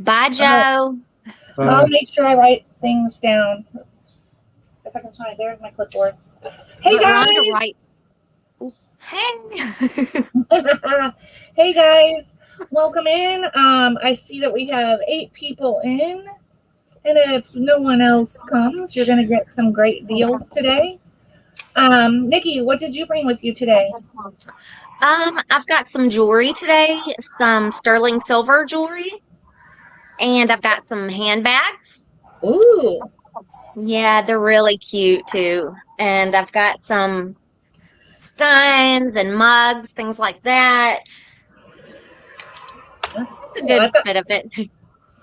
Bye, Joe. I'll make sure I write things down. If I can find it. There's my clipboard. Hey, But guys. Rhonda, right? Hey. Hey, guys. Welcome in. I see that we have 8 people in. And if no one else comes, you're going to get some great deals today. Nikki, what did you bring with you today? I've got some jewelry today, some sterling silver jewelry, and I've got some handbags. Ooh. Yeah, they're really cute too. And I've got some steins and mugs, things like that. That's a good bit of it.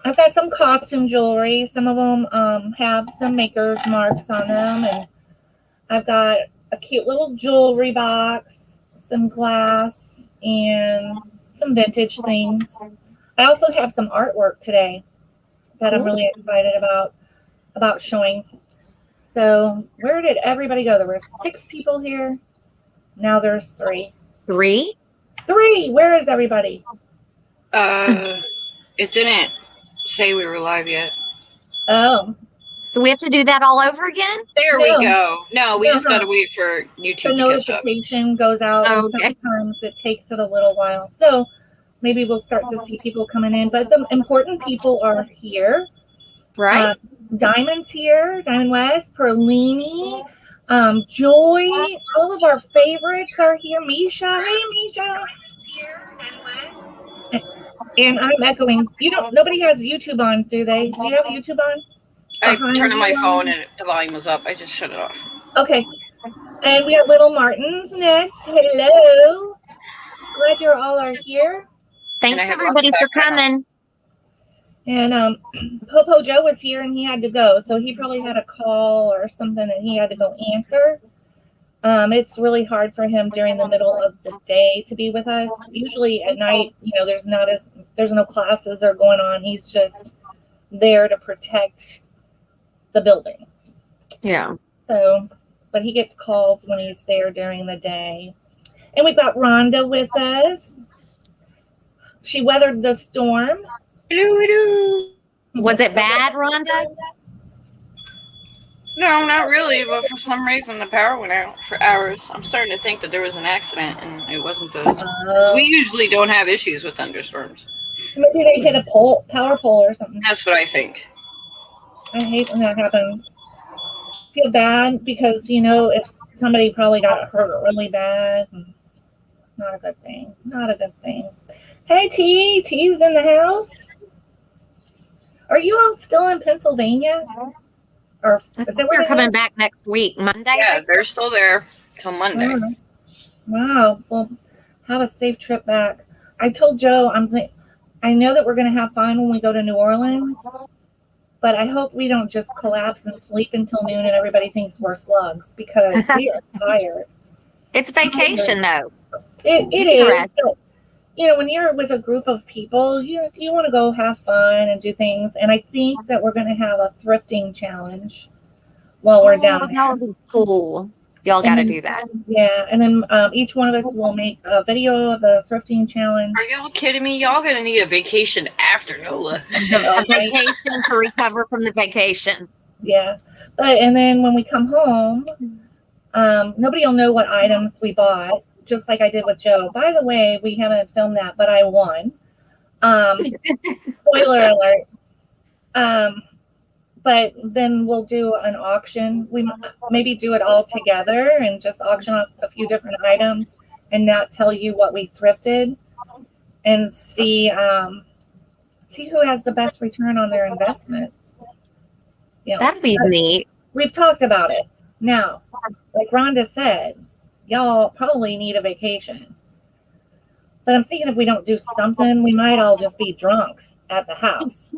I've got some costume jewelry. Some of them have some maker's marks on them. And I've got a cute little jewelry box, some glass, and some vintage things. I also have some artwork today that I'm really excited about showing. So where did everybody go? There were 6 people here. Now there's 3. 3? 3. Where is everybody? It didn't say we were live yet. Oh. So we have to do that all over again? There we go. No, we just got to wait for YouTube the to catch up. notification goes out, and sometimes it takes it a little while. So maybe we'll start to see people coming in. But the important people are here. Right. Diamond's here. Diamond West, Perlini, Joy. All of our favorites are here. Misha. Hey, Misha. And I'm echoing. Nobody has YouTube on, do they? Do you have YouTube on? I turned on my phone and the volume was up. I just shut it off. Okay. And we have Little Martin's Nest. Hello. Glad you all are here. Thanks, everybody, for coming. And Popo Joe was here, and he had to go. So he probably had a call or something that he had to go answer. It's really hard for him during the middle of the day to be with us. Usually at night, there's no classes are going on. He's just there to protect the buildings. Yeah. So, but he gets calls when he's there during the day. And we've got Rhonda with us. She weathered the storm. Was it bad, Rhonda? No, not really, but for some reason the power went out for hours. I'm starting to think that there was an accident and it wasn't we usually don't have issues with thunderstorms. Maybe they hit a power pole or something. That's what I think. I hate when that happens. I feel bad because, if somebody probably got hurt really bad. Not a good thing. Not a good thing. Hey, T. T's in the house. Are you all still in Pennsylvania? Or is that we're coming back next week, Monday? Yeah, they're still there till Monday. Oh, wow. Well, have a safe trip back. I told Joe, I know that we're going to have fun when we go to New Orleans, but I hope we don't just collapse and sleep until noon and everybody thinks we're slugs because we are tired. It's vacation, though. It is. But, when you're with a group of people, you want to go have fun and do things. And I think that we're going to have a thrifting challenge while we're down there. That would be cool. Y'all got to do that. Yeah. And then each one of us will make a video of the thrifting challenge. Are y'all kidding me? Y'all going to need a vacation after NOLA. A vacation to recover from the vacation. Yeah. And then when we come home, nobody will know what items we bought. Just like I did with Joe. By the way, we haven't filmed that, but I won. Spoiler alert. But then we'll do an auction. We maybe do it all together and just auction off a few different items and not tell you what we thrifted and see who has the best return on their investment. That'd be neat. We've talked about it. Now, like Rhonda said, y'all probably need a vacation. But I'm thinking if we don't do something, we might all just be drunks at the house.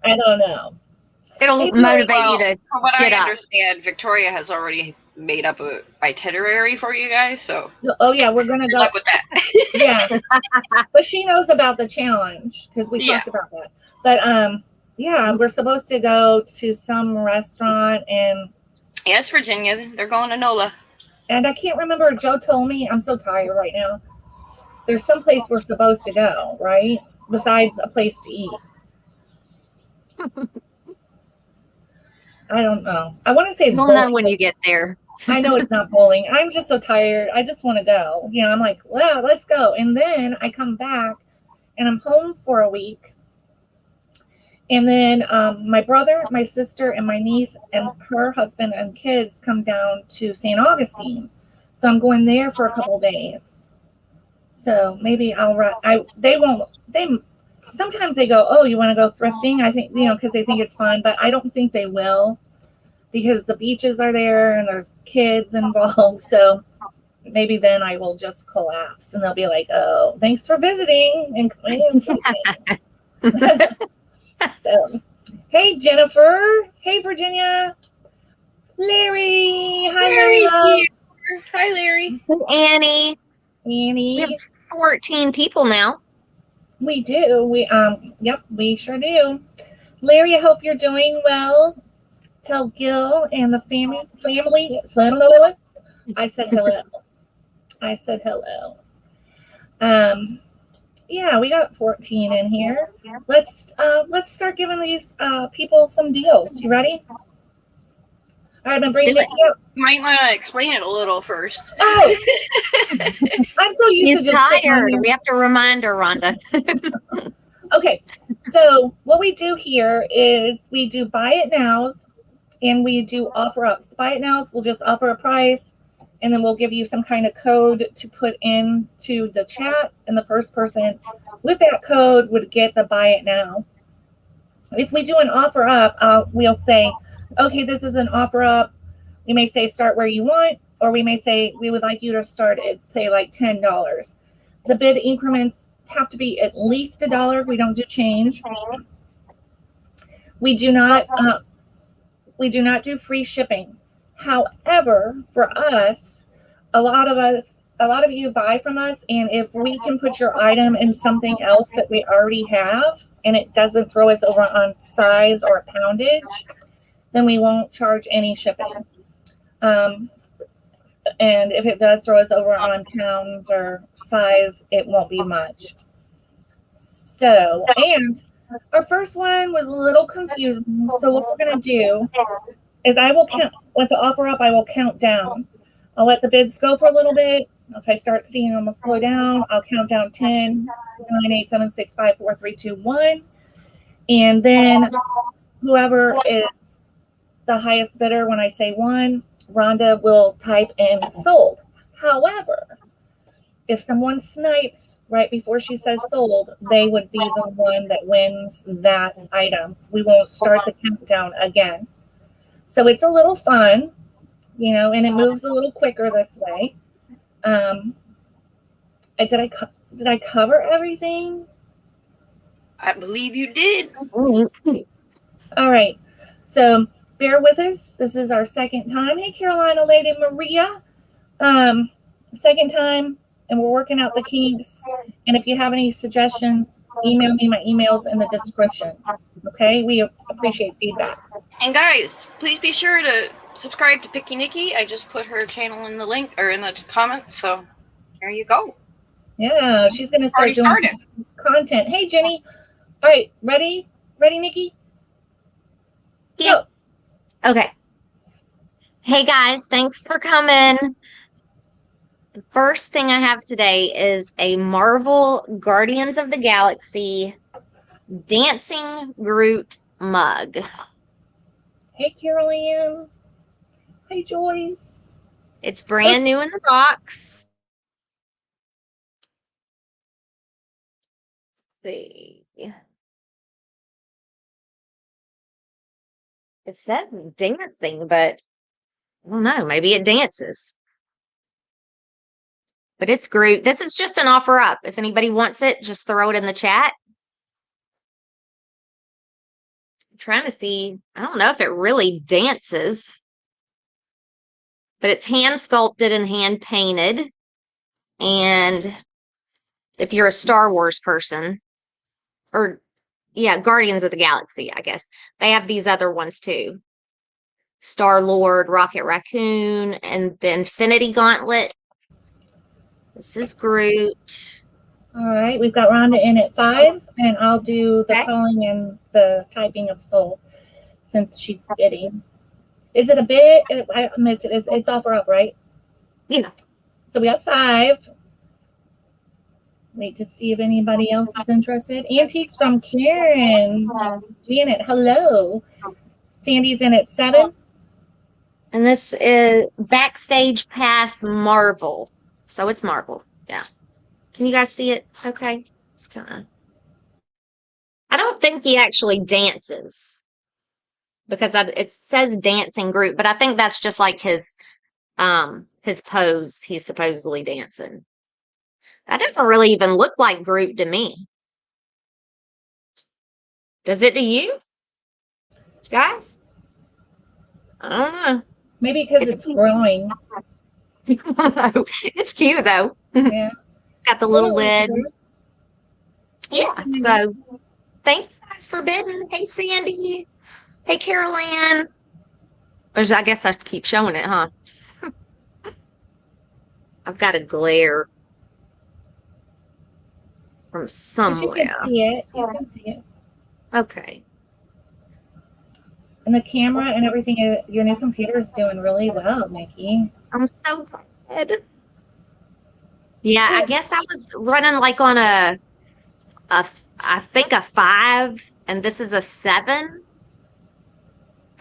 I don't know. It'll motivate you to from what get I up. understand, Victoria has already made up a itinerary for you guys, so oh yeah, we're gonna good go luck with that. Yeah. But she knows about the challenge because we talked about that. But yeah, we're supposed to go to some restaurant and yes, Virginia, they're going to NOLA. And I can't remember. Joe told me, I'm so tired right now. There's some place we're supposed to go, right? besides a place to eat. I don't know. I want to say it's You'll bowling. know when you get there. I know it's not bowling. I'm just so tired. I just want to go. You know, I'm like, well, let's go. And then I come back and I'm home for a week. And then my brother, my sister, and my niece and her husband and kids come down to St. Augustine. So I'm going there for a couple days. So maybe they won't, sometimes they go, oh, you want to go thrifting? I think, you know, because they think it's fun, but I don't think they will because the beaches are there and there's kids involved. So maybe then I will just collapse and they'll be like, oh, thanks for visiting and coming in. So, hey, Jennifer. Hey, Virginia. Larry. Hi, Larry Larry's love. here. Hi, Larry. Annie. Annie. We have 14 people now. We do. Yep, we sure do. Larry, I hope you're doing well. Tell Gil and the family. I said hello. I said hello. Yeah, we got 14 in here. Let's start giving these people some deals. You ready? All right, I'm gonna bring Nikki up. You might want to explain it a little first. Oh, I'm so used He's to just tired. We have to remind her, Rhonda. Okay, so what we do here is we do buy it nows and we do offer ups. Buy it nows, we'll just offer a price and then we'll give you some kind of code to put into the chat, and the first person with that code would get the buy it now. If we do an offer up, we'll say, okay, this is an offer up. We may say start where you want, or we may say we would like you to start at, say, like $10. The bid increments have to be at least $1. We don't do change. We do not do free shipping. However, for us, a lot of you buy from us, and if we can put your item in something else that we already have and it doesn't throw us over on size or poundage, then we won't charge any shipping. And if it does throw us over on pounds or size, it won't be much. So, and our first one was a little confusing. So what we're going to do is I will count, with the offer up, I will count down. I'll let the bids go for a little bit. If I start seeing them slow down, I'll count down 10, 9, 8, 7, 6, 5, 4, 3, 2, 1. And then whoever is the highest bidder, when I say 1, Rhonda will type in sold. However, if someone snipes right before she says sold, they would be the one that wins that item. We won't start the countdown again. So it's a little fun, you know, and it moves a little quicker this way. Did I cover everything? I believe you did. All right. So bear with us. This is our second time. Hey, Carolina Lady Maria. Second time, and we're working out the kinks. And if you have any suggestions, email me. My email's in the description. Okay? We appreciate feedback. And guys, please be sure to subscribe to Picky Nikki. I just put her channel in the link or in the comments, so there you go. Yeah, she's gonna start doing content. Hey, Jenny. All right, ready, Nikki? Yeah. Okay. Hey guys, thanks for coming. The first thing I have today is a Marvel Guardians of the Galaxy Dancing Groot mug. Hey, Carol-Ann. Hey, Joyce. It's brand new in the box. Let's see. It says dancing, but I don't know. Maybe it dances. But it's Groot. This is just an offer up. If anybody wants it, just throw it in the chat. I'm trying to see. I don't know if it really dances. But it's hand sculpted and hand painted. And if you're a Star Wars person, or yeah, Guardians of the Galaxy, I guess, they have these other ones too. Star-Lord, Rocket Raccoon, and the Infinity Gauntlet. This is Groot. All right, we've got Rhonda in at 5, and I'll do the Okay. calling and the typing of soul since she's bidding. Is it a bid? I missed it. It's offer up, right? Yeah. So we got 5. Wait to see if anybody else is interested. Antiques from Karen. Janet, hello. Sandy's in at 7. And this is Backstage Pass Marvel. So it's Marvel. Yeah. Can you guys see it? Okay. It's kind of. I don't think he actually dances because it says dancing group, but I think that's just like his pose. He's supposedly dancing. That doesn't really even look like Groot to me. Does it to you guys? I don't know. Maybe because it's cute. growing. It's cute though. Yeah. It's got the little lid. Yeah. So thanks guys for bidding. Hey Sandy. Hey Carol Ann. I guess I keep showing it, huh? I've got a glare from somewhere. You can see it. You can see it. Okay. And the camera and everything, your new computer is doing really well, Nikki. I'm so glad. Yeah, I guess I was running like on I think a 5, and this is a 7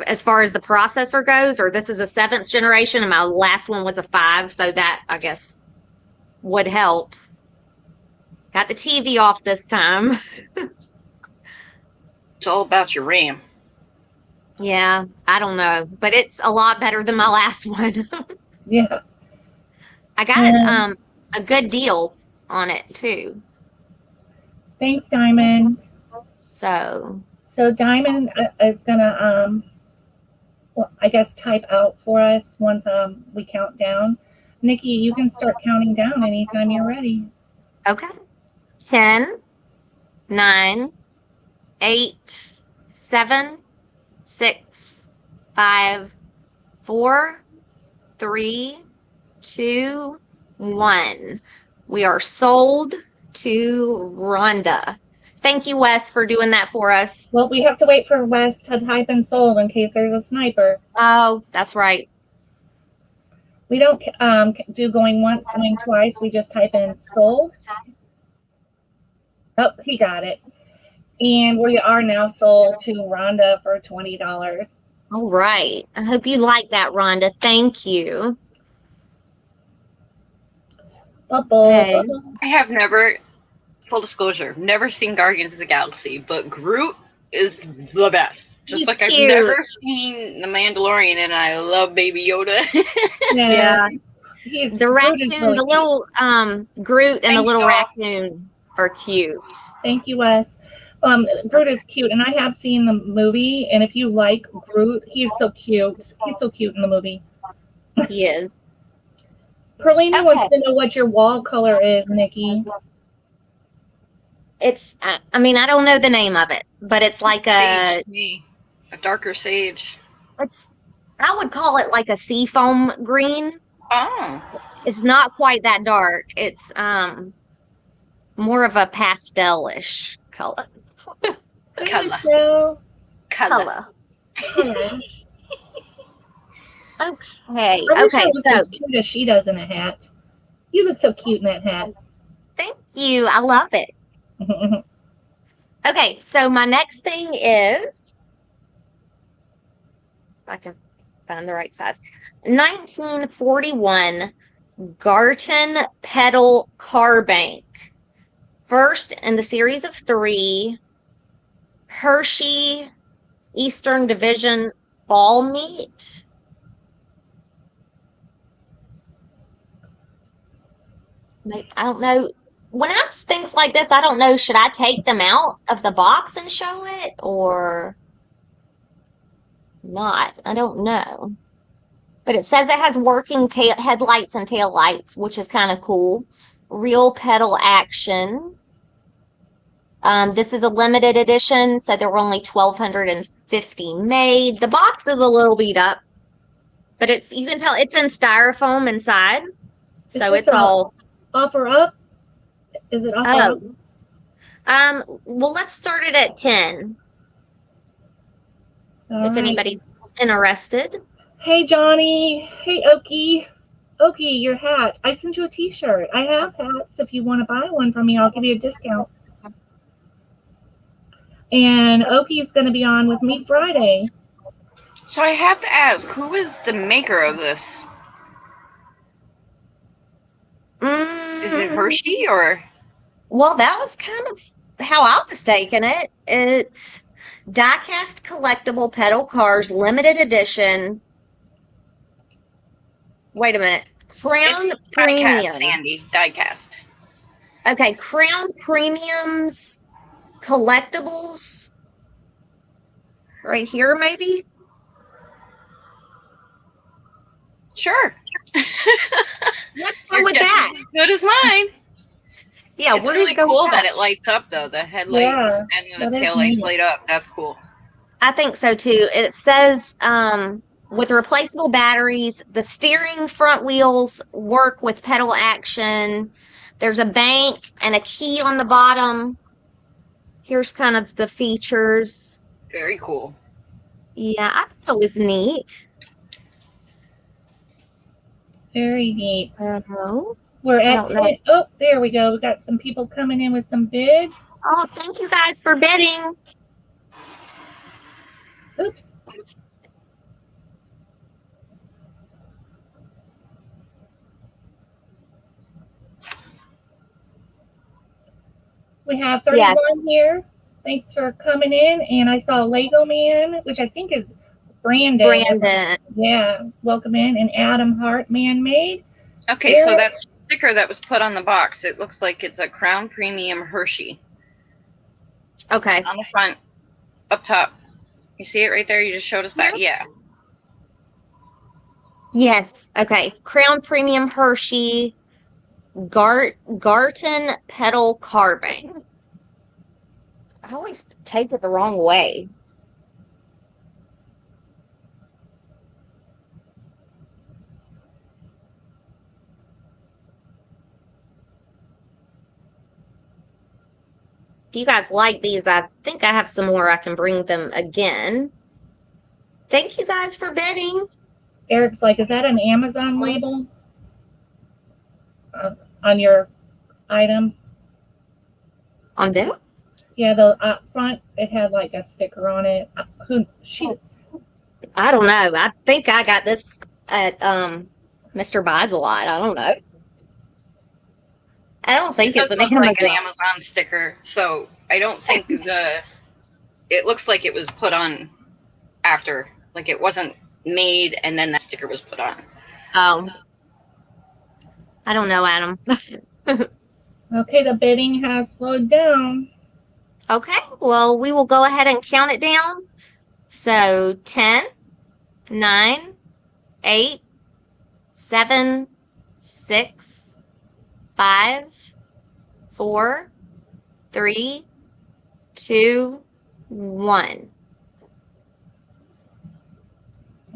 as far as the processor goes, or this is a 7th generation, and my last one was a 5, so that I guess would help. Got the TV off this time. It's all about your RAM. Yeah, I don't know, but it's a lot better than my last one. Yeah. I got a good deal on it too. Thanks, Diamond. So Diamond is gonna well, I guess type out for us once we count down. Nikki, you can start counting down anytime you're ready. okay. 10, 9, 8, 7, 6, 5, 4, 3, 2, 1. We are sold to Rhonda. Thank you, Wes, for doing that for us. Well, we have to wait for Wes to type in sold in case there's a sniper. Oh, that's right. We don't do going once, going twice. We just type in sold. Oh, he got it. And we are now sold to Rhonda for $20. All right. I hope you like that, Rhonda. Thank you. Bubble. I have never, full disclosure, never seen Guardians of the Galaxy, but Groot is the best. Just He's like cute. I've never seen The Mandalorian, and I love Baby Yoda. Yeah. He's the raccoon, really the little Groot and the little raccoon are cute. Thank you, Wes. Groot is cute, and I have seen the movie, and if you like Groot, he's so cute. He's so cute in the movie. He is. Perlini wants to know what your wall color is, Nikki. It's, I mean, I don't know the name of it, but it's like a darker sage. I would call it like a seafoam green. Oh. It's not quite that dark. It's more of a pastel-ish color. Color. Okay. I wish Okay. I looked as cute as she does in a hat. You look so cute in that hat. Thank you. I love it. Okay. So my next thing is, if I can find the right size, 1941 Garton Pedal Car Bank. First in the series of 3, Hershey Eastern Division Fall Meet. I don't know. When I have things like this, I don't know, should I take them out of the box and show it or not? I don't know. But it says it has working headlights and tail lights, which is kind of cool. Real pedal action. This is a limited edition, so there were only 1,250 made. The box is a little beat up, but you can tell it's in styrofoam inside. So it's all offer up. Is it off? Well, let's start it at 10 All if right. anybody's interested. Hey, Johnny. Hey, Okie. Okie, your hat. I sent you a t-shirt. I have hats. If you want to buy one from me, I'll give you a discount. And Okie's going to be on with me Friday. So I have to ask, who is the maker of this? Is it Hershey or? Well, that was kind of how I was taking it. It's die-cast collectible pedal cars, limited edition. Wait a minute. Crown It's Premium. diecast, Sandy. Diecast. Okay, Crown Premiums collectibles. Right here, maybe? Sure. What's wrong with that? As good as mine. Yeah, It's we're really gonna go cool with that it lights up though. The headlights and the tail lights light up. That's cool. I think so too. It says with replaceable batteries, the steering front wheels work with pedal action. There's a bank and a key on the bottom. Here's kind of the features. Very cool. Yeah, I thought it was neat. Very neat. Uh-huh. We're at 10. Oh, there we go. We got some people coming in with some bids. Oh, thank you guys for bidding. Oops. We have 31 here. Thanks for coming in. And I saw Lego Man, which I think is Brandon. Yeah, welcome in. And Adam Hart, Man-Made. Okay, so that sticker that was put on the box, it looks like it's a Crown Premium Hershey. Okay. On the front, up top. You see it right there? You just showed us that? Yeah. Yes. Okay. Crown Premium Hershey Garton pedal carbine. I always take it the wrong way. If you guys like these, I think I have some more. I can bring them again. Thank you guys for bidding. Eric's like, is that an Amazon label on your item? On them? Yeah, the front, it had like a sticker on it. I don't know. I think I got this at Mr. Buys a Lot. I don't know. I don't think it's an Amazon. Like an Amazon sticker, so I don't think it looks like it was put on after, like it wasn't made and then that sticker was put on. Oh, I don't know, Adam. Okay, the bidding has slowed down. Okay, well, we will go ahead and count it down. So 10, 9, 8, 7, 6, 5, 4, 3, 2, 1.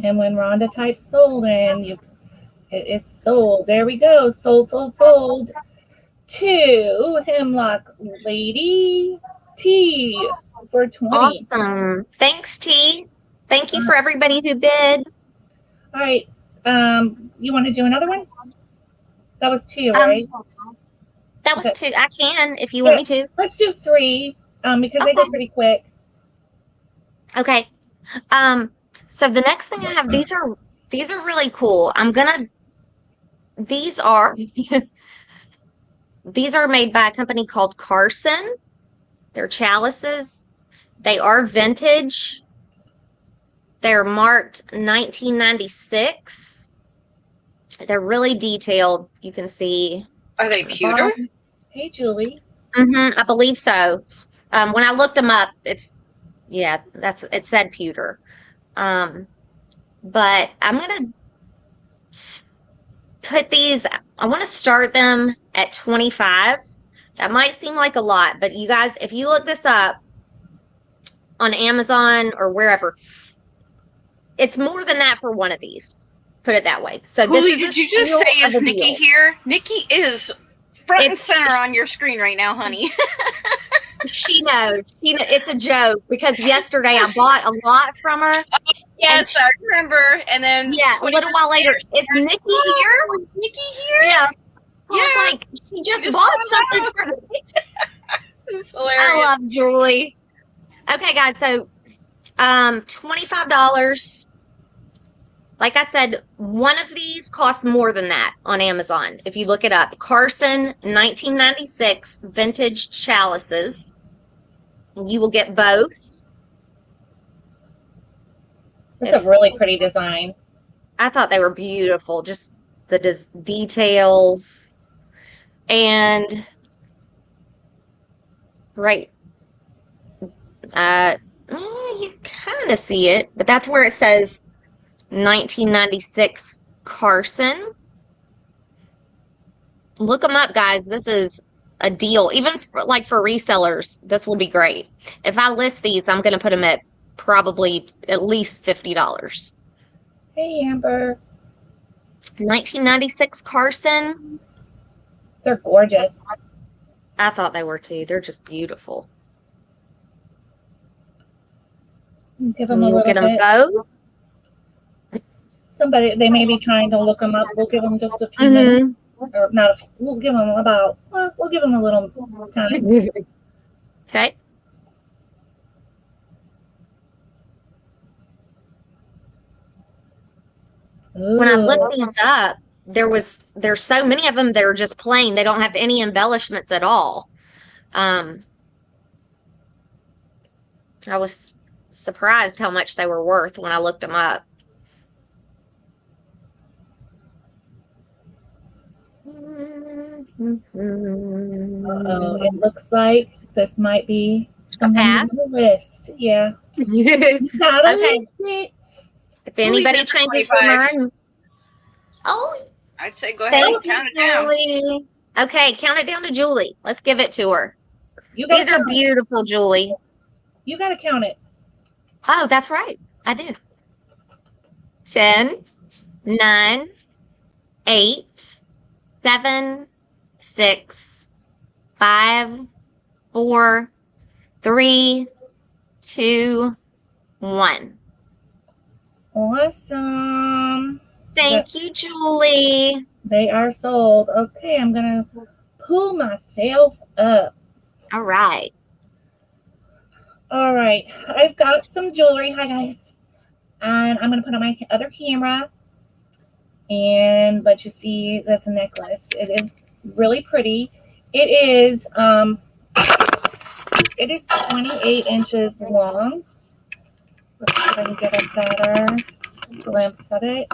And when Rhonda types sold in, it's sold. There we go. Sold, sold, sold. To Hemlock Lady T for 20. Awesome. Thanks, T. Thank you for everybody who bid. All right. You want to do another one? That was 2, right? That was 2. I can if you want me to. Let's do 3 because they go pretty quick. Okay. So the next thing I have, these are really cool. These are made by a company called Carson. They're chalices. They are vintage. They're marked 1996. They're really detailed. You can see. Are they pewter? Hey, Julie. I believe so. When I looked them up, it said pewter. But I'm gonna put these. I want to start them at 25. That might seem like a lot, but you guys, if you look this up on Amazon or wherever, it's more than that for one of these. Put it that way. So Julie, did you just say is Nikki here? Nikki is front and It's center on your screen right now, honey. she knows. It's a joke because yesterday I bought a lot from her. Yes, I remember. And then Yeah, a little while later, is Nikki here? is Nikki here? Yeah. I Yeah. was like, she just Just bought bought something for the It's hilarious. I love Julie. Okay, guys, so $25. Like I said, one of these costs more than that on Amazon. If you look it up, Carson 1996 vintage chalices. You will get both. It's a really pretty design. I thought they were beautiful, just the details. And right, you kind of see it, but that's where it says 1996 Carson. Look them up, guys. This is a deal. Even like for resellers, this will be great. If I list these, I'm going to put them at probably at least $50. Hey, Amber. 1996 Carson. They're gorgeous. I thought they were too. They're just beautiful. Give them a You'll little get them bit. both. Somebody, they may be trying to look them up. We'll give them just a few minutes. Or not a few, we'll give them about, we'll give them a little time. Okay. When I looked these up, there's so many of them that are just plain. They don't have any embellishments at all. I was surprised how much they were worth when I looked them up. It looks like this might be something on the list. Yeah. Gotta list it. If anybody Julie's changes at their 25. mind. Oh, I'd say go ahead and thank you, count it down. Julie. Okay, count it down to Julie. Let's give it to her. These are beautiful, Julie. You gotta count it. Oh, that's right. I do. 10, 9, 8, 7, 6, 5, 4, 3, 2, 1. Awesome. Thank you, Julie. They are sold. Okay, I'm gonna pull myself up. All right. All right, I've got some jewelry. Hi, guys. And I'm gonna put on my other camera and let you see this necklace. It is really pretty. It is 28 inches long. Let's see if I can get a better glimpse at it.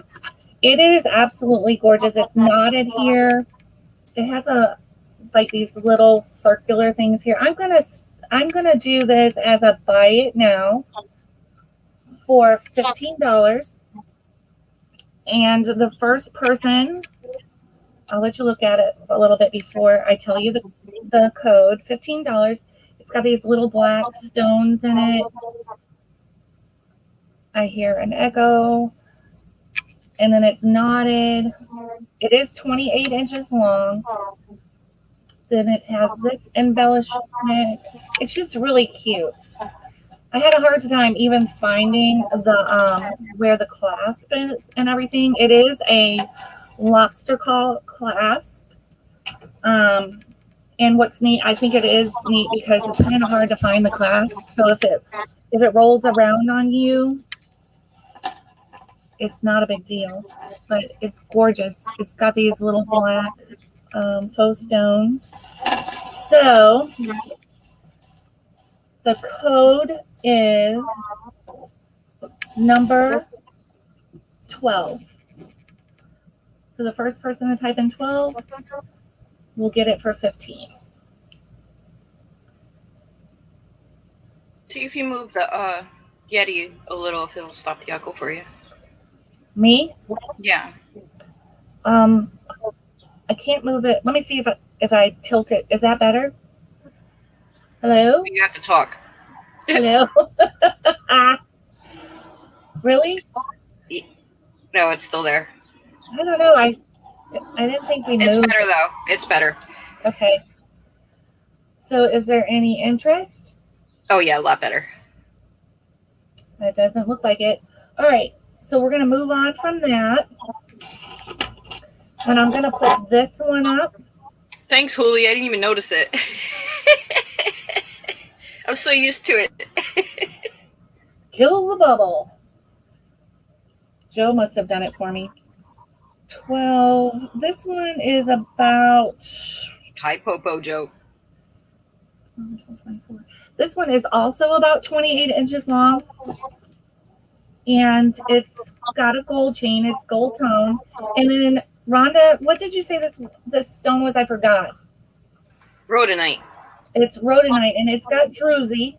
It is absolutely gorgeous. It's knotted here. It has like these little circular things here. I'm gonna do this as a buy it now for $15. And the first person, I'll let you look at it a little bit before I tell you the code. $15. It's got these little black stones in it. I hear an echo. And then it's knotted. It is 28 inches long. Then it has this embellishment. It's just really cute. I had a hard time even finding the where the clasp is and everything. It is a lobster claw clasp. And what's neat, I think it is neat because it's kind of hard to find the clasp. So if it rolls around on you, it's not a big deal, but it's gorgeous. It's got these little black faux stones. So the code is number 12. So the first person to type in 12 will get it for 15. See if you move the Yeti a little, if it'll stop the echo for you. Me? Yeah. I can't move it. Let me see if I tilt it. Is that better? Hello? You have to talk. Hello? Really? No, it's still there. I don't know. I didn't think we moved. It's better though. It's better. Okay. So is there any interest? Oh yeah, a lot better. It doesn't look like it. All right. So we're going to move on from that. And I'm going to put this one up. Thanks, Hooli. I didn't even notice it. I'm so used to it. Kill the bubble. Joe must have done it for me. 12. This one is about... Hi, Popo Joe. This one is also about 28 inches long. And it's got a gold chain. It's gold tone. And then, Rhonda, what did you say this stone was? I forgot. Rhodonite. It's rhodonite, and it's got druzy.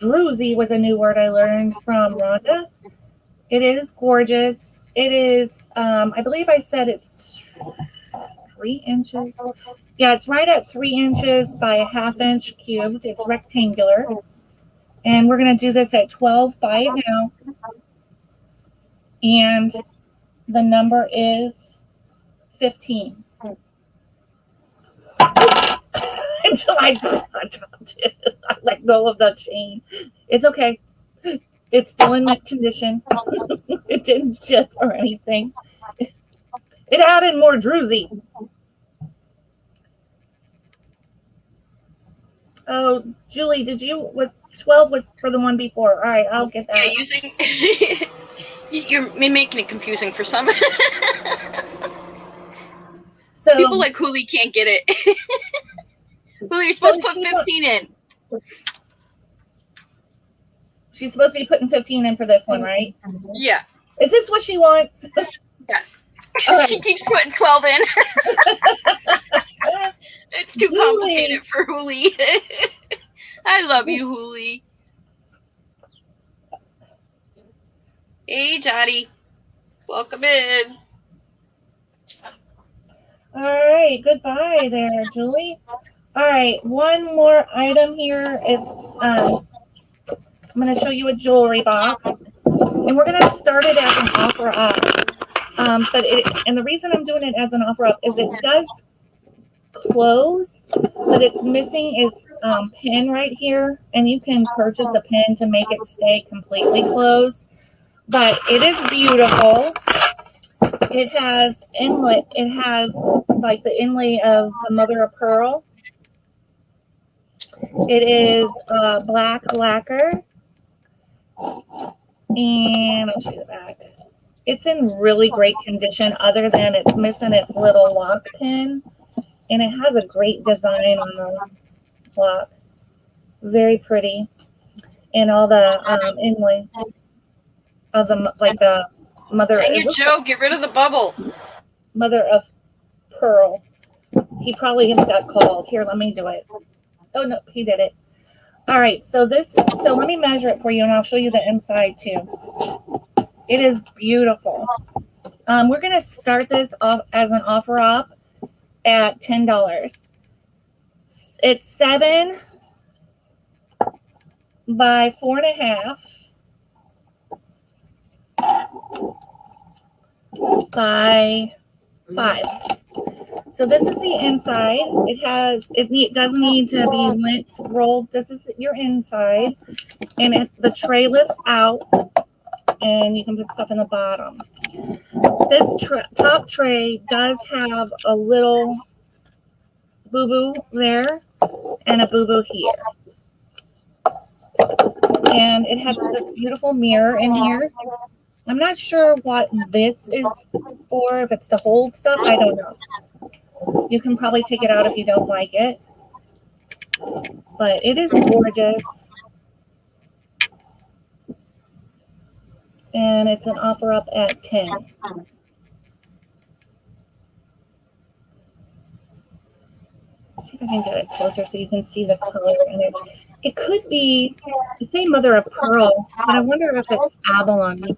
Druzy was a new word I learned from Rhonda. It is gorgeous. It is, I believe I said it's 3 inches. Yeah, it's right at 3 inches by a 1/2 inch cubed. It's rectangular. And we're going to do this at 12 by now. And the number is 15. Until I dropped it. I let go of the chain. It's okay. It's still in mint condition. It didn't ship or anything. It added more druzy. Oh, Julie, was 12 was for the one before. All right, I'll get that. Yeah, using... You're making it confusing for some. So people like Hooli can't get it. Hooli, you're supposed to put 15 in. She's supposed to be putting 15 in for this one, right? Yeah. Is this what she wants? Yes. Okay. She keeps putting 12 in. It's too Julie. complicated for Hooli. I love you, Hooli. Hey, Jotty. Welcome in. All right, goodbye there, Julie. All right, one more item here is I'm going to show you a jewelry box, and we're going to start it as an offer up. And the reason I'm doing it as an offer up is it does close, but it's missing its pin right here, and you can purchase a pin to make it stay completely closed. But it is beautiful. It has inlay. It has like the inlay of the mother of pearl. It is black lacquer, and I'll show you the back. It's in really great condition, other than it's missing its little lock pin, and it has a great design on the lock. Very pretty, and all the inlay of the mother. Dang it, Joe, get rid of the bubble. Mother of pearl. He probably got called. Here, let me do it. Oh no, he did it. All right, so let me measure it for you, and I'll show you the inside too. It is beautiful. We're gonna start this off as an offer up at $10. It's 7 by 4.5 by 5. So this is the inside. It doesn't need to be lint rolled. This is your inside, and the tray lifts out, and you can put stuff in the bottom. This top tray does have a little boo-boo there and a boo-boo here. And it has this beautiful mirror in here. I'm not sure what this is for, if it's to hold stuff. I don't know. You can probably take it out if you don't like it. But it is gorgeous. And it's an offer up at 10. See if I can get it closer so you can see the color in it. It could be the same mother of pearl, but I wonder if it's abalone.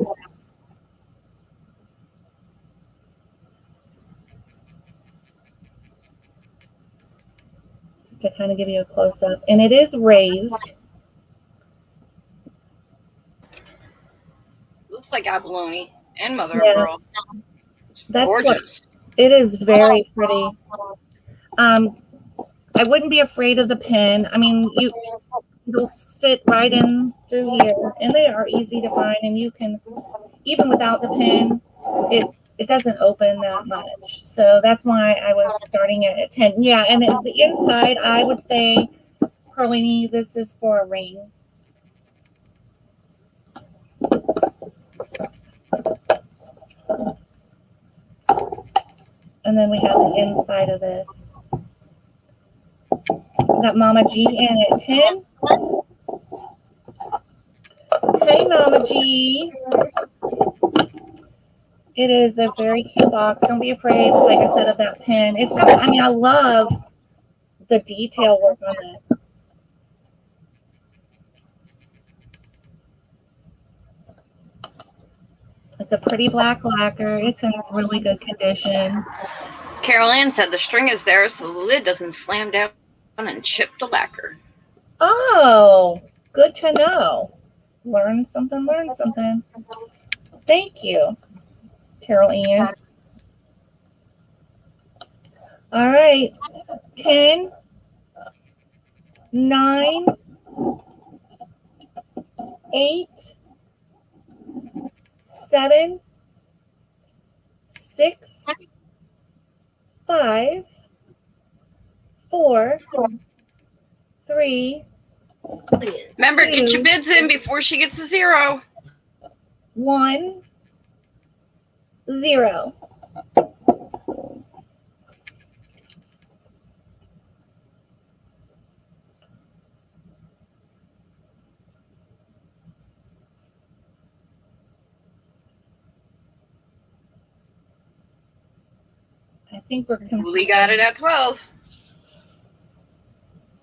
Just to kind of give you a close up. And it is raised. Looks like abalone and mother of pearl. It's That's gorgeous. It is very pretty. I wouldn't be afraid of the pin. I mean, you'll sit right in through here, and they are easy to find, and you can, even without the pin, it doesn't open that much. So that's why I was starting it at 10. Yeah, and then the inside, I would say, Perlini, this is for a ring. And then we have the inside of this. We got Mama G in at 10. Hey, Mama G. It is a very cute box. Don't be afraid, like I said, of that pin. It's got, I mean, I love the detail work on this. It's a pretty black lacquer. It's in really good condition. Carol Ann said the string is there so the lid doesn't slam down and chip the lacquer. Oh, good to know. Learn something, learn something. Thank you, Carol Ann. All right. 10, 9, 8, 7, 6, 5, 4, 3. Remember, get your bids in before she gets to 0. 1, 0. I think we're We got it at 12.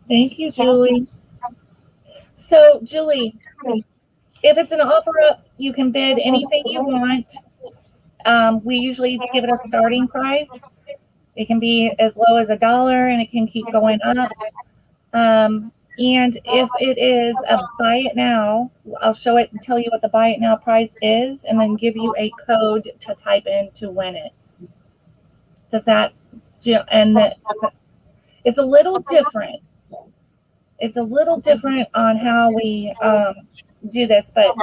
Thank you, Julie. So, Julie, if it's an offer up, you can bid anything you want. We usually give it a starting price. It can be as low as $1 and it can keep going up. And if it is a buy it now, I'll show it and tell you what the buy it now price is and then give you a code to type in to win it. Does that, it's a little different. It's a little different on how we do this, but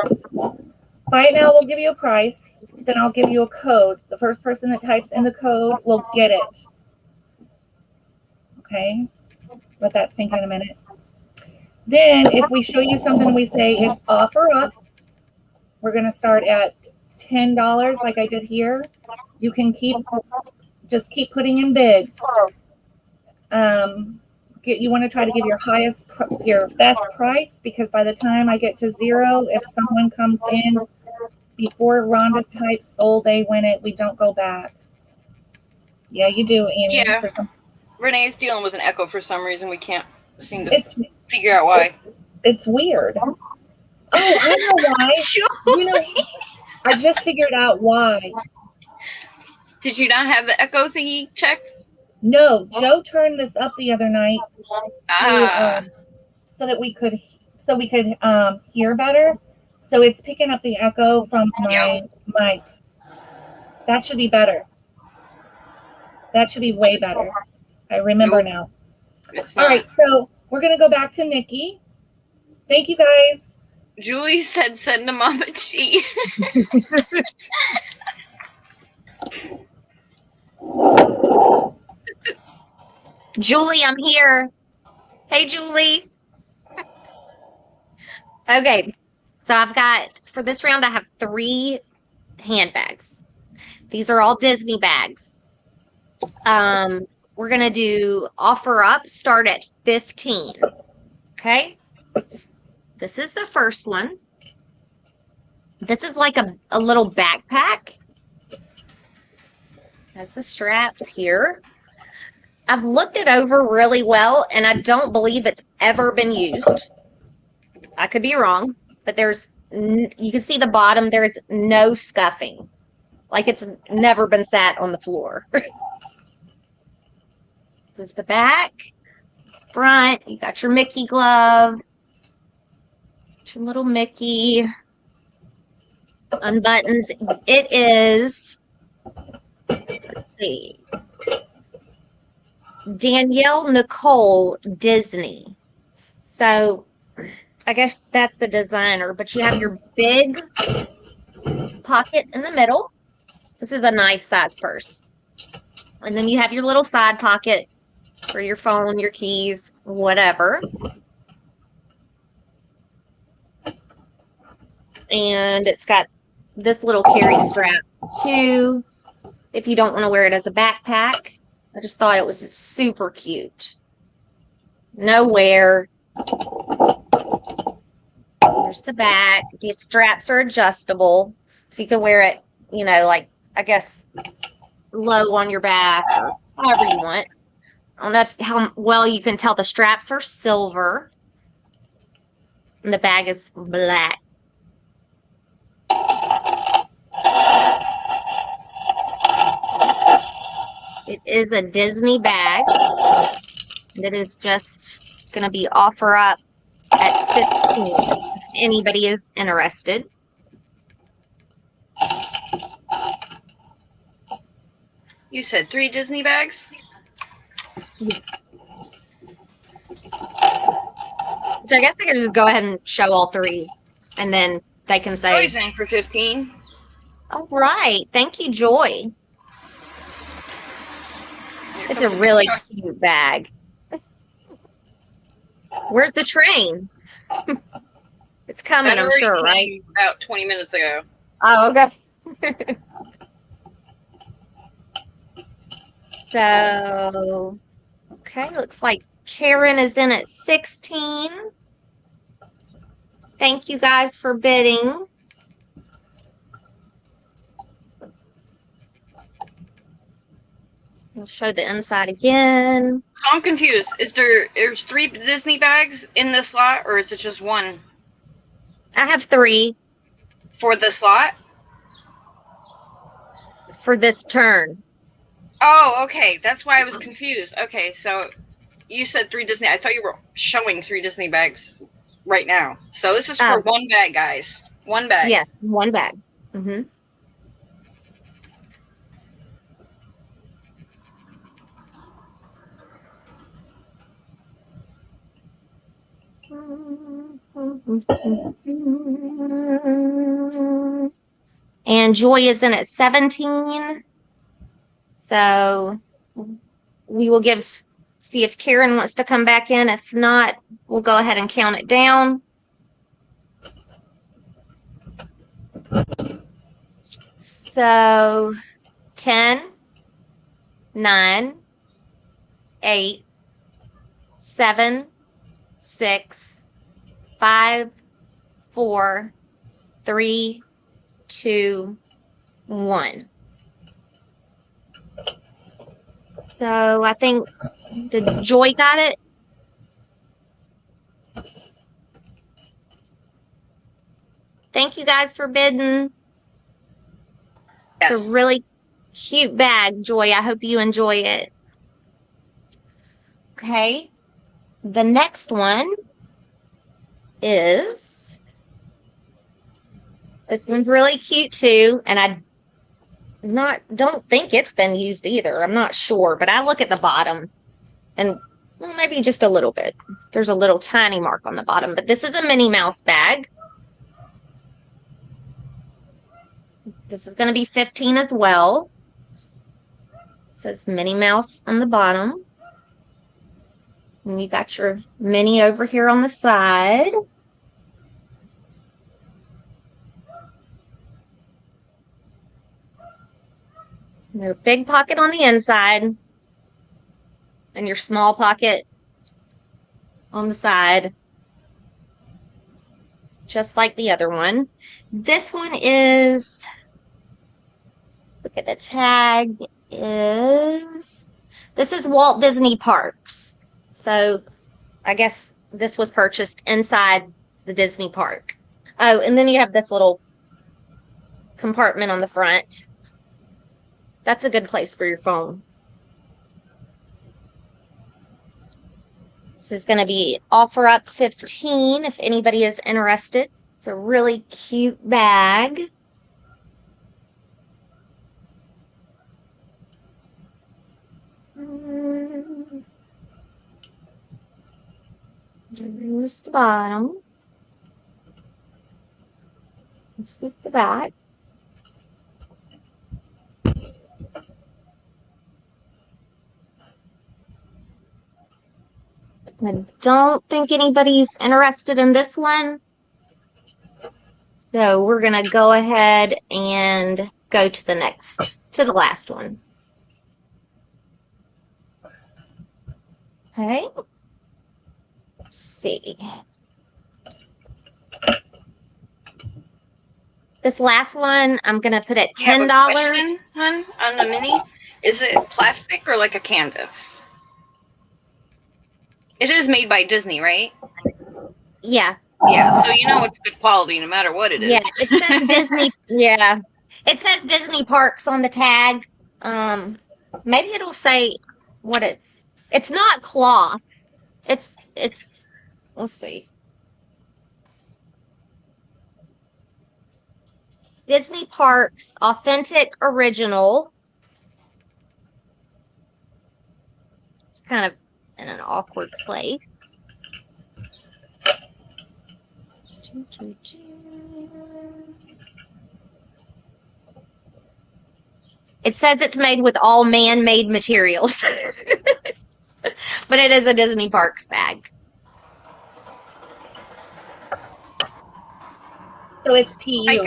buy it now, we'll give you a price. Then I'll give you a code. The first person that types in the code will get it. Okay, let that sink in a minute. Then if we show you something, we say it's offer up. We're going to start at $10 like I did here. You can just keep putting in bids. You want to try to give your best price, because by the time I get to 0, if someone comes in before Rhonda types sold, they win it. We don't go back. Yeah, you do, Amy. Yeah. Renee's dealing with an echo for some reason. We can't seem to figure out why. It's weird. Oh, I know why. I just figured out why. Did you not have the echo thingy checked? No, Joe turned this up the other night so that we could hear better. So it's picking up the echo from my mic. That should be better. That should be way better. I remember now. All right, so we're going to go back to Nikki. Thank you, guys. Julie said send to Mama G. Julie, I'm here. Hey, Julie. Okay, so I've got, for this round, I have 3 handbags. These are all Disney bags. We're going to do offer up, start at 15. Okay. This is the first one. This is like a little backpack. Has the straps here. I've looked it over really well, and I don't believe it's ever been used. I could be wrong, but you can see the bottom. There's no scuffing. Like it's never been sat on the floor. This is the back. Front, you got your Mickey glove. Your little Mickey. Unbuttons. It is, let's see. Danielle Nicole Disney. So I guess that's the designer, but you have your big pocket in the middle. This is a nice size purse. And then you have your little side pocket for your phone, your keys, whatever. And it's got this little carry strap too, if you don't want to wear it as a backpack. I just thought it was super cute. No wear. There's the back. The straps are adjustable, so you can wear it, like, I guess, low on your back or however you want. I don't know how well you can tell the straps are silver and the bag is black. It is a Disney bag. And it is just going to be offer up at 15 if anybody is interested. You said 3 Disney bags? Yes. Which I guess I could just go ahead and show all 3, and then they can say, Joy's in for 15. all right, thank you, Joy. Here It's a comes really truck. cute bag. Where's the train? It's coming, That I'm already sure, right? came about 20 minutes ago. Oh, okay. So, okay, looks like Karen is in at 16. Thank you guys for bidding. We'll show the inside again. I'm confused. There's 3 Disney bags in this lot, or is it just 1 I have 3 for this lot? for this turn. Oh, okay. That's why I was confused. Okay, so you said 3 Disney. I thought you were showing 3 Disney bags right now. So this is for 1 bag, guys. 1 bag. Yes, 1 bag. Mm-hmm. And Joy is in at 17. So we will see if Karen wants to come back in. If not, we'll go ahead and count it down. So 10, 9, 8, 7, 6, 5, 4, 3, 2, 1. So I think, did Joy got it? Thank you guys for bidding. Yes. It's a really cute bag, Joy. I hope you enjoy it. Okay. The next one is, this one's really cute too, and I don't think it's been used either. I'm not sure, but I look at the bottom and, well, maybe just a little bit. There's a little tiny mark on the bottom, but this is a Minnie Mouse bag. This is going to be 15 as well. It says Minnie Mouse on the bottom. And you got your Minnie over here on the side. And your big pocket on the inside. And your small pocket on the side. Just like the other one. This one is, look at the tag, this is Walt Disney Parks. So I guess this was purchased inside the Disney park. Oh, and then you have this little compartment on the front. That's a good place for your phone. This is going to be offer up 15 if anybody is interested. It's a really cute bag. Here's the bottom. This is the back. I don't think anybody's interested in this one. So we're going to go ahead and go to the last one. Okay. Let's see. This last one, I'm going to put at You have a $10. question, hon, on the mini? Is it plastic or like a canvas? It is made by Disney, right? Yeah. Yeah, so you know it's good quality no matter what it is. Yeah, it says Disney. Yeah. It says Disney Parks on the tag. Maybe it'll say what it's not cloth. It's let's see. Disney Parks Authentic Original. It's kind of in an awkward place. It says it's made with all man-made materials. But it is a Disney Parks bag. So it's PU. I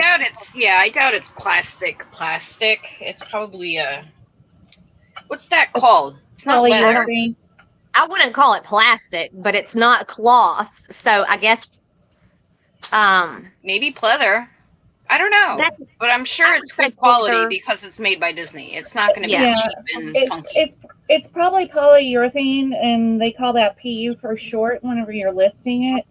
doubt it's plastic. It's probably what's that called? It's not leather. Polyurethane. I wouldn't call it plastic, but it's not cloth. So I guess Maybe pleather. I don't know. But I'm sure it's good quality because it's made by Disney. It's not going to be cheap and funky. It's probably polyurethane, and they call that PU for short whenever you're listing it.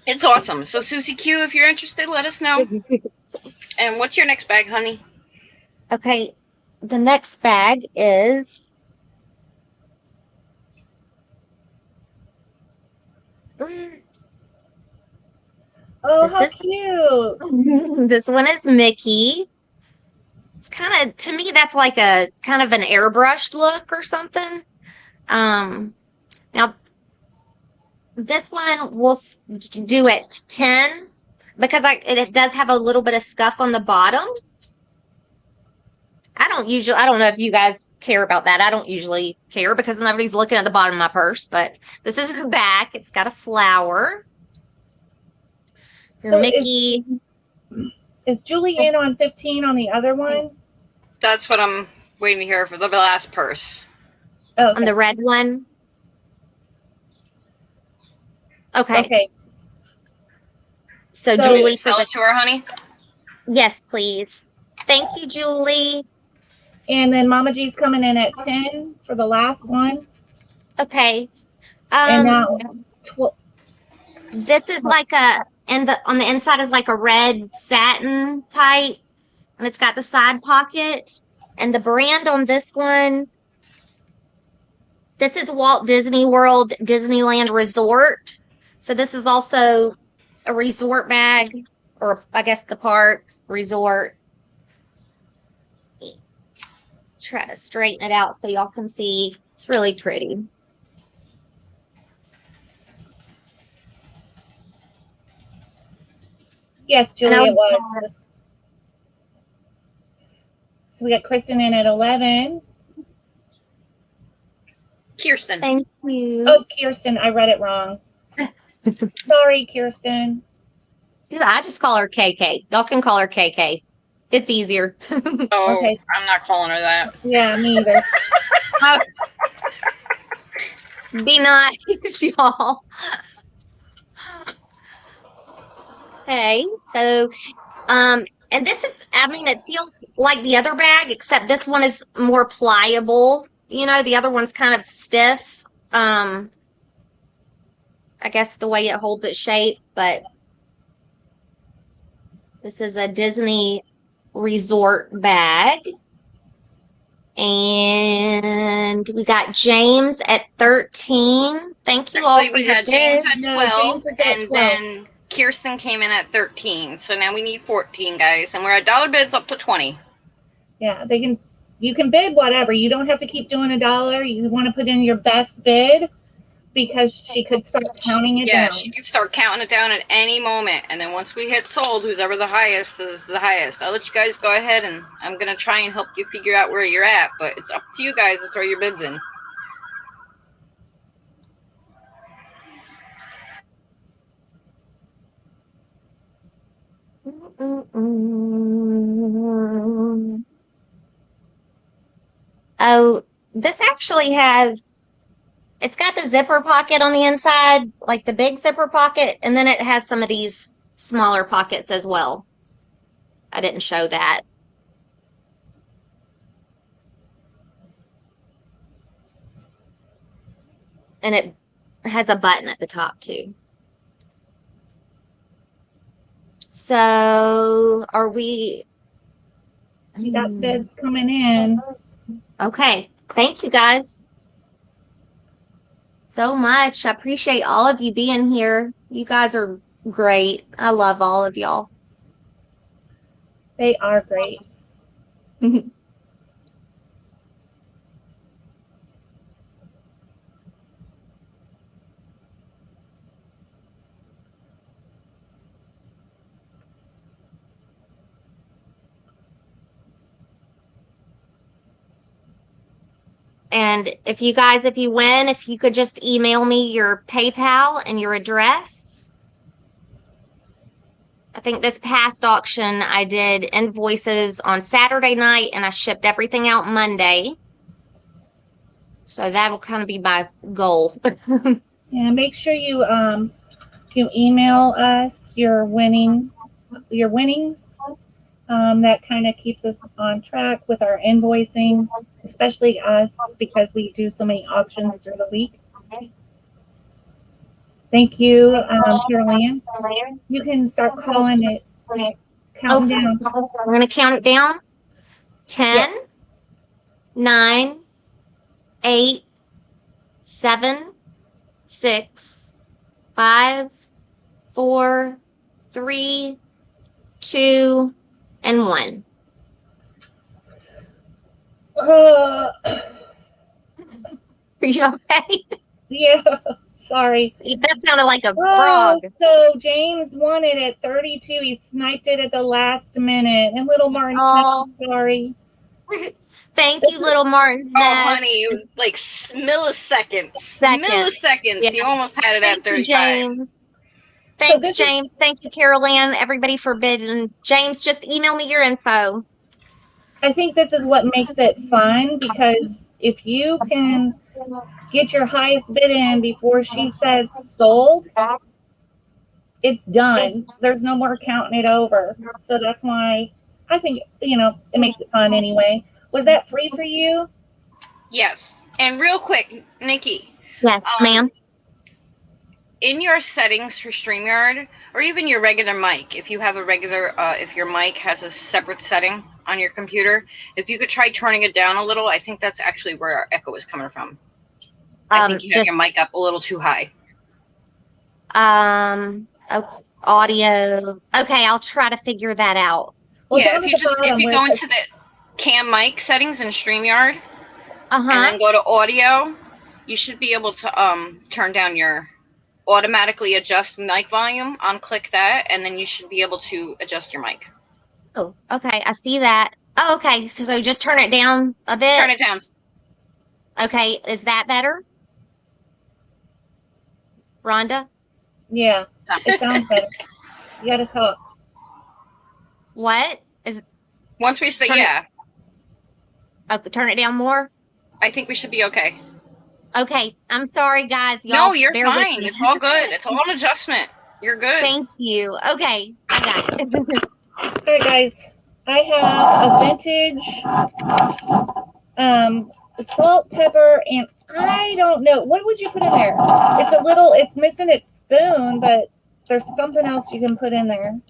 It's awesome. So Susie Q, if you're interested, let us know. And what's your next bag, honey? Okay, the next bag is Oh, how cute. This one is Mickey. It's kind of, to me, that's like a kind of an airbrushed look or something. Now, this one we'll do at 10 because it does have a little bit of scuff on the bottom. I don't know if you guys care about that. I don't usually care because nobody's looking at the bottom of my purse, but this is the back. It's got a flower. Your Mickey. Is Julie in on 15 on the other one? That's what I'm waiting to hear for the last purse. Oh, okay. On the red one. Okay. So Julie, sell it to her, honey? Yes, please. Thank you, Julie. And then Mama G's coming in at 10 for the last one. Okay. And now this is like on the inside is like a red satin type, and it's got the side pocket. And the brand on this one, this is Walt Disney World Disneyland Resort. So this is also a resort bag, or I guess the park resort. Try to straighten it out so y'all can see. It's really pretty. Yes, Julie, it was. So we got Kristen in at 11. Kirsten. Thank you. Oh, Kirsten, I read it wrong. Sorry, Kirsten. Yeah, I just call her KK. Y'all can call her KK. It's easier. Oh, okay. I'm not calling her that. Yeah, me either. Be nice, y'all. Okay, so, and this is, I mean, it feels like the other bag, except this one is more pliable. You know, the other one's kind of stiff. I guess the way it holds its shape, but this is a Disney resort bag. And we got James at 13. Thank you all for we your had bids. James at 12, and then Kirsten came in at 13. So now we need 14, guys, and we're at dollar bids up to 20. Yeah, you can bid whatever. You don't have to keep doing $1. You want to put in your best bid, because she could start counting it Yeah, down. she could start counting it down at any moment, and then once we hit sold, who's ever the highest is the highest. I'll let you guys go ahead, and I'm gonna try and help you figure out where you're at, but it's up to you guys to throw your bids in. Oh, this actually has, it's got the zipper pocket on the inside, like the big zipper pocket, and then it has some of these smaller pockets as well. I didn't show that. And it has a button at the top too. So are we? You got bids coming in. Okay. Thank you guys so much. I appreciate all of you being here. You guys are great. I love all of y'all. They are great. And if you guys, if you win, if you could just email me your PayPal and your address. I think this past auction, I did invoices on Saturday night and I shipped everything out Monday. So that'll kind of be my goal. Yeah, make sure you email us your winnings. That kind of keeps us on track with our invoicing, especially us because we do so many auctions through the week. Thank you, Carolyn. You can start calling it, counting down. We're going to count it down. 10, 9, 8, 7, 6, 5, 4, 3, 2, and 1. Are you okay? Yeah, sorry. That sounded like a frog. So James won it at 32. He sniped it at the last minute. And little Martin, sorry. Thank you, little Martin's Oh, Nest. honey, it was like milliseconds. Milliseconds. Yeah. You almost had it at 35. James. Thanks, James. Thank you, Carol Ann, everybody for bidding. James, just email me your info. I think this is what makes it fun because if you can get your highest bid in before she says sold, it's done. There's no more counting it over. So that's why I think, it makes it fun anyway. Was that free for you? Yes. And real quick, Nikki. Yes, ma'am. In your settings for StreamYard, or even your regular mic, if you have a regular, if your mic has a separate setting on your computer, if you could try turning it down a little, I think that's actually where our echo is coming from. I think you have your mic up a little too high. Audio. Okay, I'll try to figure that out. Well, yeah, if you go into the cam mic settings in StreamYard, and then go to audio, you should be able to turn down your automatically adjust mic volume. Unclick that, and then you should be able to adjust your mic. Oh, okay, I see that. Oh, okay, so just turn it down a bit. Turn it down. Okay, is that better, Rhonda? Yeah, it sounds better. You gotta talk. What is? Once we say yeah. Okay, turn it down more. I think we should be okay. Okay, I'm sorry, guys. Y'all, no, you're fine. It's all good. It's all an adjustment. You're good. Thank you. Okay, I got it. All right, guys. I have a vintage salt, pepper, and I don't know. What would you put in there? It's missing its spoon, but there's something else you can put in there.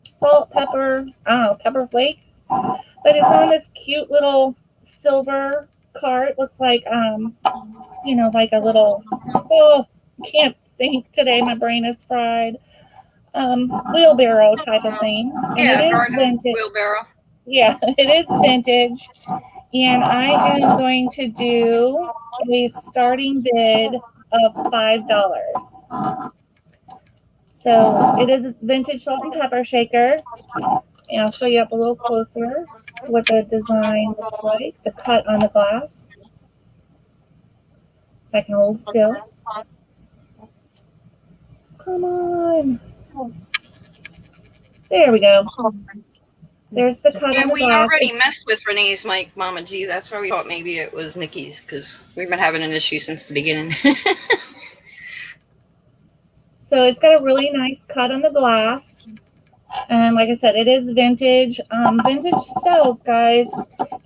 Salt, pepper, I don't know, pepper flakes. But it's on this cute little silver cart. Looks like, like a little, can't think today. My brain is fried. Wheelbarrow type of thing. And yeah, it is vintage. Wheelbarrow. Yeah, it is vintage. And I am going to do a starting bid of $5. So it is a vintage salt and pepper shaker. And I'll show you up a little closer what the design looks like, the cut on the glass. If I can hold still. Come on. There we go. There's the cut Yeah, on the we glass. already messed with Renee's mic, Mama G. That's why we thought maybe it was Nikki's, because we've been having an issue since the beginning. So it's got a really nice cut on the glass. And like I said, it is vintage. Vintage sells, guys.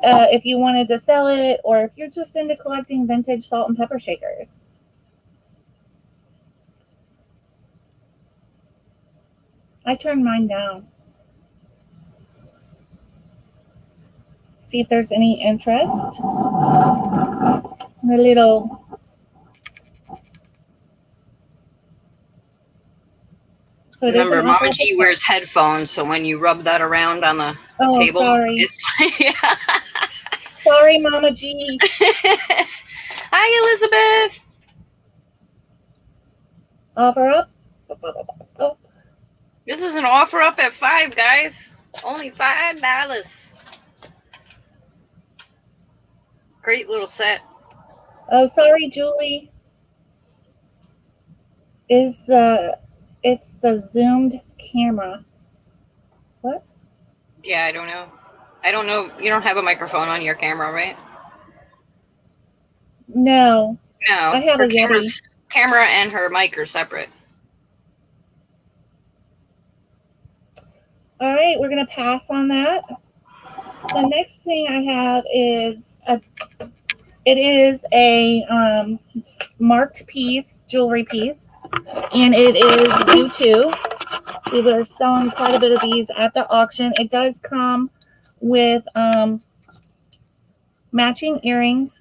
If you wanted to sell it, or if you're just into collecting vintage salt and pepper shakers. I turned mine down. See if there's any interest. The little so Remember, Mama G wears headphones, so when you rub that around on the table, sorry. it's like, yeah. Sorry, Mama G. Hi, Elizabeth. Offer up. Oh. This is an offer up at $5, guys. Only $5. Great little set. Oh, sorry, Julie. It's the zoomed camera. What? Yeah, I don't know. I don't know. You don't have a microphone on your camera, right? No. No. I have her a camera and her mic are separate. All right, we're gonna pass on that. The next thing I have is a marked piece, jewelry piece, and it is U2. We were selling quite a bit of these at the auction. It does come with matching earrings,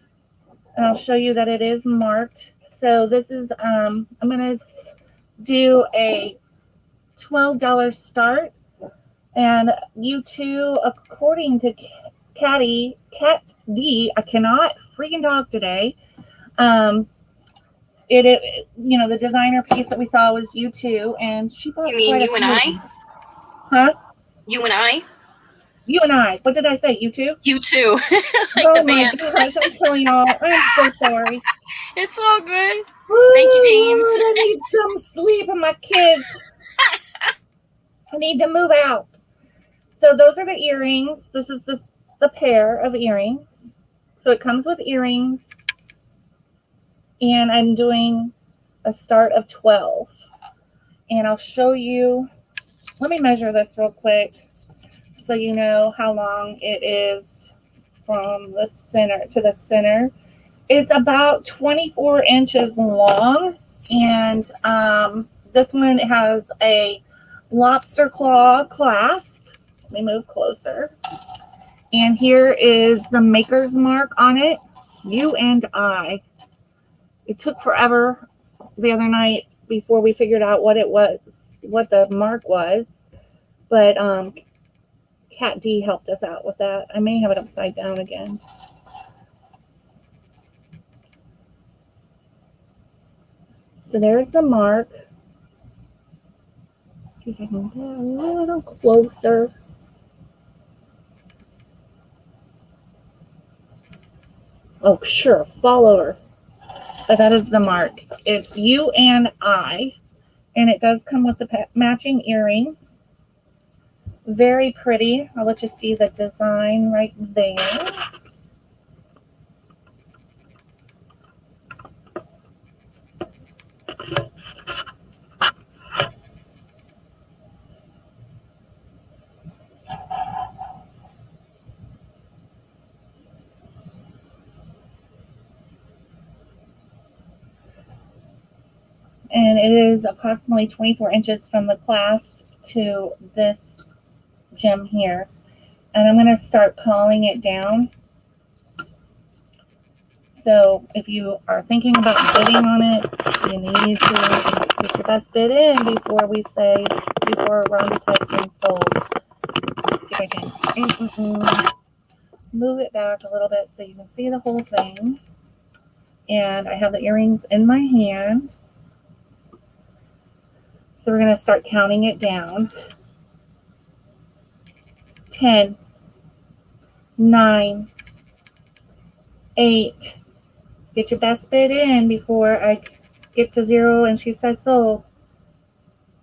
and I'll show you that it is marked. So this is I'm gonna do a $12 start. And U2, according to Cat D, I cannot freaking talk today. It you know, the designer piece that we saw was U2, and she bought. You mean you and I? Huh? You and I? You and I. What did I say? U2? U2. Like oh the my band. gosh! I'm telling y'all, I'm so sorry. It's all good. Ooh, Thank you, James. I need some sleep, and my kids. I need to move out. So those are the earrings. This is the pair of earrings. So it comes with earrings. And I'm doing a start of 12. And I'll show you. Let me measure this real quick so you know how long it is from the center to the center. It's about 24 inches long. And this one has a lobster claw clasp. Let me move closer. And here is the maker's mark on it. You and I. It took forever the other night before we figured out what it was, what the mark was. But Cat D helped us out with that. I may have it upside down again. So there's the mark. Let's see if I can get a little closer. Oh, sure. Fall over. But that is the mark. It's you and I. And it does come with the matching earrings. Very pretty. I'll let you see the design right there. And it is approximately 24 inches from the clasp to this gem here. And I'm going to start pulling it down. So if you are thinking about bidding on it, you need to get your best bid in before we're on to texting sold. Let's see if I can move it back a little bit so you can see the whole thing. And I have the earrings in my hand. So we're going to start counting it down. 10, 9, 8. Get your best bid in before I get to 0 and she says sold.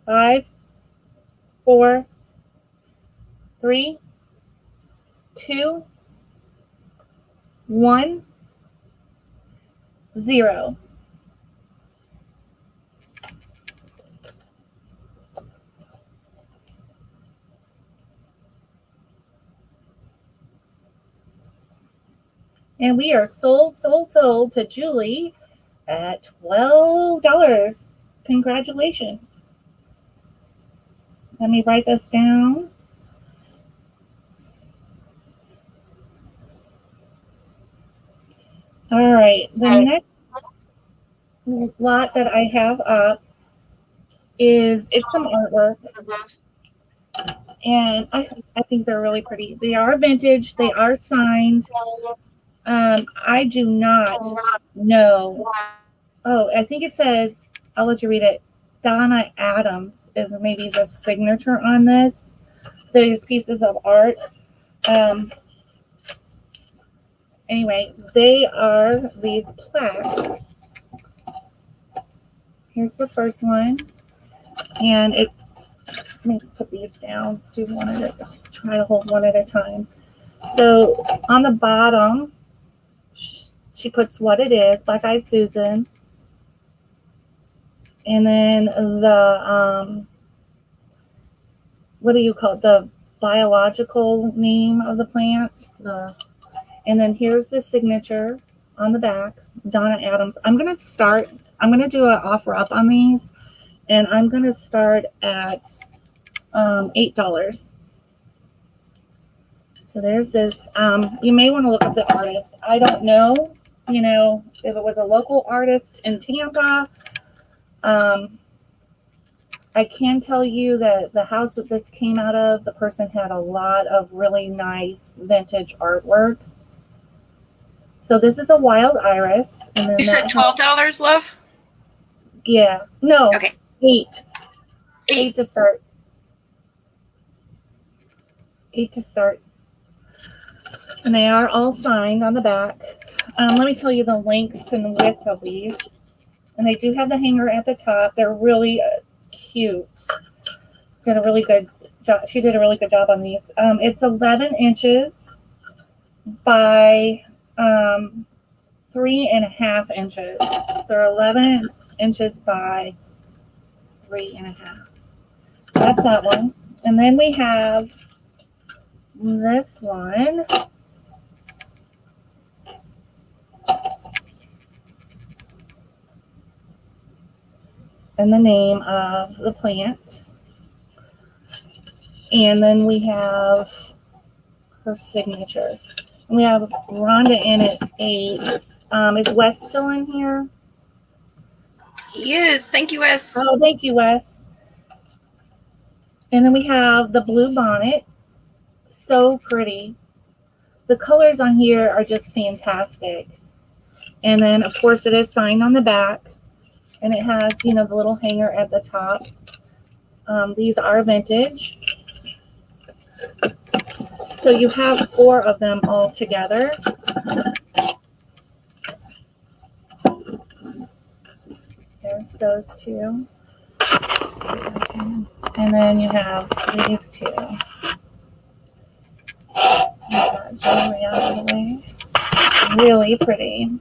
5, 4, 3, 2, 1, 0. And we are sold to Julie at $12. Congratulations. Let me write this down. All right. The next lot that I have up it's some artwork. And I think they're really pretty. They are vintage. They are signed. I do not know. Oh, I think it says, I'll let you read it. Donna Adams is maybe the signature on this. These pieces of art. Anyway, they are these plaques. Here's the first one. And let me put these down. Try to hold one at a time. So on the bottom, she puts what it is, Black Eyed Susan. And then the, what do you call it? The biological name of the plant. And then here's the signature on the back, Donna Adams. I'm going to do an offer up on these. And I'm going to start at $8. So there's this. You may want to look up the artist. I don't know, if it was a local artist in Tampa. I can tell you that the house that this came out of, the person had a lot of really nice vintage artwork. So this is a wild iris. And then you said $12, love? Yeah. No. Okay. 8. 8 to start. 8 to start. And they are all signed on the back. Let me tell you the length and width of these. And they do have the hanger at the top. They're really cute. Did a really good job. She did a really good job on these. It's 11 inches by 3.5 inches. They're 11 inches by 3.5. So that's that one. And then we have this one. And the name of the plant. And then we have her signature. And we have Rhonda in at 8. Is Wes still in here? He is. Thank you, Wes. Oh, thank you, Wes. And then we have the blue bonnet. So pretty. The colors on here are just fantastic. And then, of course, it is signed on the back. And it has, the little hanger at the top. These are vintage. So you have 4 of them all together. There's those 2. And then you have these 2. Got jewelry out of the way. Really pretty.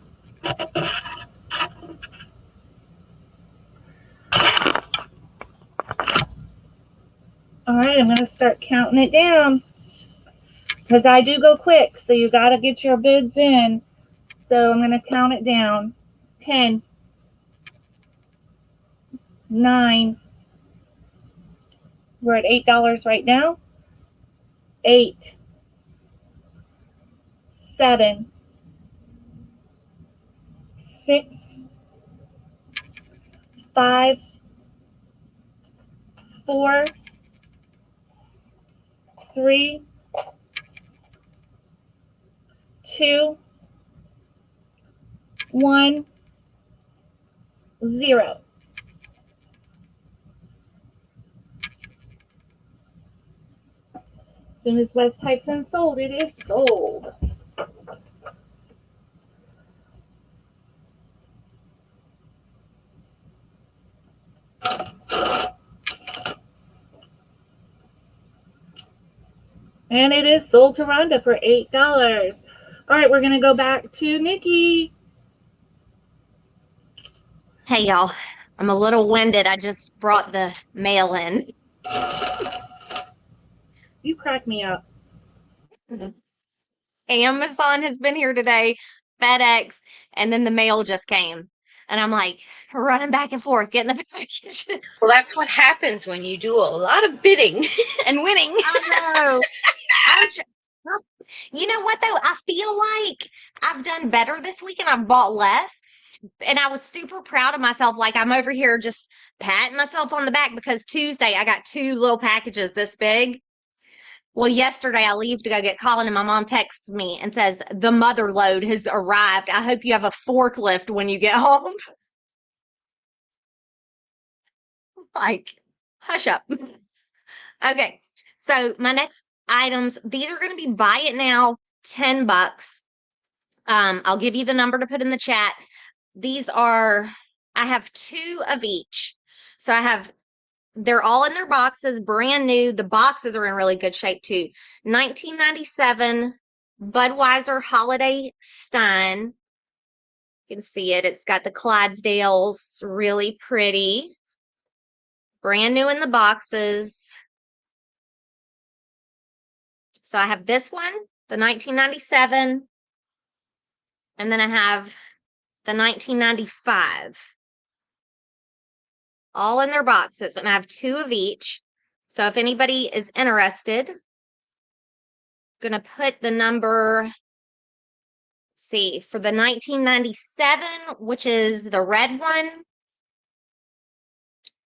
All right, I'm going to start counting it down because I do go quick. So you got to get your bids in. So I'm going to count it down. 10, 9. We're at $8 right now. 8, 7, 6, 5, 4, 3, 2, 1, 0. As soon as Wes types in sold, it is sold. And it is sold to Rhonda for $8. All right, we're going to go back to Nikki. Hey, y'all. I'm a little winded. I just brought the mail in. You crack me up. Amazon has been here today, FedEx, and then the mail just came. And I'm like running back and forth, getting the package. Well, that's what happens when you do a lot of bidding and winning. I know. You know what, though? I feel like I've done better this week and I've bought less. And I was super proud of myself. Like, I'm over here just patting myself on the back because Tuesday I got 2 little packages this big. Well, yesterday I leave to go get Colin, and my mom texts me and says, the mother load has arrived. I hope you have a forklift when you get home. Like, hush up. Okay, so my next items, these are going to be buy it now, $10. I'll give you the number to put in the chat. These are, I have 2 of each. So they're all in their boxes, brand new. The boxes are in really good shape too. 1997 Budweiser Holiday Stein. You can see it. It's got the Clydesdales, really pretty. Brand new in the boxes. So I have this one, the 1997, and then I have the 1995. All in their boxes, and I have 2 of each. So if anybody is interested, I'm gonna put the number, see, for the 1997, which is the red one,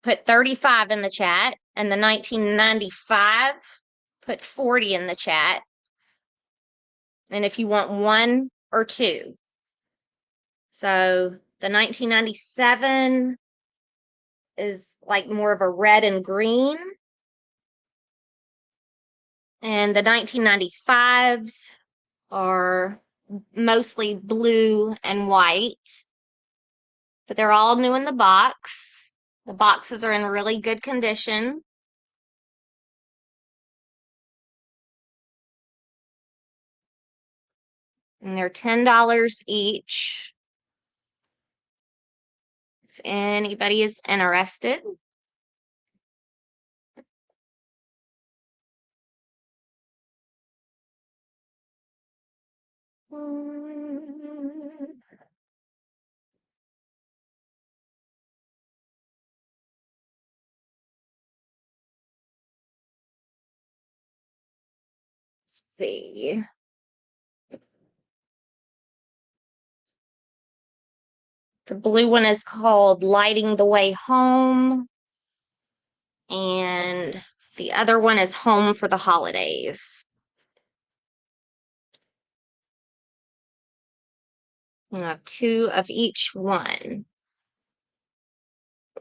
put 35 in the chat, and the 1995, put 40 in the chat. And if you want 1 or 2. So the 1997 is like more of a red and green. And the 1995s are mostly blue and white. But they're all new in the box. The boxes are in really good condition. And they're $10 each. If anybody is interested. Let's see. The blue one is called Lighting the Way Home. And the other one is Home for the Holidays. I have 2 of each one.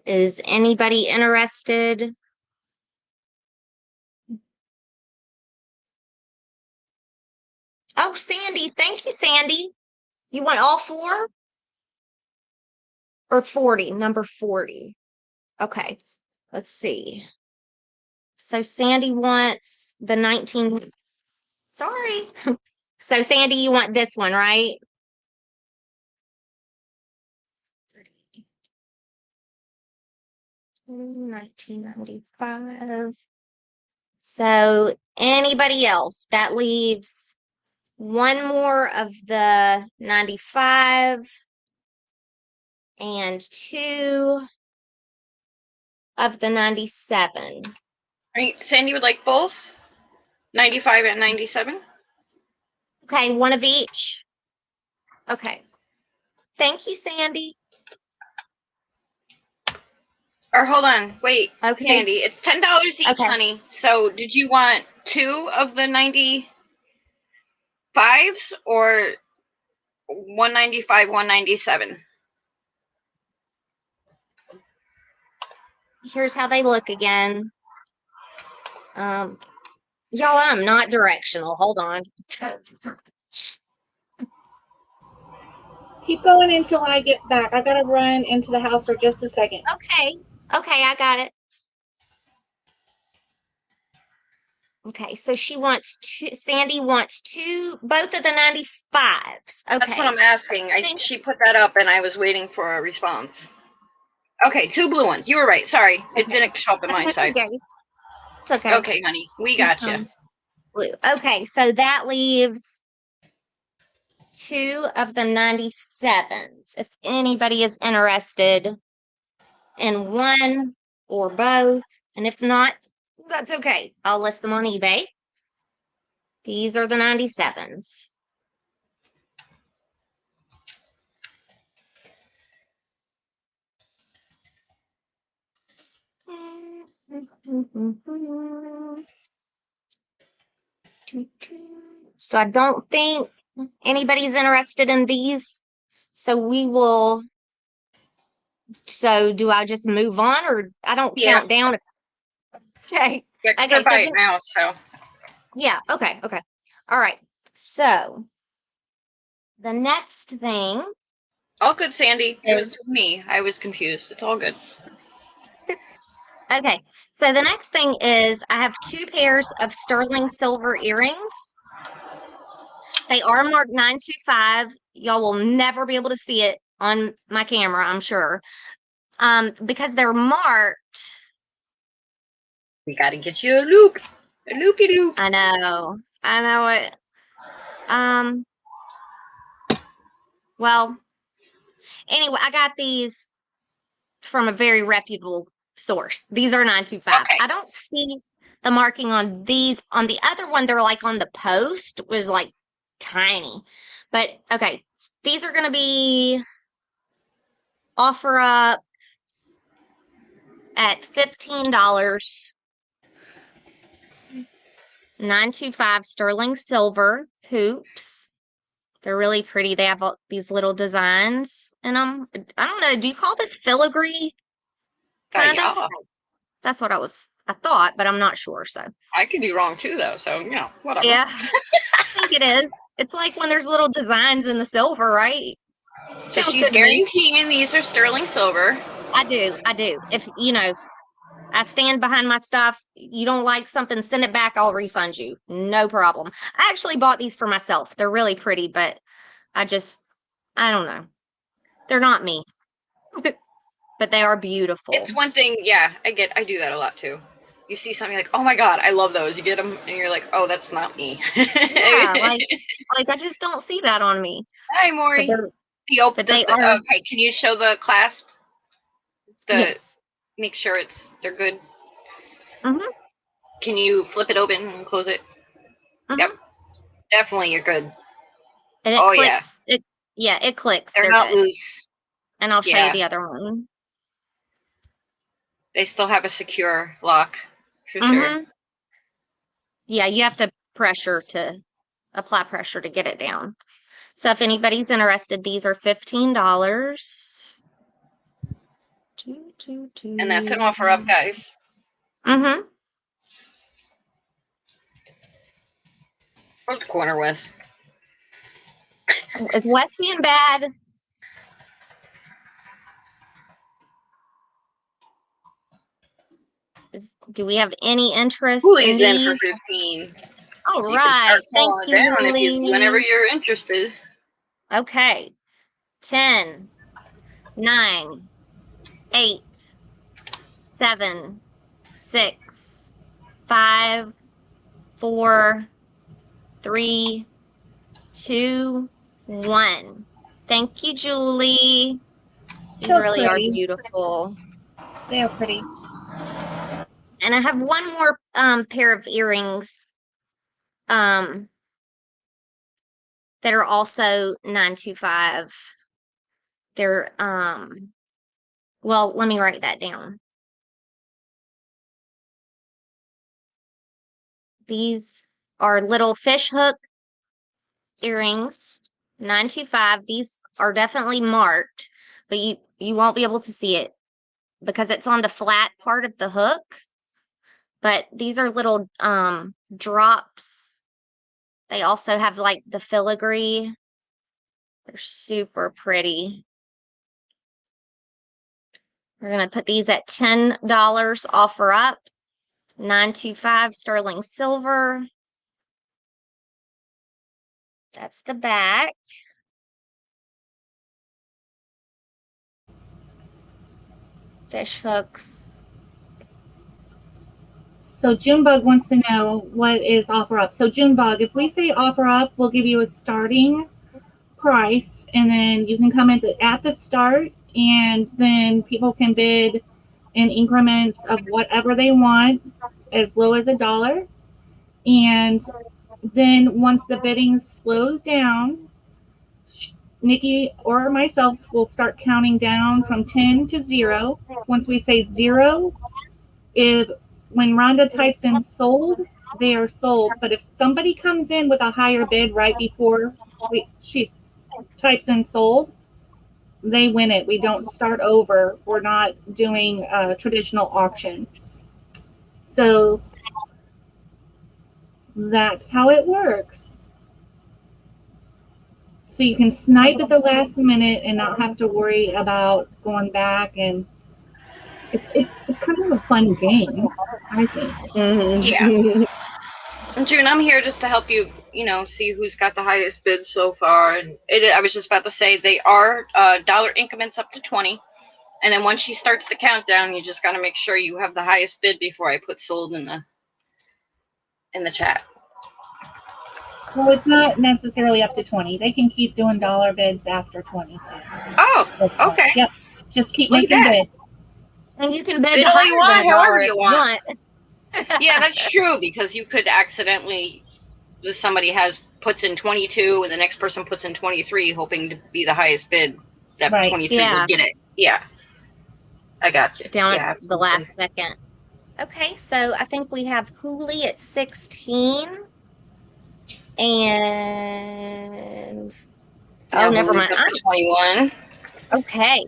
Is anybody interested? Oh, Sandy. Thank you, Sandy. You want all 4? Or 40, number 40. Okay, let's see. So Sandy wants the 19. Sorry. So Sandy, you want this one, right? 1995. So anybody else? That leaves 1 more of the 95 and 2 of the 97. Right, Sandy would like both 95 and 97. Okay, 1 of each. Okay. Thank you, Sandy. Or hold on, wait, Okay. Sandy, it's $10 each, Okay. honey. So did you want 2 of the 95s or 195, 197? here's how they look again. Y'all, I'm not directional. Hold on. Keep going until I get back. I gotta run into the house for just a second. Okay. Okay, I got it. Okay, so she wants Sandy wants both of the 95s. That's what Okay. I'm asking. She put that up, and I was waiting for a response. Okay, 2 blue ones. You were right. Sorry, it Okay. didn't show up on my It's side. okay. It's okay. Okay, honey, we got you. Blue. Okay, so that leaves 2 of the 97s. If anybody is interested in one or both, and if not, that's okay. I'll list them on eBay. These are the 97s. So I don't think anybody's interested in these. So we will. So do I just move on, or I don't Yeah. count down? Okay. Yeah, 'cause Okay. they're by it now, so. Yeah. Okay. Okay. All right. So the next thing. All good, Sandy. It Is, was me. I was confused. It's all good. okay. So the next thing is I have 2 pairs of sterling silver earrings. They are marked 925. Y'all will never be able to see it on my camera, I'm sure. Because they're marked. We gotta get you a loop. A loopy loop. I know it. Well, anyway, I got these from a very reputable source. These are 925. Okay. I don't see the marking on these. On the other one, they're like on the post was like tiny. But okay, these are going to be offer up at $15. 925 sterling silver hoops. They're really pretty. They have all these little designs in them. I don't know. Do you call this filigree? Kind of. Yeah. That's what I thought, but I'm not sure. So I could be wrong too, though. So whatever. yeah, I think it is. It's like when there's little designs in the silver, right? So Sounds she's good to me. guaranteeing these are sterling silver. I do. If I stand behind my stuff. You don't like something, send it back. I'll refund you. No problem. I actually bought these for myself. They're really pretty, but I don't know. They're not me, but they are beautiful. It's one thing. Yeah, I do that a lot too. You see something like, oh my god, I love those. You get them, and you're like, oh, that's not me. Yeah, like I just don't see that on me. Hi, Maury. But they are. Okay, can you show the clasp? Yes. Make sure they're good. Mm-hmm. Can you flip it open and close it? Mm-hmm. Yep. Definitely, you're good. And it clicks. Yeah. It clicks. They're not good. Loose. And I'll show you the other one. They still have a secure lock, for sure. Yeah, you have to apply pressure to get it down. So if anybody's interested, these are $15. And that's an offer up, guys. Mm-hmm. Where's the corner, Wes? Is Wes being bad? Do we have any interest Julie's in in these? for 15. All so right. Thank you, Julie. Whenever you're interested. Okay. 10, 9, 8, 7, 6, 5, 4, 3, 2, 1. Thank you, Julie. These really are beautiful. They are pretty. And I have one more pair of earrings that are also 925. They're well, let me write that down. These are little fish hook earrings, 925. These are definitely marked, but you won't be able to see it because it's on the flat part of the hook. But these are little drops. They also have like the filigree. They're super pretty. We're going to put these at $10 offer up. $9.25 sterling silver. That's the back. Fish hooks. So Junebug wants to know what is offer up. So Junebug, if we say offer up, we'll give you a starting price, and then you can come at the start, and then people can bid in increments of whatever they want, as low as $1. And then once the bidding slows down, Nikki or myself will start counting down from 10 to 0. Once we say 0, when Rhonda types in sold, they are sold. But if somebody comes in with a higher bid right before she types in sold, they win it. We don't start over. We're not doing a traditional auction. So that's how it works. So you can snipe at the last minute and not have to worry about going back, and it's kind of a fun game, I think. Yeah. June, I'm here just to help you, see who's got the highest bid so far. And I was just about to say they are dollar increments up to 20. And then once she starts the countdown, you just got to make sure you have the highest bid before I put sold in the chat. Well, it's not necessarily up to 20. They can keep doing dollar bids after 20 too. Oh, okay. Yep. Just keep Look at making that. bids. And you can bid Bid all higher you want, than $1 however if you you want. want. Yeah, that's true, because you could accidentally, if somebody puts in 22 and the next person puts in 23, hoping to be the highest bid, that Right. 23 Yeah. would get it. Yeah. I got you. Down Yeah, at the last second. Okay, so I think we have Hooli at 16. And Now never Hooli's mind. up to 21. Okay.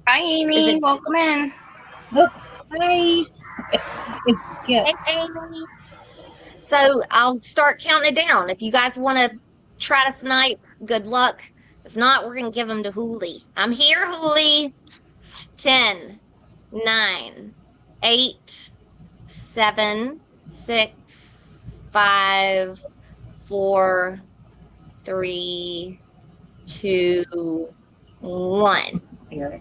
Hi, Amy. Welcome in. Oh, hi. It's Skip. Hey, Amy. So I'll start counting it down. If you guys want to try to snipe, good luck. If not, we're going to give them to Hooli. I'm here, Hooli. 10, 9, 8, 7, 6, 5, 4, 3, 2, 1. Here.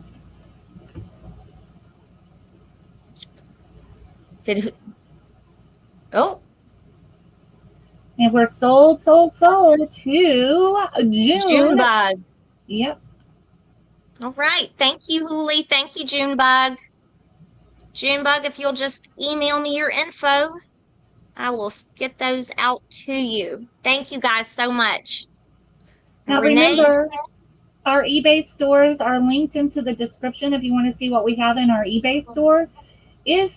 And we're sold to Junebug. Yep. All right. Thank you, Hooli. Thank you, Junebug. Junebug, if you'll just email me your info, I will get those out to you. Thank you guys so much. Now Renee, remember, our eBay stores are linked into the description if you want to see what we have in our eBay store. If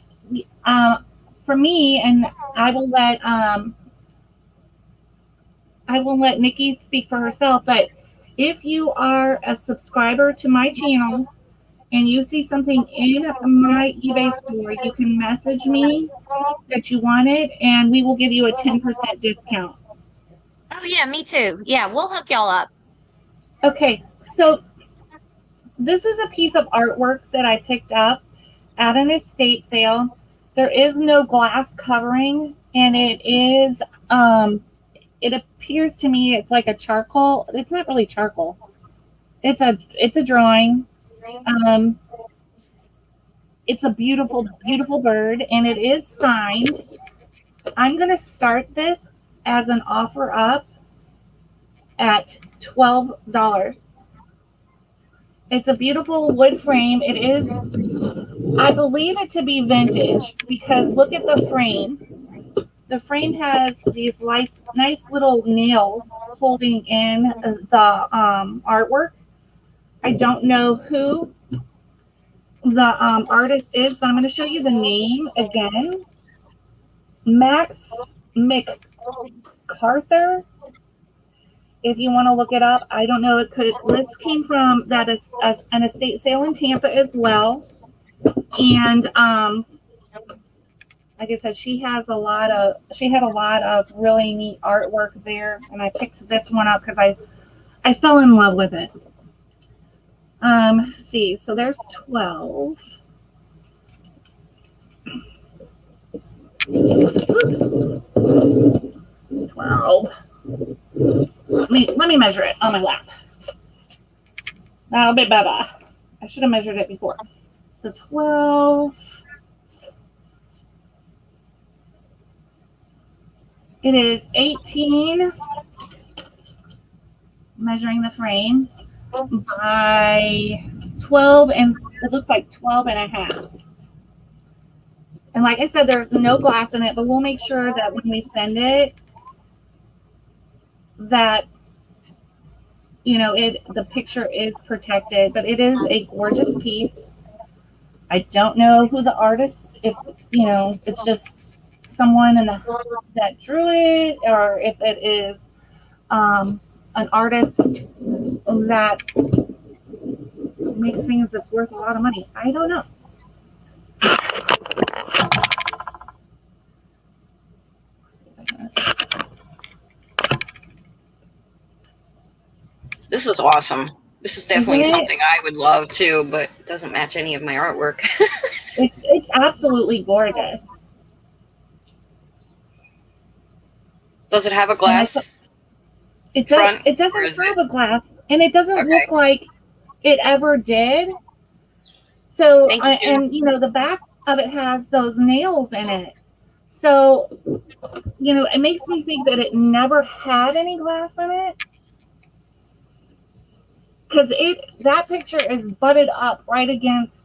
for me, and I will let Nikki speak for herself, but if you are a subscriber to my channel and you see something in my eBay store, you can message me that you want it, and we will give you a 10% discount. oh yeah, me too. Yeah, we'll hook y'all up. Okay, so this is a piece of artwork that I picked up at an estate sale. There is no glass covering, and it is it appears to me it's like a charcoal. It's not really charcoal. It's a drawing. It's a beautiful, beautiful bird, and it is signed. I'm going to start this as an offer up at $12. It's a beautiful wood frame. It is, I believe it to be vintage, because look at the frame. The frame has these nice little nails holding in the artwork. I don't know who the artist is, but I'm going to show you the name again. Max McCarther. if you want to look it up. I don't know. This came from that is an estate sale in Tampa as well. And like I said, she had a lot of really neat artwork there, and I picked this one up because I fell in love with it. See, so there's 12. Oops. 12. Let me measure it on my lap. That'll be better. I should have measured it before. So 12. It is 18, measuring the frame, by 12, and it looks like 12 and a half. And like I said, there's no glass in it, but we'll make sure that when we send it, that, you know, the picture is protected, but it is a gorgeous piece. I don't know who the artist, if, you know, it's just someone that drew it, or if it is an artist that makes things that's worth a lot of money. I don't know. This is awesome. This is definitely something I would love too, but it doesn't match any of my artwork. It's absolutely gorgeous. Does it have a glass? It doesn't have a glass, and it doesn't look like it ever did. So, and you know, the back of it has those nails in it. So, you know, it makes me think that it never had any glass in it. Because that picture is butted up right against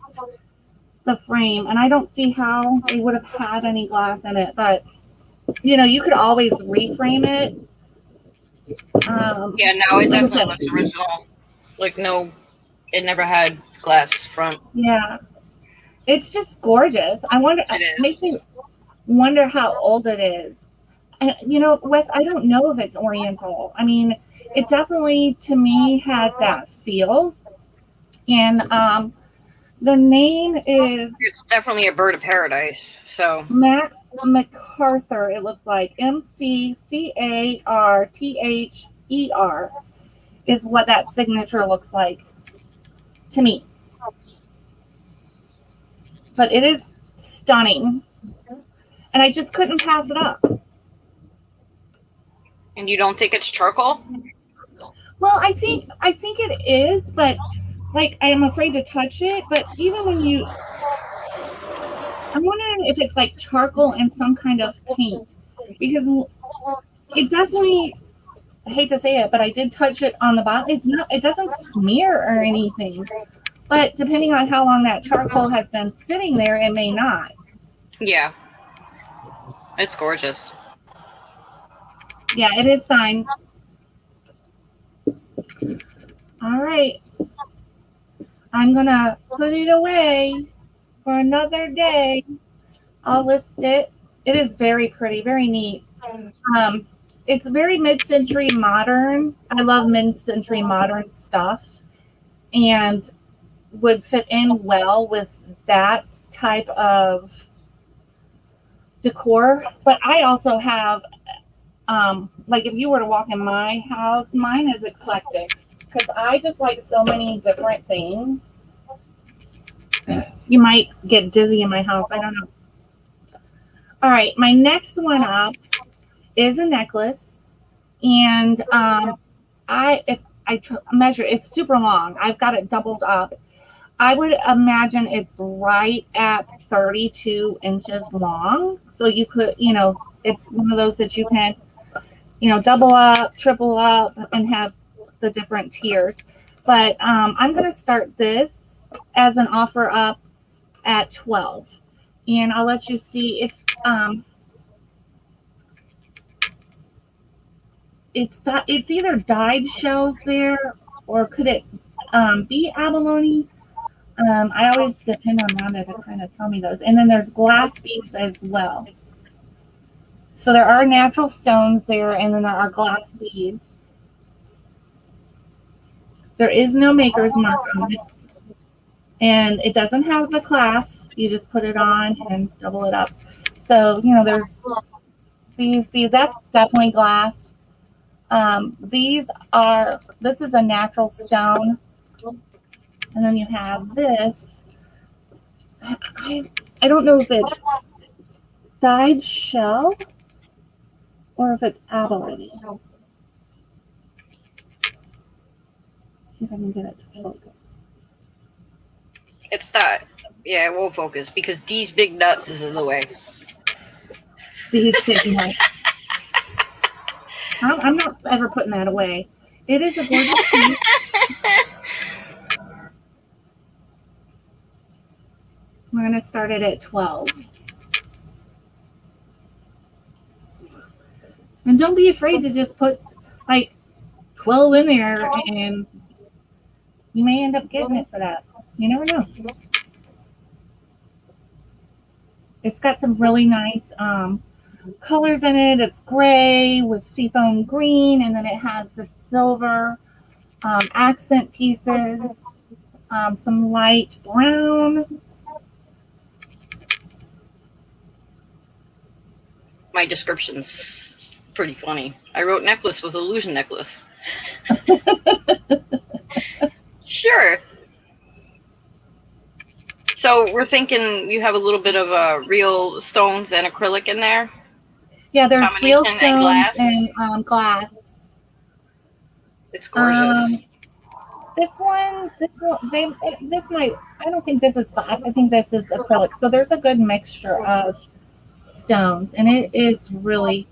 the frame, and I don't see how they would have had any glass in it. But you know, you could always reframe it. Yeah, no, it definitely looks original. Like, no, it never had glass front. Yeah, it's just gorgeous. I wonder. It makes me wonder how old it is. And you know, Wes, I don't know if it's Oriental. I mean, it definitely, to me, has that feel. And the name is... It's definitely a bird of paradise. So Max MacArthur, it looks like. MacCarther is what that signature looks like to me. But it is stunning. And I just couldn't pass it up. And you don't think it's charcoal? Well, I think it is, but like I am afraid to touch it. But even when I'm wondering if it's like charcoal and some kind of paint, because it definitely, I hate to say it, but I did touch it on the bottom. It doesn't smear or anything, but depending on how long that charcoal has been sitting there, it may not. Yeah, it's gorgeous. Yeah, it is signed. All right. I'm going to put it away for another day. I'll list it. It is very pretty, very neat. It's very mid-century modern. I love mid-century modern stuff, and would fit in well with that type of decor. But I also have, like if you were to walk in my house, mine is eclectic because I just like so many different things. You might get dizzy in my house. I don't know. All right, my next one up is a necklace, and if I measure, it's super long. I've got it doubled up. I would imagine it's right at 32 inches long. So you could, you know, it's one of those that you can, you know, double up, triple up, and have the different tiers. But I'm going to start this as an offer up at 12. And I'll let you see. It's either dyed shells there, or could it be abalone? I always depend on Rhonda to kind of tell me those. And then there's glass beads as well. So there are natural stones there, and then there are glass beads. There is no maker's mark on it. And it doesn't have the clasp. You just put it on and double it up. So, there's these beads. That's definitely glass. This is a natural stone. And then you have this. I don't know if it's dyed shell or if it's abalone. See if I can get it to focus. It's that. Yeah, it won't focus because these big nuts is in the way. These big nuts. I'm not ever putting that away. It is a gorgeous piece. We're going to start it at 12. And don't be afraid to just put like 12 in there, and you may end up getting it for that. You never know. It's got some really nice colors in it. It's gray with seafoam green, and then it has the silver accent pieces, some light brown. My description's pretty funny. I wrote necklace with illusion necklace. Sure. So we're thinking you have a little bit of real stones and acrylic in there? Yeah, there's real Combination stones and and glass. It's gorgeous. This might, I don't think this is glass. I think this is acrylic. So there's a good mixture of stones, and it is really,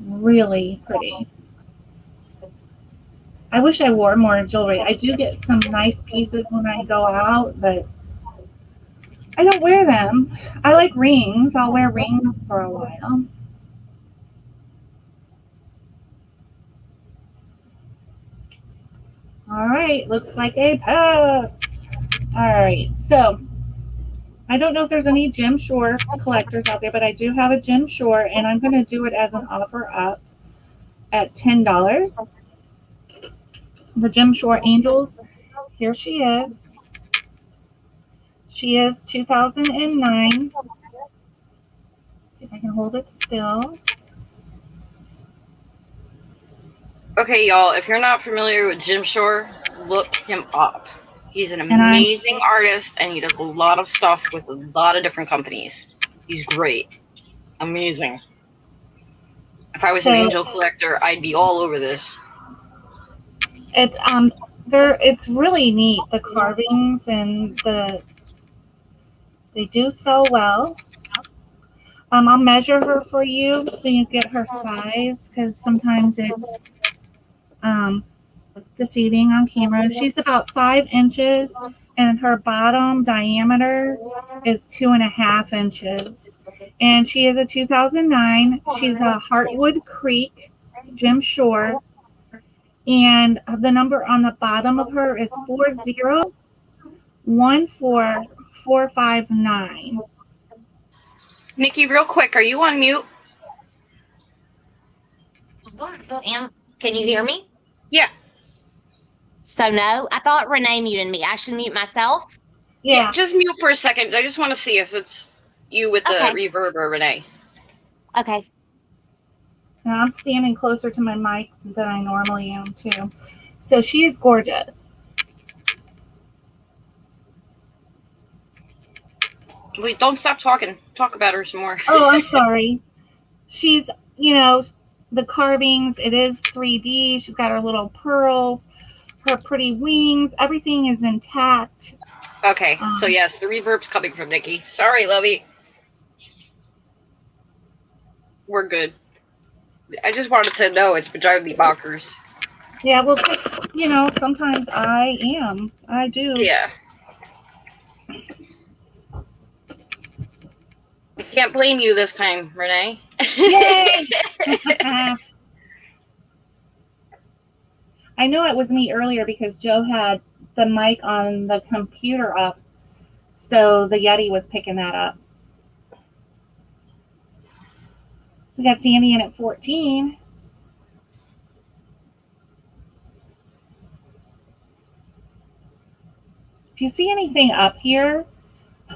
really pretty. I wish I wore more jewelry. I do get some nice pieces when I go out, but I don't wear them. I like rings. I'll wear rings for a while. All right, looks like a pass. All right, so I don't know if there's any Jim Shore collectors out there, but I do have a Jim Shore, and I'm going to do it as an offer up at $10. The Jim Shore Angels, here she is. She is 2009. See if I can hold it still. Okay, y'all, if you're not familiar with Jim Shore, look him up. He's an amazing artist, and he does a lot of stuff with a lot of different companies. He's great. Amazing. If I was an angel collector, I'd be all over this. It's really neat, the carvings, and they do sell well. I'll measure her for you so you get her size, because sometimes it's deceiving on camera. She's about 5 inches, and her bottom diameter is 2.5 inches. And she is a 2009. She's a Heartwood Creek Jim Shore. And the number on the bottom of her is 4014459. Nikki, real quick, are you on mute? Can you hear me? Yeah. So no, I thought Renee muted me. I should mute myself. Yeah. Just mute for a second. I just want to see if it's you with the reverb or Renee. Okay. Now I'm standing closer to my mic than I normally am too. So she is gorgeous. Wait, don't stop talking. Talk about her some more. Oh, I'm sorry. She's, the carvings, it is 3D. She's got her little pearls, her pretty wings. Everything is intact. Okay, so yes, the reverb's coming from Nikki. Sorry, lovey. We're good. I just wanted to know. It's been driving me bonkers. Yeah, well, sometimes I am. I do. Yeah. I can't blame you this time, Renee. Yay! I know it was me earlier because Joe had the mic on the computer up, so the Yeti was picking that up. So we got Sandy in at 14. you see anything up here,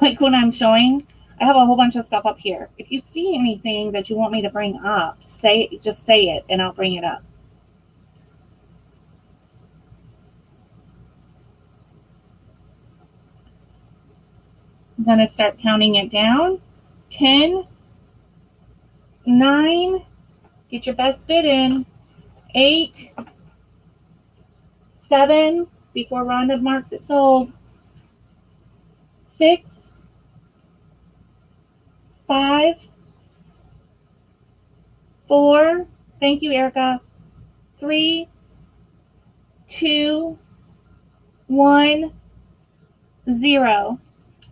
like when I'm showing, I have a whole bunch of stuff up here. If you see anything that you want me to bring up, just say it and I'll bring it up. I'm going to start counting it down. 10, 9, get your best bid in. 8, 7, before Rhonda marks it sold. 6, 5, 4, thank you, Erica. 3, 2, 1, 0.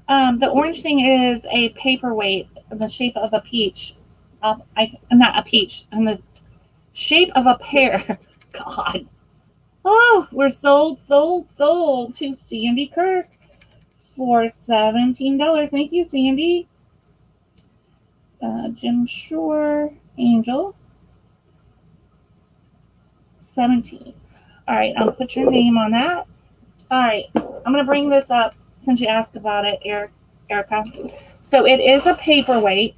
The orange thing is a paperweight in the shape of a peach. Not a peach, in the shape of a pear. God. Oh, we're sold to Sandy Kirk for $17. Thank you, Sandy. Jim Shore, Angel. 17. All right, I'll put your name on that. All right, I'm going to bring this up since you asked about it, Erica. So it is a paperweight,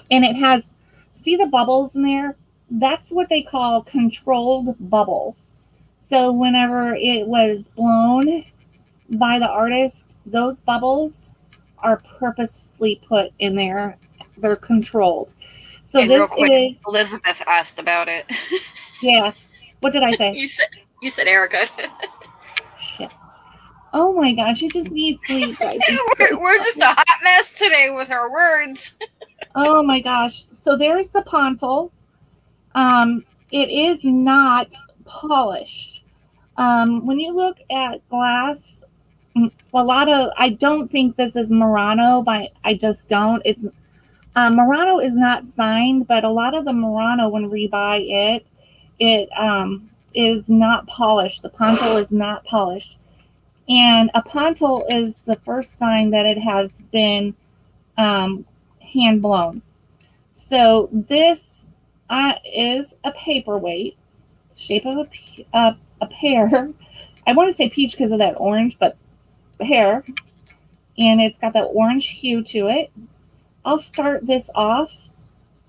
and it has, see the bubbles in there? That's what they call controlled bubbles. So whenever it was blown by the artist, those bubbles are purposefully put in there. They're controlled. So and this real quick, is Elizabeth asked about it. Yeah. What did I say? You said Erica. Shit. Oh my gosh, you just need sleep, guys. We're just a hot mess today with our words. Oh my gosh. So there's the pontal. It is not polished. When you look at glass, I don't think this is Murano, but I just don't. It's Murano is not signed, but a lot of the Murano, when we buy it is not polished. The pontal is not polished. And a pontal is the first sign that it has been hand blown. So this is a paperweight, shape of a pear. I want to say peach because of that orange, but pear. And it's got that orange hue to it. I'll start this off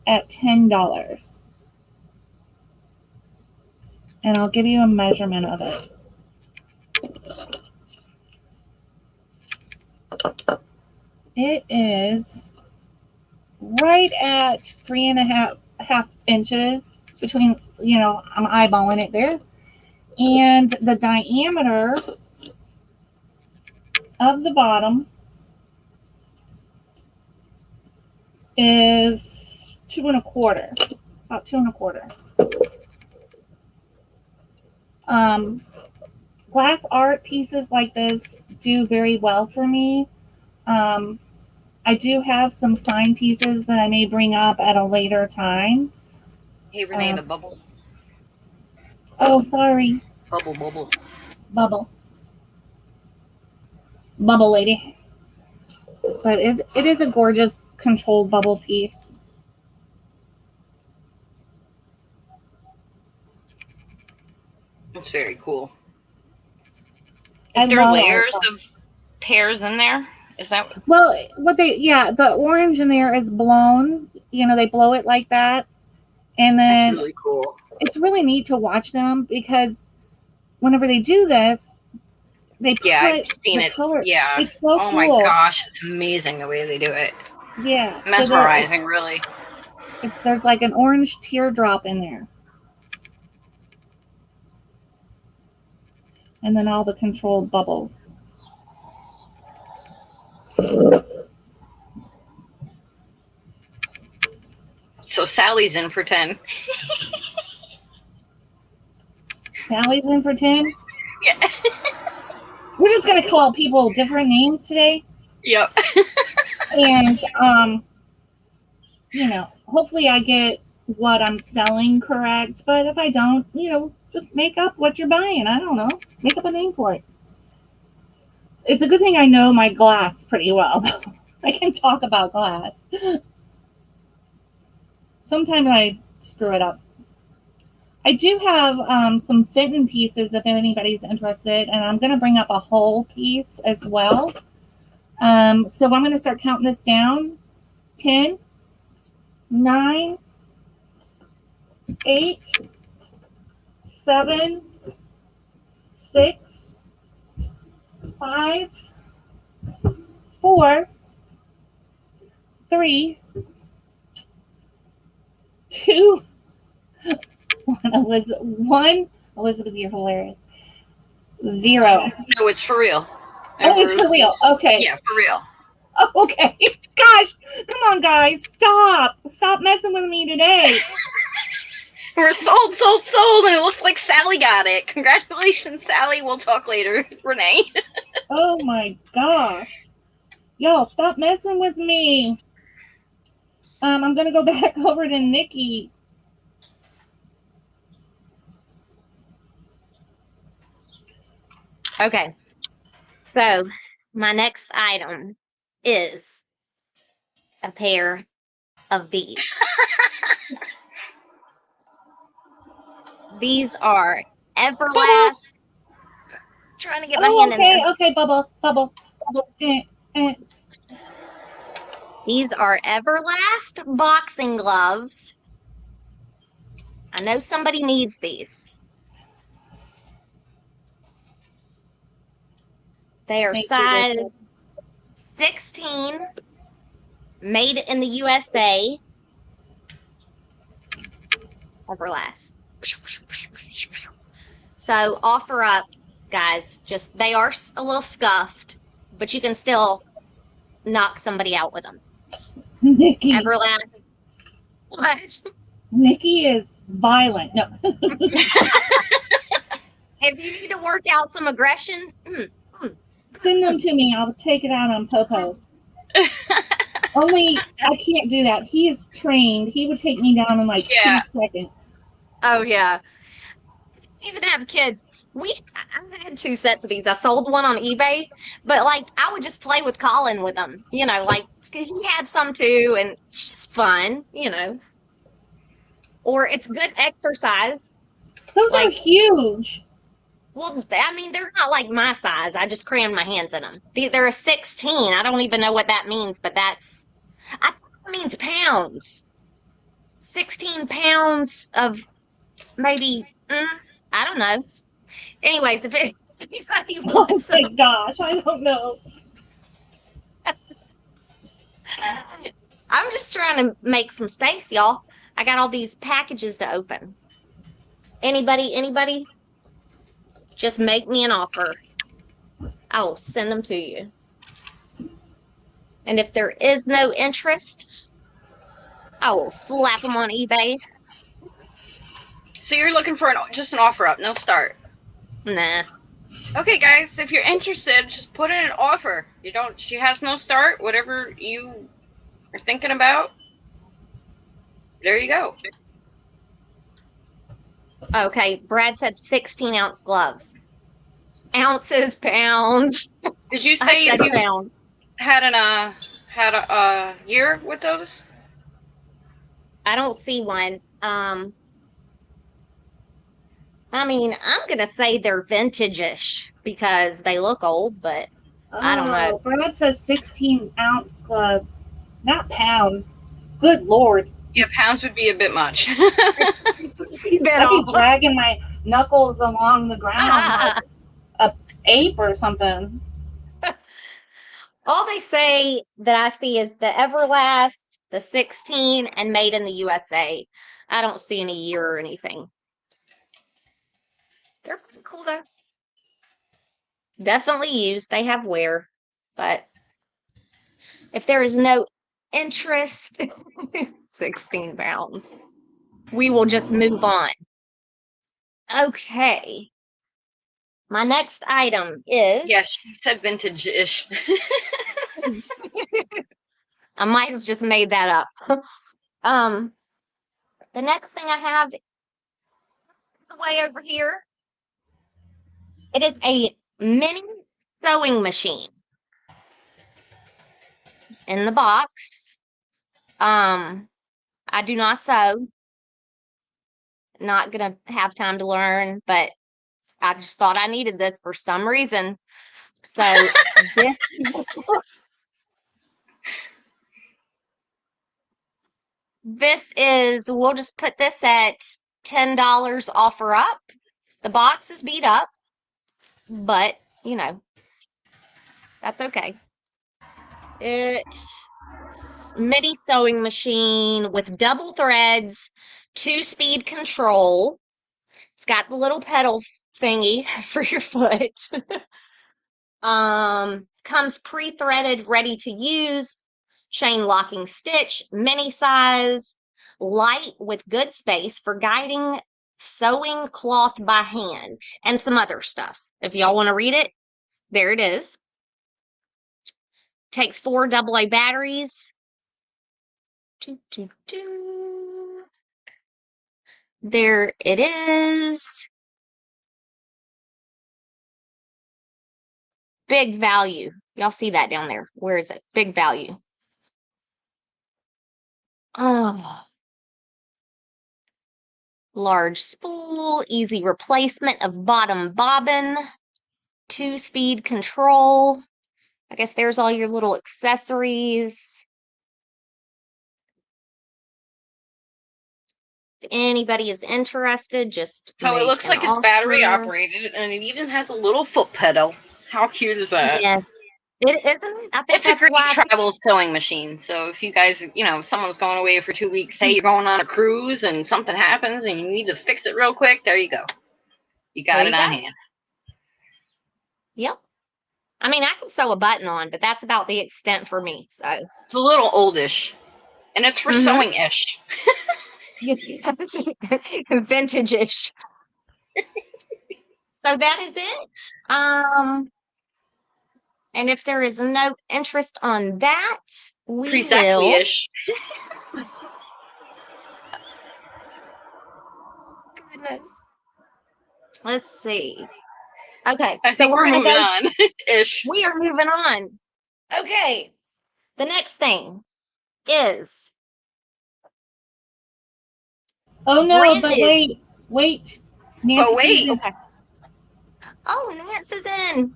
at $10. And I'll give you a measurement of it. It is right at 3.5 inches between, I'm eyeballing it there. And the diameter of the bottom is 2.25, about 2.25. Glass art pieces like this do very well for me. I do have some sign pieces that I may bring up at a later time. Hey, Renee, the bubble. Oh, sorry. Bubble. Bubble lady. But it is a gorgeous controlled bubble piece. It's very cool. Is there layers of pears in there? Is that well? The orange in there is blown. They blow it like that, and then that's really cool. It's really neat to watch them because whenever they do this, they put I've seen it. Color. Yeah, it's so cool. My gosh, it's amazing the way they do it. Yeah, mesmerizing, really. There's like an orange teardrop in there. And then all the controlled bubbles. So Sally's in for 10. Sally's in for 10? Yeah. We're just going to call people different names today. Yep. And, hopefully I get what I'm selling correct. But if I don't, just make up what you're buying. I don't know. Make up a name for it. It's a good thing I know my glass pretty well. I can talk about glass. Sometimes I screw it up. I do have some fitting pieces if anybody's interested, and I'm going to bring up a whole piece as well. So I'm going to start counting this down. 10, 9, 8, 7, 6, 5, 4, 3, 2, 1. Elizabeth, you're hilarious. 0. No, it's for real. Oh, it's for real. Okay. Yeah, for real. Oh, okay. Gosh, come on, guys. Stop messing with me today. We're sold, and it looks like Sally got it. Congratulations, Sally. We'll talk later, Renee. Oh my gosh. Y'all, stop messing with me. I'm gonna go back over to Nikki. Okay. So my next item is a pair of these. These are Everlast. Trying to get my hand in there. Okay, bubble. Eh. These are Everlast boxing gloves. I know somebody needs these. They are size 16, made in the USA. Everlast. So offer up, guys. Just they are a little scuffed, but you can still knock somebody out with them. Nikki. Everlast. What? Nikki is violent. No. If you need to work out some aggression, Send them to me. I'll take it out on Popo. Only I can't do that. He is trained. He would take me down in like 2 seconds. oh yeah. Even have kids. I had 2 sets of these. I sold one on eBay, but like I would just play with Colin with them. Like he had some too, and it's just fun. Or it's good exercise. Those are huge. Well, I mean, they're not like my size. I just crammed my hands in them. They're a 16. I don't even know what that means, but I think it means pounds. 16 pounds of maybe, I don't know. Anyways, if anybody wants Oh my gosh, I don't know. I'm just trying to make some space, y'all. I got all these packages to open. Anybody? Just make me an offer. I will send them to you. And if there is no interest, I will slap them on eBay. So you're looking for just an offer up, no start. Nah. Okay, guys, if you're interested, just put in an offer. She has no start. Whatever you are thinking about, there you go. Okay, Brad said 16-ounce gloves. Ounces, pounds. Did you say you pound. had a year with those? I don't see one. I mean, I'm gonna say they're vintage-ish because they look old, but I don't know. Brad says 16-ounce gloves, not pounds. Good Lord. Yeah, pounds would be a bit much. I'd be dragging my knuckles along the ground like a ape or something. All they say that I see is the Everlast, the 16, and made in the USA. I don't see any year or anything. They're pretty cool though. Definitely used. They have wear, but if there is no interest, 16 pounds, we will just move on. Okay. My next item is. Yes, she said vintage-ish. I might have just made that up. The next thing I have way over here. It is a mini sewing machine in the box. I do not sew. Not gonna have time to learn, but I just thought I needed this for some reason. So this this is, we'll just put this at $10 offer up. The box is beat up, but you know, that's okay. It's mini sewing machine with double threads, 2-speed control. It's got the little pedal thingy for your foot. Comes pre-threaded, ready to use. Chain locking stitch, mini size, light with good space for guiding sewing cloth by hand, and some other stuff. If y'all want to read it, there it is. Takes 4 AA batteries. There it is. Big value. Y'all see that down there? Where is it? Big value. Oh. Large spool, easy replacement of bottom bobbin, 2-speed control. I guess there's all your little accessories. If anybody is interested, just So it make looks an like it's battery offer. operated, and it even has a little foot pedal. How cute is that? Yes, it isn't. I think It's a that's great why. travel sewing machine. So if you guys, if someone's going away for 2 weeks, say you're going on a cruise and something happens and you need to fix it real quick, there you go. You got There it you on go. hand. Yep. I mean, I can sew a button on, but that's about the extent for me. So It's a little oldish, and it's for sewing-ish. vintage-ish. So that is it. And if there is no interest on that, we will. Exactly-ish. Goodness. Let's see. Okay, I so think we're we're gonna moving go. on. Ish. We are moving on. Okay, the next thing is Oh no, brand but new. wait. But Nancy P's wait, in. Okay. Oh, Nancy's in.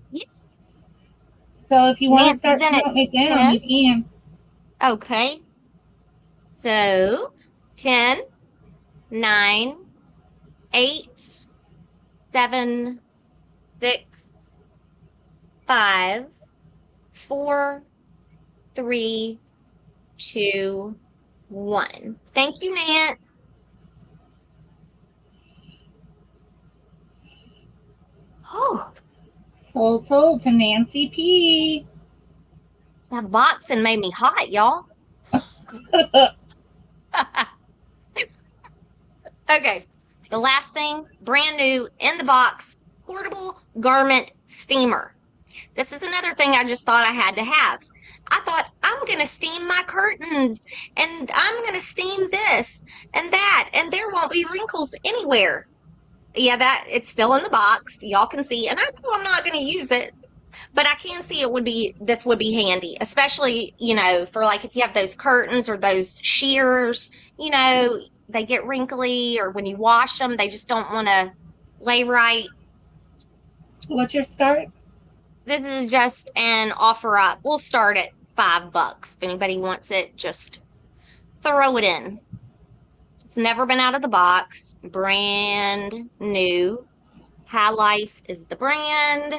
So if you want to Nancy's start in at counting it down, 10. you can. Okay. So 10, 9, 8, 7, 6, 5, 4, 3, 2, 1. Thank you, Nance. Oh, Sold to Nancy P. that boxing made me hot, y'all. Okay, the last thing, brand new in the box, portable garment steamer. This is another thing I just thought I had to have. I thought, I'm going to steam my curtains, and I'm going to steam this and that, and there won't be wrinkles anywhere. Yeah, that it's still in the box. Y'all can see, and I know I'm not going to use it, but I can see this would be handy, especially, for like if you have those curtains or those shears, they get wrinkly, or when you wash them, they just don't want to lay right. So what's your start? This is just an offer up. We'll start at $5. If anybody wants it, just throw it in. It's never been out of the box. Brand new. High Life is the brand.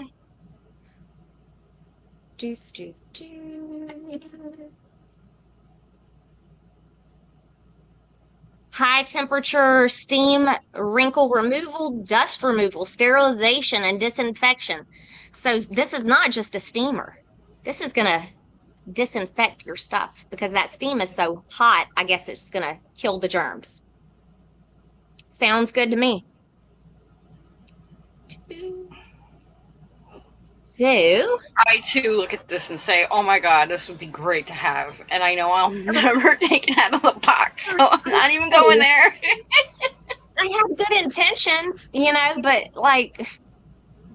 High temperature steam wrinkle removal, dust removal, sterilization, and disinfection. So this is not just a steamer. This is going to disinfect your stuff because that steam is so hot. I guess it's going to kill the germs. Sounds good to me. So I too look at this and say, oh my god, this would be great to have. And I know I'll never take it out of the box, so I'm not even going there. I have good intentions, but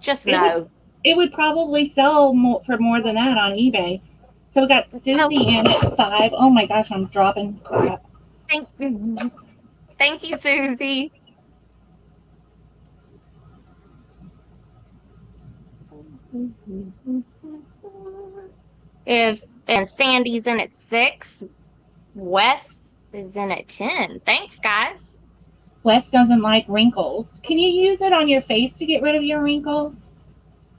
just know. It would probably sell for more than that on eBay. So we got Susie in at 5. Oh my gosh, I'm dropping crap. Thank you, Susie. If and Sandy's in at 6, Wes is in at 10. Thanks, guys. Wes doesn't like wrinkles. Can you use it on your face to get rid of your wrinkles?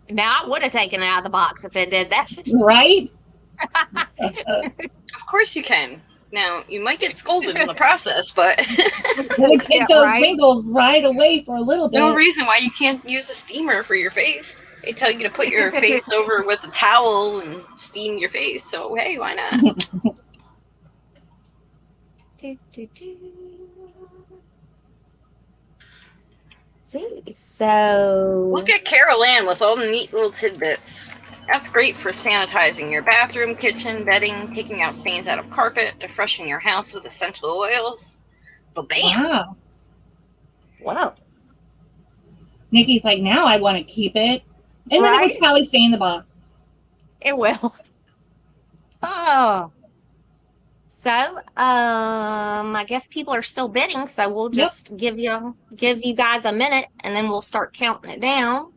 Now I would have taken it out of the box if it did that. Right? Of course you can. Now, you might get scolded in the process, but It would take Yeah, those right. wrinkles right away for a little bit. no reason why you can't use a steamer for your face. They tell you to put your face over with a towel and steam your face, so hey, why not? Do, do, do. See, so Look at Carol Ann with all the neat little tidbits. That's great for sanitizing your bathroom, kitchen, bedding, taking out stains out of carpet, to freshen your house with essential oils. But bam! Wow. wow. Nikki's like, now I want to keep it. And then it would Right? probably stay in the box. It will. Oh. So, I guess people are still bidding, so we'll Yep. just give you guys a minute and then we'll start counting it down.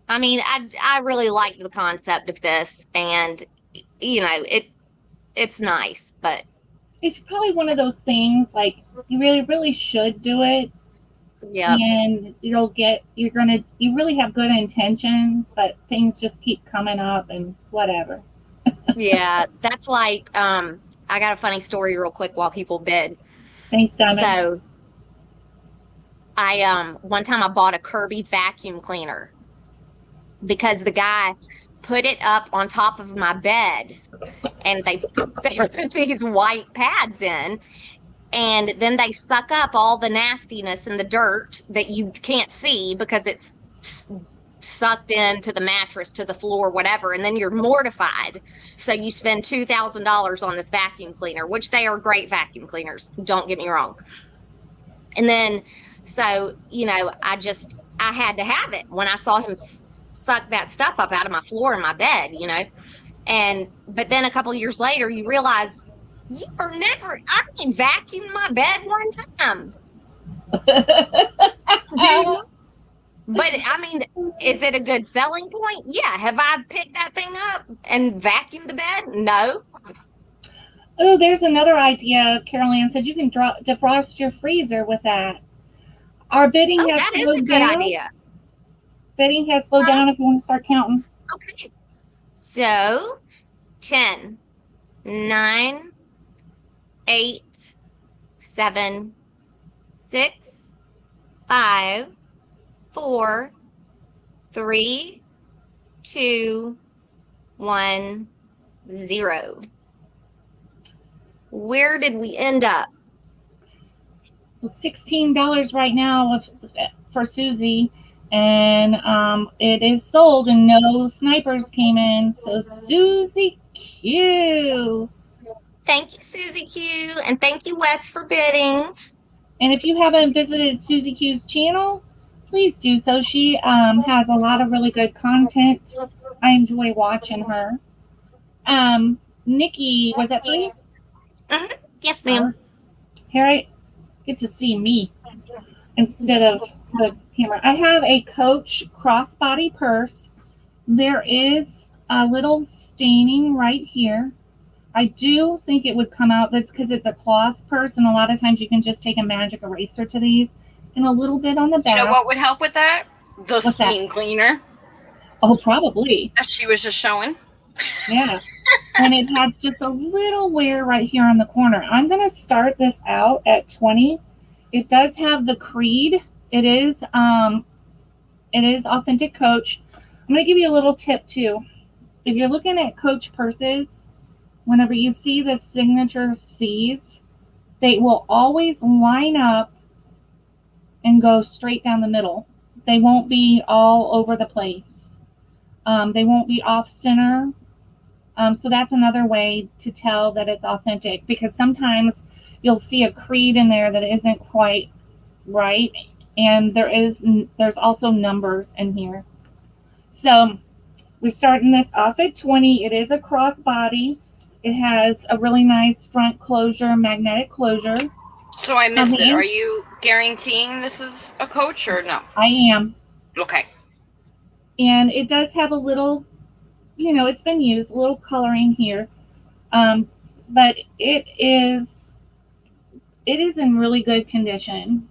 I mean, I really like the concept of this, and you know, it's nice, but It's probably one of those things like you really, really should do it. yeah, And you really have good intentions, but things just keep coming up and whatever. yeah, that's like I got a funny story real quick while people bid. Thanks, Diamond. So I one time I bought a Kirby vacuum cleaner because the guy put it up on top of my bed and they put these white pads in, and then they suck up all the nastiness and the dirt that you can't see because it's sucked into the mattress, to the floor, whatever, and then you're mortified. So you spend $2,000 on this vacuum cleaner, which they are great vacuum cleaners, don't get me wrong. And then, so, you know, I had to have it when I saw him suck that stuff up out of my floor in my bed, you know. But then a couple of years later, you realize I vacuumed my bed one time. But I mean, is it a good selling point? Yeah. Have I picked that thing up and vacuumed the bed? No. Oh, there's another idea. Carol Ann said you can defrost your freezer with that. Our bidding Oh, has that is a slowed good down. idea. Bidding has slowed down if you want to start counting. Okay. So 10, 9, 8, 7, 6, 5, 4, 3, 2, 1, 0. Where did we end up? $16 right now for Susie, and it is sold, and no snipers came in. So Susie Q. Thank you, Susie Q, and thank you, Wes, for bidding. And if you haven't visited Susie Q's channel, please do so. She has a lot of really good content. I enjoy watching her. Nikki, was that 3? Yes, ma'am. Here I get to see me instead of the camera. I have a Coach crossbody purse. There is a little staining right here. I do think it would come out. That's because it's a cloth purse, and a lot of times you can just take a magic eraser to these, and a little bit on the back. You know what would help with that? The What's that? steam cleaner Oh, probably. that she was just showing. Yeah. And it has just a little wear right here on the corner. I'm going to start this out at 20. It does have the Creed. It is authentic Coach. I'm going to give you a little tip too. If you're looking at Coach purses, whenever you see the signature C's, they will always line up and go straight down the middle. They won't be all over the place. They won't be off center. So that's another way to tell that it's authentic, because sometimes you'll see a Creed in there that isn't quite right, and there's also numbers in here. So we're starting this off at 20. It is a crossbody. It has a really nice front closure, magnetic closure. So I missed it. Are you guaranteeing this is a Coach or no? I am. Okay. And it does have a little, it's been used, a little coloring here. But it is in really good condition.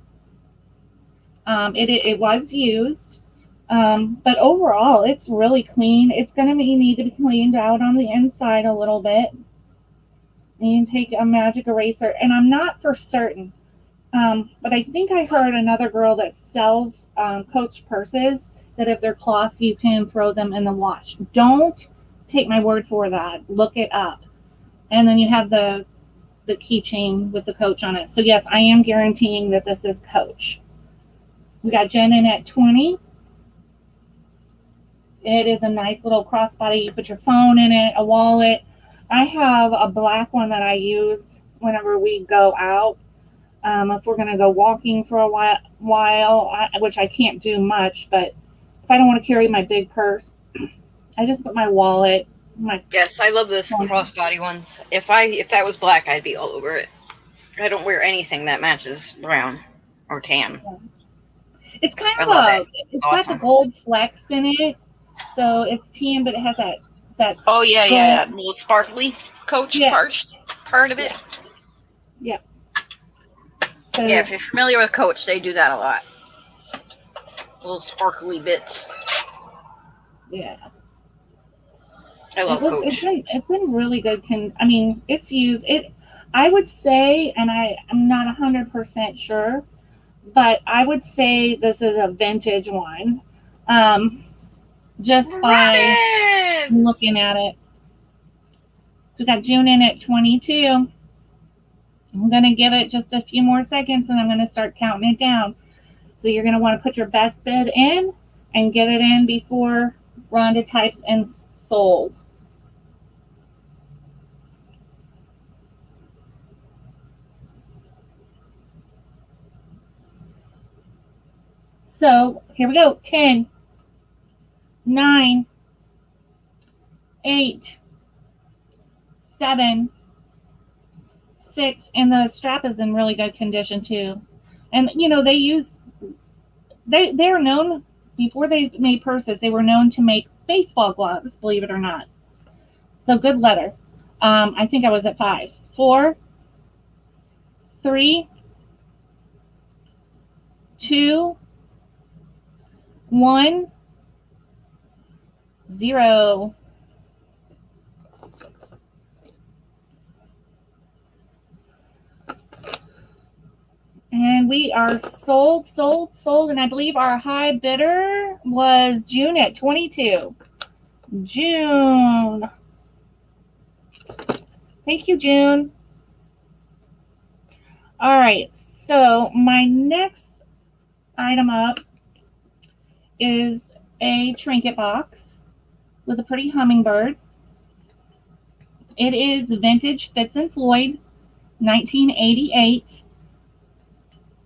It was used, but overall it's really clean. It's going to need to be cleaned out on the inside a little bit. You can take a magic eraser, and I'm not for certain, but I think I heard another girl that sells Coach purses that if they're cloth, you can throw them in the wash. Don't take my word for that. Look it up. And then you have the keychain with the Coach on it. So yes, I am guaranteeing that this is Coach. We got Jen in at 20. It is a nice little crossbody. You put your phone in it, a wallet. I have a black one that I use whenever we go out. If we're going to go walking for a while, which I can't do much, but if I don't want to carry my big purse, I just put my wallet. Yes, I love those crossbody ones. If that was black, I'd be all over it. I don't wear anything that matches brown or tan. It's kind I of love it. it's Awesome. got the gold flecks in it, so it's tan, but it has that. Oh yeah, gold. yeah, that little sparkly Coach part of it. Yeah. So yeah, if you're familiar with Coach, they do that a lot. Little sparkly bits. Yeah. I love Coach. It's in really good it's used. I would say, and I'm not 100% sure, but I would say this is a vintage one. Just by looking at it. So we got June in at 22. I'm going to give it just a few more seconds and I'm going to start counting it down. So you're going to want to put your best bid in and get it in before Rhonda types in sold. So here we go. 10, 9, 8, 7, 6, and the strap is in really good condition too. And they're known, before they made purses, they were known to make baseball gloves, believe it or not. So good leather. I think I was at 5, 4, 3, 2, 1, 0. And we are sold. And I believe our high bidder was June at 22. June. Thank you, June. All right. So my next item up is a trinket box with a pretty hummingbird. It is vintage Fitz and Floyd, 1988.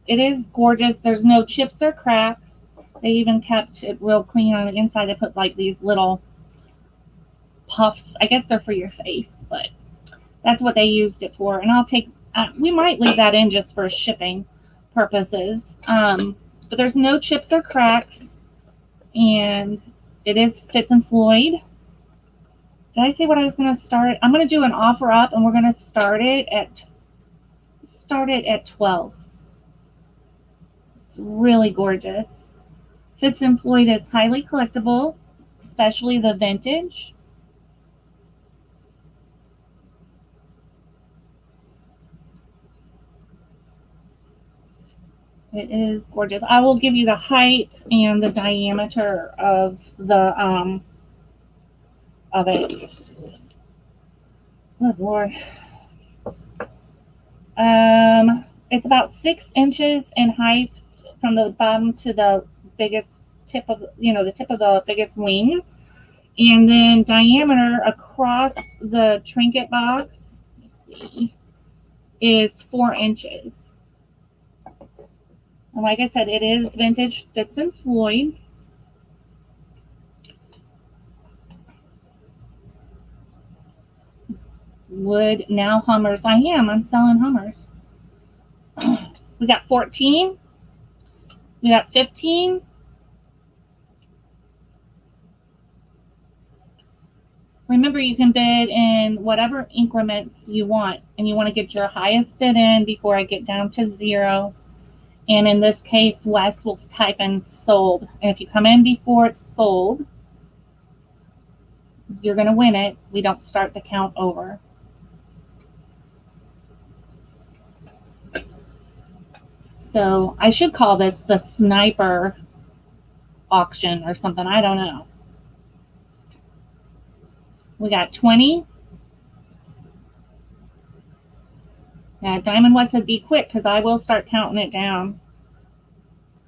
It is gorgeous. There's no chips or cracks. They even kept it real clean on the inside. They put like these little puffs. I guess they're for your face, but that's what they used it for. And we might leave that in just for shipping purposes. But there's no chips or cracks. And it is Fitz and Floyd. Did I say what I was going to start? I'm going to do an offer up, and we're going to start it at 12. It's really gorgeous. Fitz and Floyd is highly collectible, especially the vintage. It is gorgeous. I will give you the height and the diameter of it. Good Lord. It's about 6 inches in height from the bottom to the biggest tip of the biggest wing, and then diameter across the trinket box, let me see, is 4 inches. And like I said, it is vintage Fitz and Floyd. Wood, now Hummers. I'm selling Hummers. We got 14. We got 15. Remember, you can bid in whatever increments you want, and you want to get your highest bid in before I get down to 0. And in this case, Wes will type in sold. And if you come in before it's sold, you're going to win it. We don't start the count over. So I should call this the sniper auction or something. I don't know. We got 20. Yeah, Diamond West said be quick because I will start counting it down.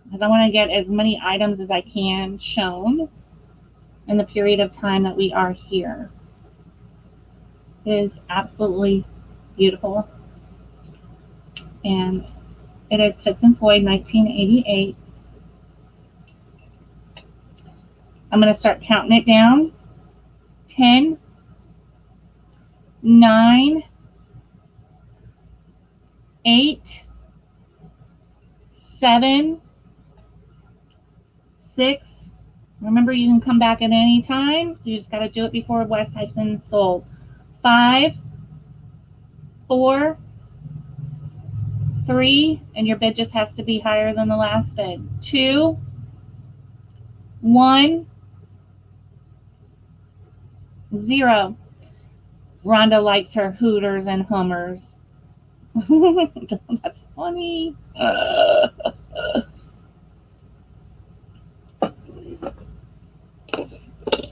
Because I want to get as many items as I can shown in the period of time that we are here. It is absolutely beautiful. And it is Fitz and Floyd 1988. I'm going to start counting it down. 10, 9, 8, 7, 6. Remember, you can come back at any time. You just got to do it before Wes types in sold. 5, 4, 3, and your bid just has to be higher than the last bid. 2, 1, 0. Rhonda likes her Hooters and Hummers. That's funny.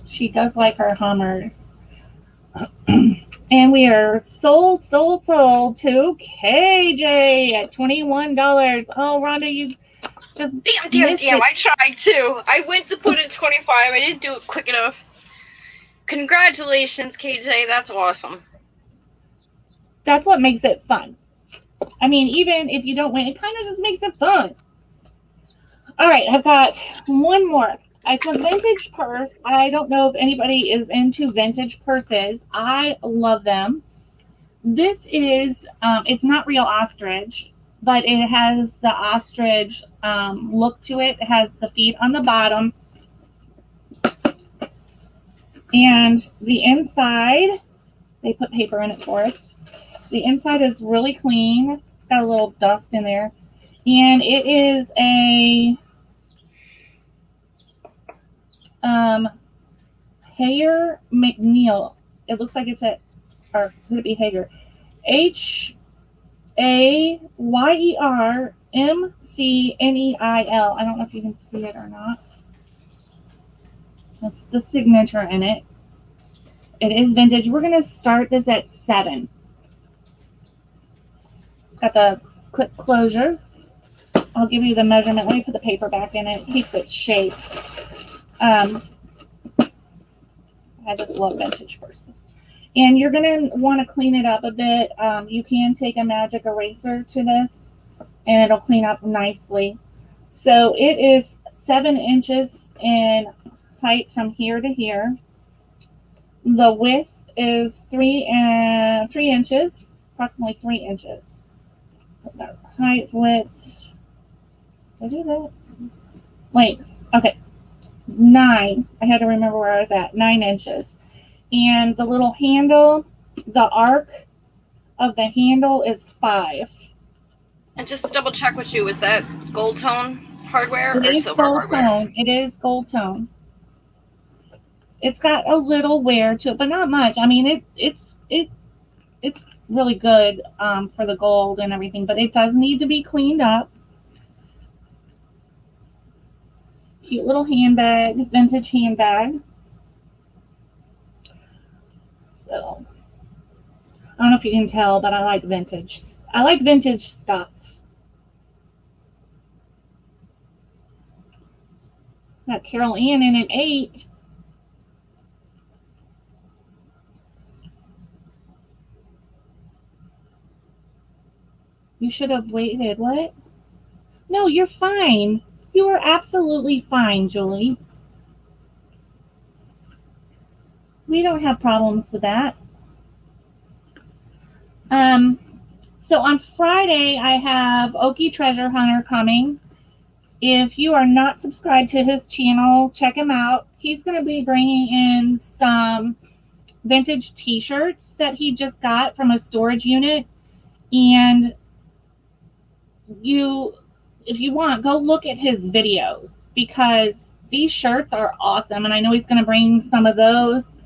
She does like her Hummers. And we are sold to KJ at $21. Oh, Rhonda, you just Damn, I tried to. I went to put in 25. I didn't do it quick enough. Congratulations, KJ. That's awesome. That's what makes it fun. I mean, even if you don't win, it kind of just makes it fun. All right, I've got one more. It's a vintage purse. I don't know if anybody is into vintage purses. I love them. This is, it's not real ostrich, but it has the ostrich look to it. It has the feet on the bottom. And the inside, they put paper in it for us. The inside is really clean. It's got a little dust in there. And it is a Hayer McNeil. It looks like it's a, or could it be Hager? HAYERMCNEIL. I don't know if you can see it or not. That's the signature in it. It is vintage. We're going to start this at 7. It's got the clip closure. I'll give you the measurement. Let me put the paper back in it. It keeps its shape. I just love vintage purses. And you're going to want to clean it up a bit. You can take a magic eraser to this, and it'll clean up nicely. So it is 7 inches in height from here to here. The width is 3 inches, approximately 3 inches. Height, width. Did I do that? Length. Okay. 9. I had to remember where I was at. 9 inches. And the little handle, the arc of the handle is 5. And just to double check with you, is that gold tone hardware It or is silver gold hardware? tone. It is gold tone. It's got a little wear to it, but not much. I mean, it's really good for the gold and everything, but it does need to be cleaned up. Cute little handbag, vintage handbag. So, I don't know if you can tell, but I like vintage. I like vintage stuff. Got Carol Ann in at 8. You should have waited. What? No, you're fine. You are absolutely fine, Julie. We don't have problems with that. So on Friday, I have Okie Treasure Hunter coming. If you are not subscribed to his channel, check him out. He's going to be bringing in some vintage t-shirts that he just got from a storage unit. And if you want, go look at his videos because these shirts are awesome. And I know he's going to bring some of those.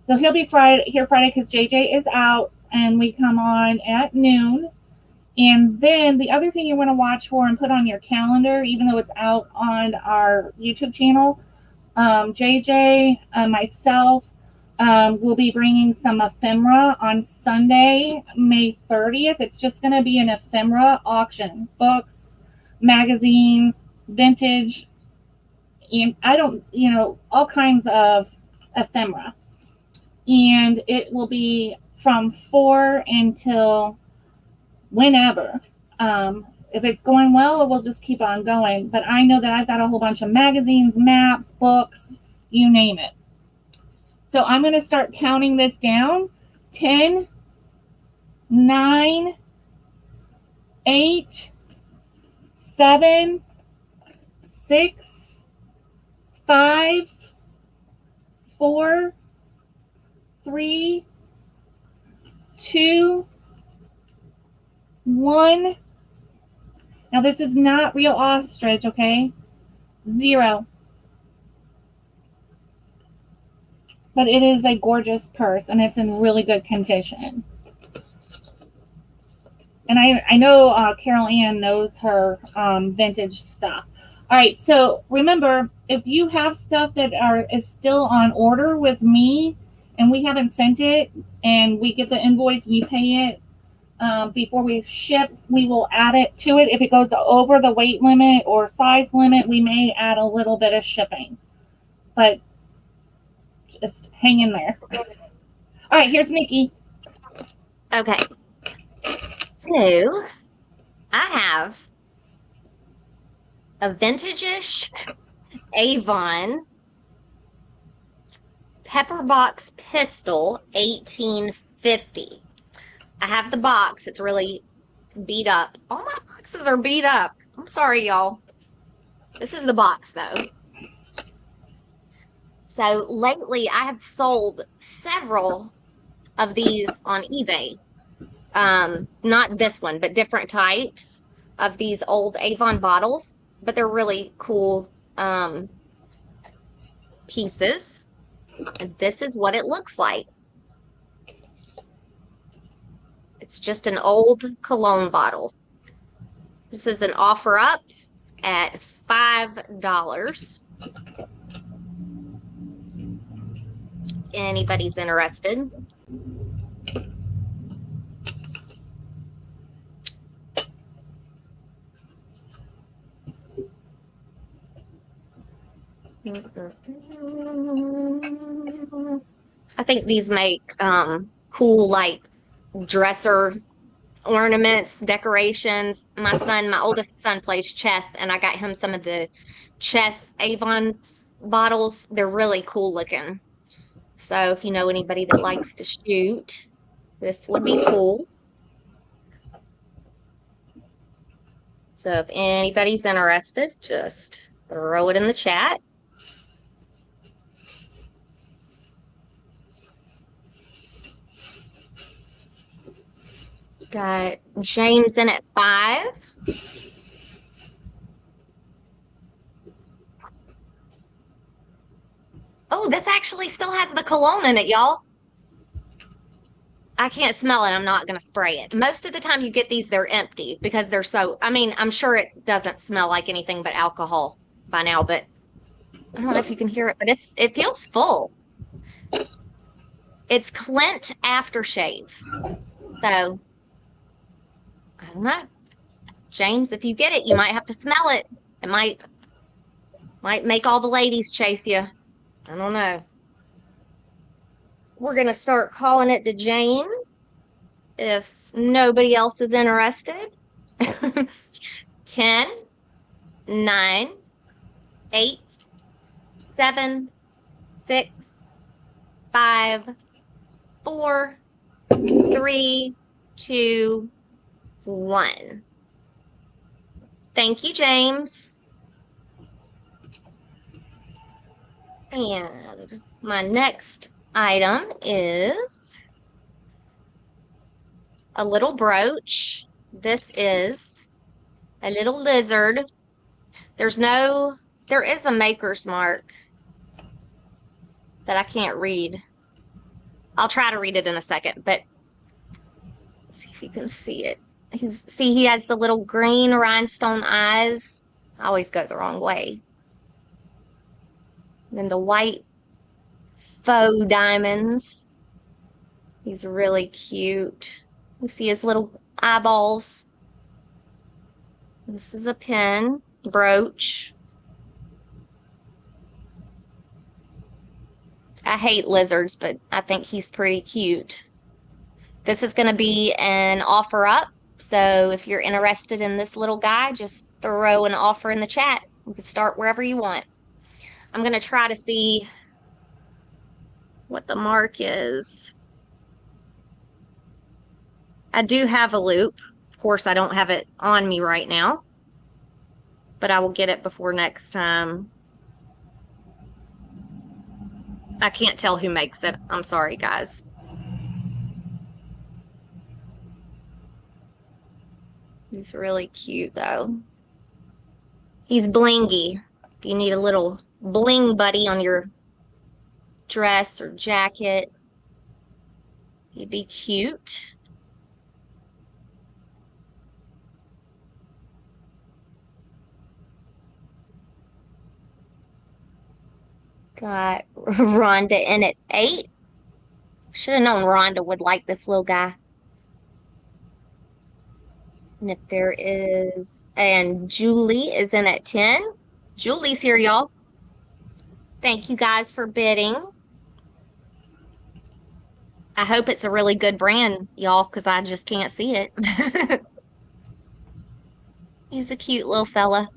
So he'll be here Friday because JJ is out and we come on at noon. And then the other thing you want to watch for and put on your calendar, even though it's out on our YouTube channel, JJ, myself, will be bringing some ephemera on Sunday, May 30th. It's just going to be an ephemera auction. Books, magazines, vintage, and all kinds of ephemera. And it will be from 4 until whenever. If it's going well, we'll just keep on going. But I know that I've got a whole bunch of magazines, maps, books, you name it. So I'm going to start counting this down. 10, 9, 8, 7, 6, 5, 4, 3, 2, 1. Now this is not real ostrich, okay? 0. But it is a gorgeous purse and it's in really good condition. And I know Carol Ann knows her vintage stuff. All right, so remember, if you have stuff that is still on order with me and we haven't sent it and we get the invoice and you pay it before we ship, we will add it to it. If it goes over the weight limit or size limit, we may add a little bit of shipping. But just hang in there. All right, here's Nikki. Okay. So I have a vintage-ish Avon Pepperbox pistol, 1850. I have the box. It's really beat up. All my boxes are beat up. I'm sorry, y'all. This is the box, though. So lately, I have sold several of these on eBay. Not this one, but different types of these old Avon bottles. But they're really cool pieces. And this is what it looks like. It's just an old cologne bottle. This is an offer up at $5. Anybody's interested. I think these make cool, like, dresser ornaments, decorations. My oldest son plays chess, and I got him some of the chess Avon bottles. They're really cool looking. So if you know anybody that likes to shoot, this would be cool. So if anybody's interested, just throw it in the chat. Got James in at 5. Oh, this actually still has the cologne in it, y'all. I can't smell it. I'm not going to spray it. Most of the time you get these, they're empty because they're so, I mean, I'm sure it doesn't smell like anything but alcohol by now, but I don't know if you can hear it, but it feels full. It's Clint aftershave. So I don't know. James, if you get it, you might have to smell it. It might make all the ladies chase you. I don't know. We're going to start calling it to James if nobody else is interested. 10, 9, 8, 7, 6, 5, 4, 3, 2, 1. Thank you, James. And my next item is a little brooch. This is a little lizard. There is a maker's mark that I can't read. I'll try to read it in a second, but let's see if you can see it. He has the little green rhinestone eyes. I always go the wrong way. And then the white faux diamonds. He's really cute. You see his little eyeballs. This is a pin, brooch. I hate lizards, but I think he's pretty cute. This is going to be an offer up. So if you're interested in this little guy, just throw an offer in the chat. You can start wherever you want. I'm going to try to see what the mark is. I do have a loop. Of course, I don't have it on me right now, but I will get it before next time. I can't tell who makes it. I'm sorry, guys. He's really cute, though. He's blingy. If you need a little bling buddy on your dress or jacket, he'd be cute. Got Rhonda in at 8. Should have known Rhonda would like this little guy. And if there is, and Julie is in at 10. Julie's here, y'all. Thank you guys for bidding. I hope it's a really good brand, y'all, because I just can't see it. He's a cute little fella.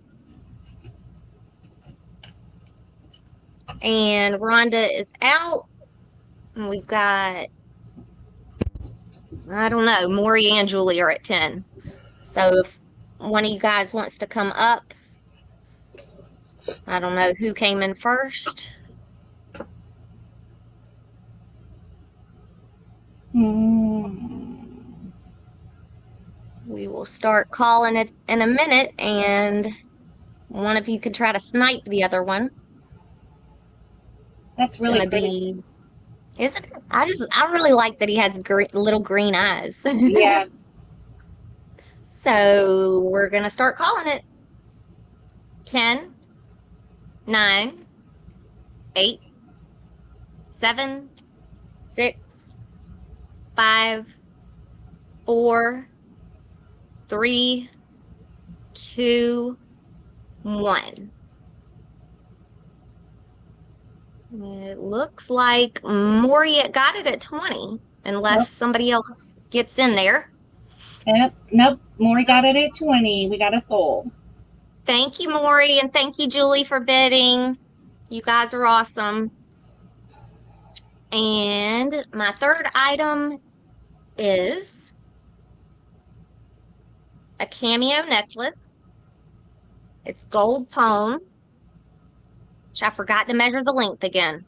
And Rhonda is out. And we've got, I don't know, Maury and Julie are at 10. So if one of you guys wants to come up, I don't know who came in first. We will start calling it in a minute, and one of you can try to snipe the other one. That's really pretty. Isn't it? I really like that he has little green eyes. Yeah. So we're going to start calling it. 10, 9, 8, 7, 6, 5, 4, 3, 2, 1. It looks like Maury got it at 20, unless somebody else gets in there. Yep. Nope. Maury got it at 20. We got it sold. Thank you, Maury, and thank you, Julie, for bidding. You guys are awesome. And my third item is a cameo necklace. It's gold pone, which I forgot to measure the length again.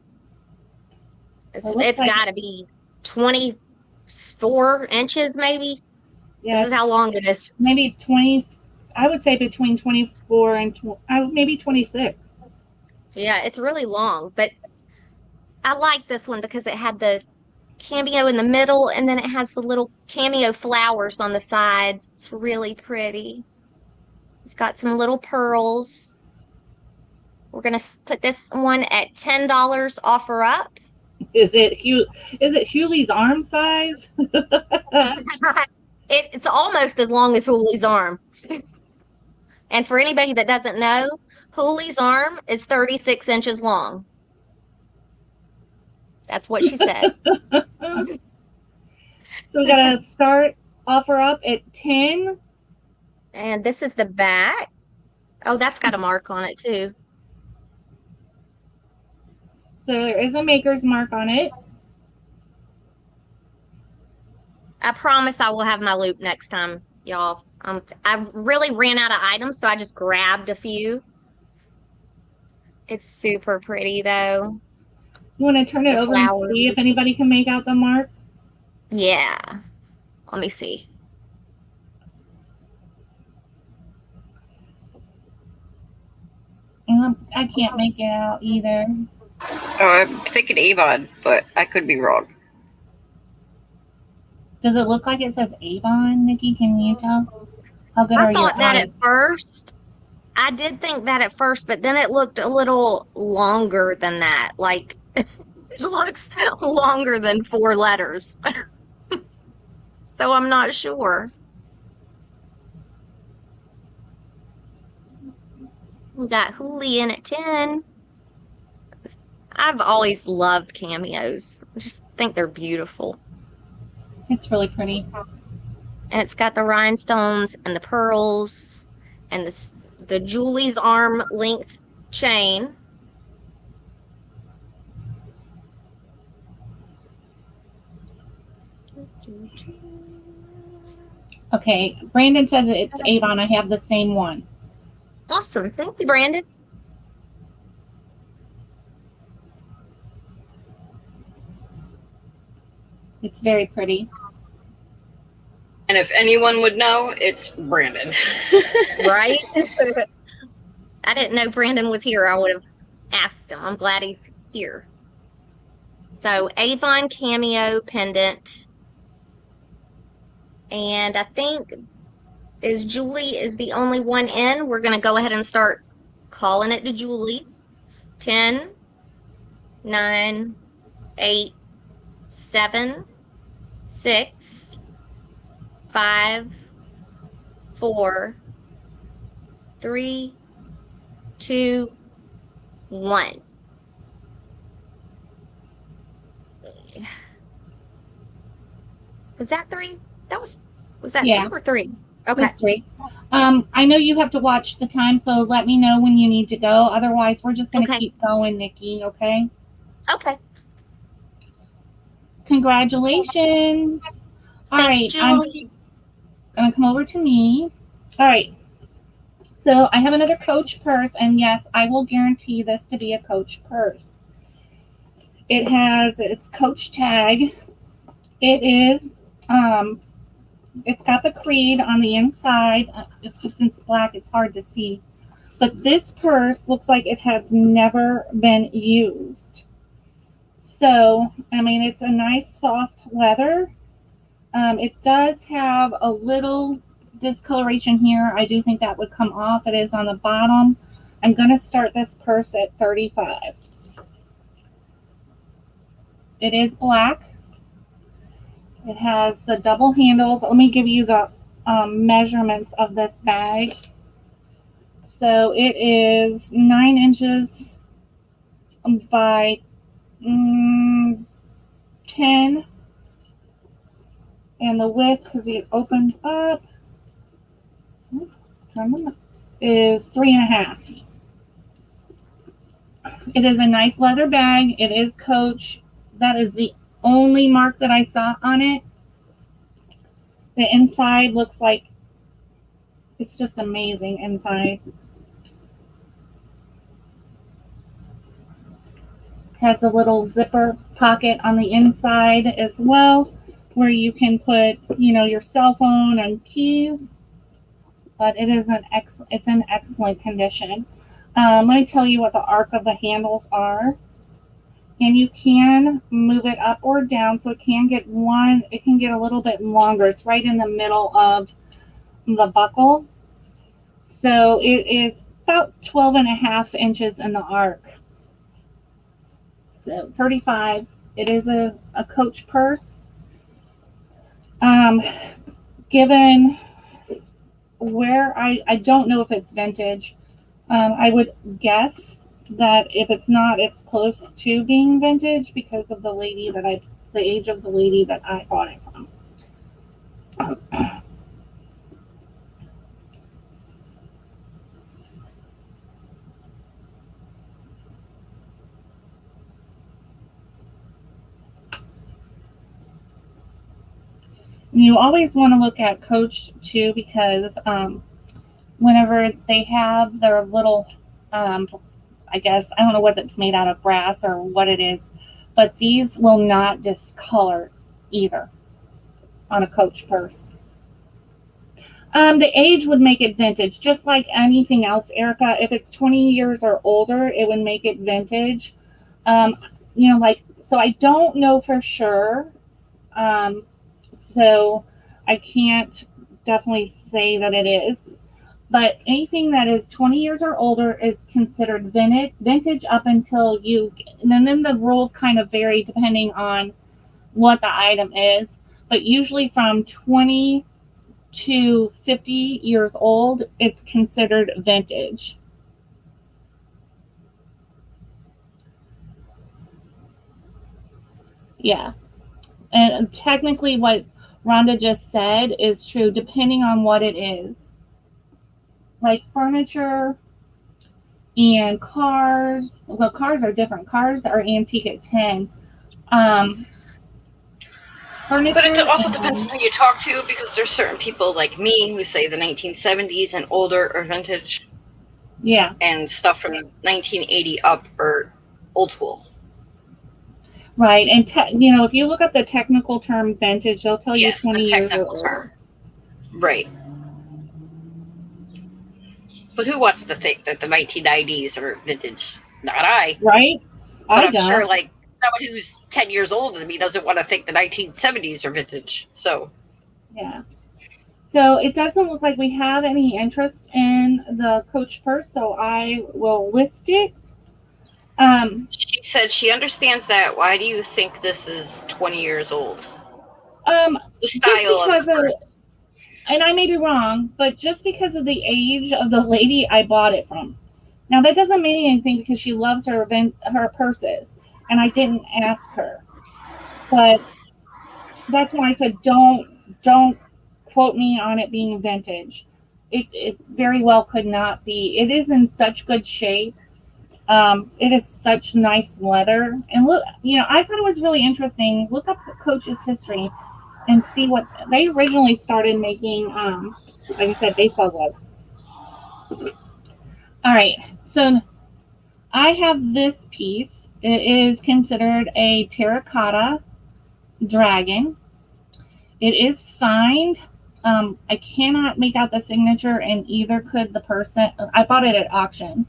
It's got to be 24 inches, maybe. Yeah, this is how long it is. Maybe 20. I would say between 24 and maybe 26. Yeah, it's really long, but I like this one because it had the cameo in the middle, and then it has the little cameo flowers on the sides. It's really pretty. It's got some little pearls. We're going to put this one at $10 offer up. Is it Hewley's arm size? It's almost as long as Hooley's arm. And for anybody that doesn't know, Hooley's arm is 36 inches long. That's what she said. So we got to start offer up at 10. And this is the back. Oh, that's got a mark on it too. So there is a maker's mark on it. I promise I will have my loop next time, y'all. I really ran out of items, so I just grabbed a few. It's super pretty, though. You want to turn it The over and flower. see if anybody can make out the mark? Yeah. Let me see. I can't make it out either. Oh, I'm thinking Avon, but I could be wrong. Does it look like it says Avon, Nikki? Can you tell? How good I are your thought that at eyes? first. I did think that at first, but then it looked a little longer than that. Like it looks longer than 4 letters. So I'm not sure. We got Julian at 10. I've always loved cameos. I just think they're beautiful. It's really pretty. And it's got the rhinestones and the pearls and the Julie's arm length chain. Okay, Brandon says it's Avon. I have the same one. Awesome. Thank you, Brandon. It's very pretty. And if anyone would know, it's Brandon. Right? I didn't know Brandon was here. I would have asked him. I'm glad he's here. So Avon cameo pendant. And I think as Julie is the only one in, we're going to go ahead and start calling it to Julie. 10, 9, 8, 7, 6, 5, 4, 3, 2, 1. Was that 3? Was that Yeah. 2 or 3? It Okay. was 3. I know you have to watch the time, so let me know when you need to go. Otherwise, we're just going to Okay. keep going, Nikki, okay? Okay. Congratulations. All Thanks, right, I'm Julie. going to come over to me. All right. So I have another Coach purse, and yes, I will guarantee this to be a Coach purse. It has its Coach tag. It is, it's got the creed on the inside. Since black, it's hard to see. But this purse looks like it has never been used. So, I mean, it's a nice soft leather. It does have a little discoloration here. I do think that would come off. It is on the bottom. I'm going to start this purse at $35. It is black. It has the double handles. Let me give you the measurements of this bag. So it is 9 inches by 10, and the width, because it opens up, is 3.5. It is a nice leather bag. It is Coach. That is the only mark that I saw on it. The inside looks like it's just amazing inside. Has a little zipper pocket on the inside as well, where you can put, your cell phone and keys. But it is it's in excellent condition. Let me tell you what the arc of the handles are. And you can move it up or down, so it can get a little bit longer. It's right in the middle of the buckle. So it is about 12.5 inches in the arc. So $35. It is a Coach purse. Given where I don't know if it's vintage, I would guess that if it's not, it's close to being vintage because of the age of the lady that I bought it from. You always want to look at Coach too, because whenever they have their little I guess, I don't know what it's made out of, brass or what it is, but these will not discolor either on a Coach purse. The age would make it vintage, just like anything else, Erica. If it's 20 years or older, it would make it vintage. So I don't know for sure. So I can't definitely say that it is. But anything that is 20 years or older is considered vintage up until and then the rules kind of vary depending on what the item is. But usually from 20 to 50 years old, it's considered vintage. Yeah. And technically what Rhonda just said is true, depending on what it is. Like furniture and cars. Well, cars are different. Cars are antique at 10. Furniture. But it also depends on who you talk to, because there's certain people like me who say the 1970s and older are vintage. Yeah. And stuff from 1980 up are old school. Right. And, if you look at the technical term vintage, they'll tell you 20 years. Yes, the technical term. Right. But who wants to think that the 1990s are vintage? Not I. Right? But I'm sure, like, someone who's 10 years older than me doesn't want to think the 1970s are vintage. So. Yeah. So it doesn't look like we have any interest in the Coach purse, so I will list it. She said she understands that. Why do you think this is 20 years old? The style of the purse. And I may be wrong, but just because of the age of the lady I bought it from. Now that doesn't mean anything because she loves her purses, and I didn't ask her. But that's why I said don't quote me on it being vintage. It very well could not be. It is in such good shape. It is such nice leather. And look, I thought it was really interesting. Look up Coach's history and see what they originally started making. Like I said, baseball gloves. All right. So I have this piece. It is considered a terracotta dragon. It is signed. I cannot make out the signature, and either could the person. I bought it at auction.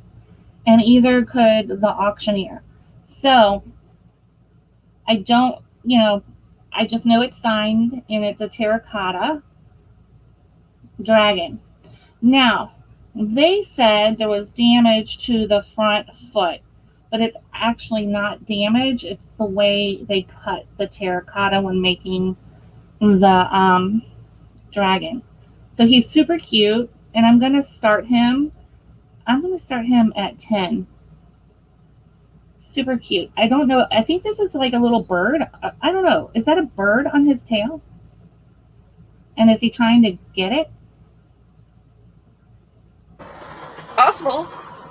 And either could the auctioneer. So I don't, I just know it's signed and it's a terracotta dragon. Now, they said there was damage to the front foot, but it's actually not damage. It's the way they cut the terracotta when making the dragon. So he's super cute, and I'm going to start him at 10. Super cute. I don't know. I think this is like a little bird. I don't know. Is that a bird on his tail? And is he trying to get it? Possible.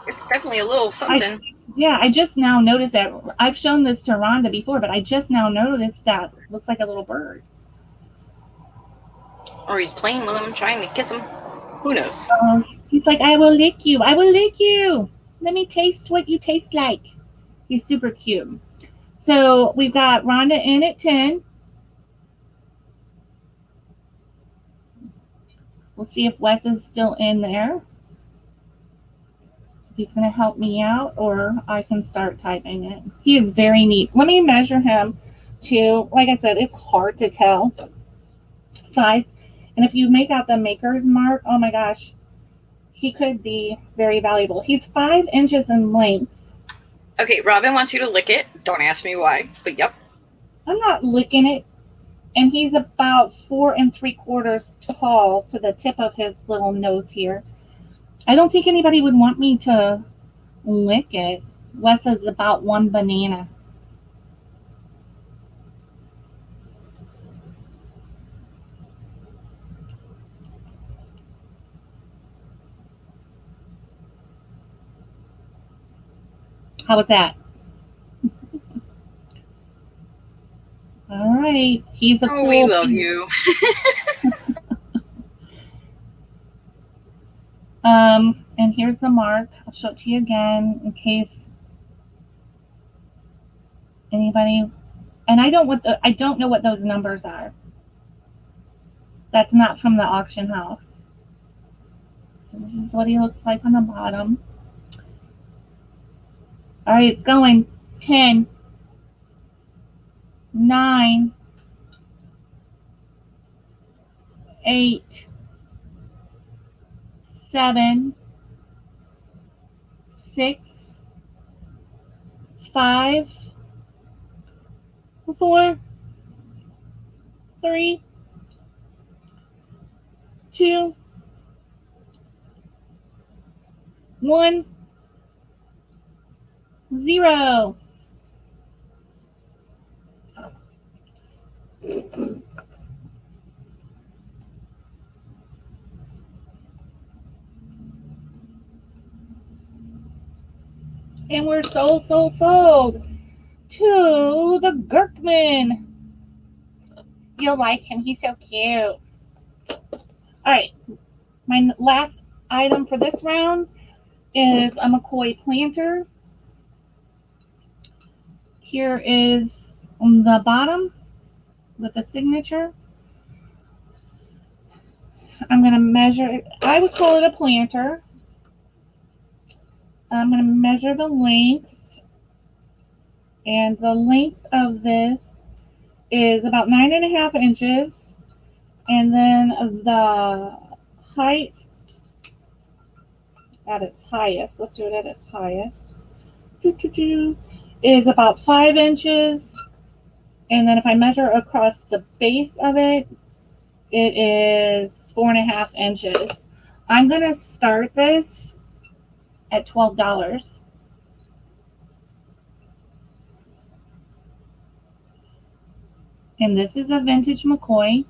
It's definitely a little something. I just now noticed that. I've shown this to Rhonda before, but I just now noticed that it looks like a little bird. Or he's playing with him, trying to kiss him. Who knows? He's like, I will lick you. I will lick you. Let me taste what you taste like. He's super cute. So we've got Rhonda in at 10. Let's see if Wes is still in there. He's going to help me out, or I can start typing it. He is very neat. Let me measure him too. Like I said, it's hard to tell size. And if you make out the maker's mark, oh my gosh, he could be very valuable. He's 5 inches in length. Okay, Robin wants you to lick it. Don't ask me why, but yep. I'm not licking it. And he's about 4 3/4 tall to the tip of his little nose here. I don't think anybody would want me to lick it. Wes is about 1 banana. How was that? All right. He's a cool. We love you. And here's the mark. I'll show it to you again in case anybody. And I don't know what those numbers are. That's not from the auction house. So this is what he looks like on the bottom. All right, it's going. 10, 9, 8, 7, 6, 5, 4, 3, 2, 1, 0. And we're sold to the Gurkman. You'll like him. He's so cute. All right. My last item for this round is a McCoy planter. Here is on the bottom with the signature. I'm going to measure. I would call it a planter. I'm going to measure the length. And the length of this is about 9.5 inches. And then the height at its highest, let's do it at its highest, is about 5 inches. And then if I measure across the base of it, it is 4.5 inches. I'm going to start this at $12. And this is a vintage McCoy.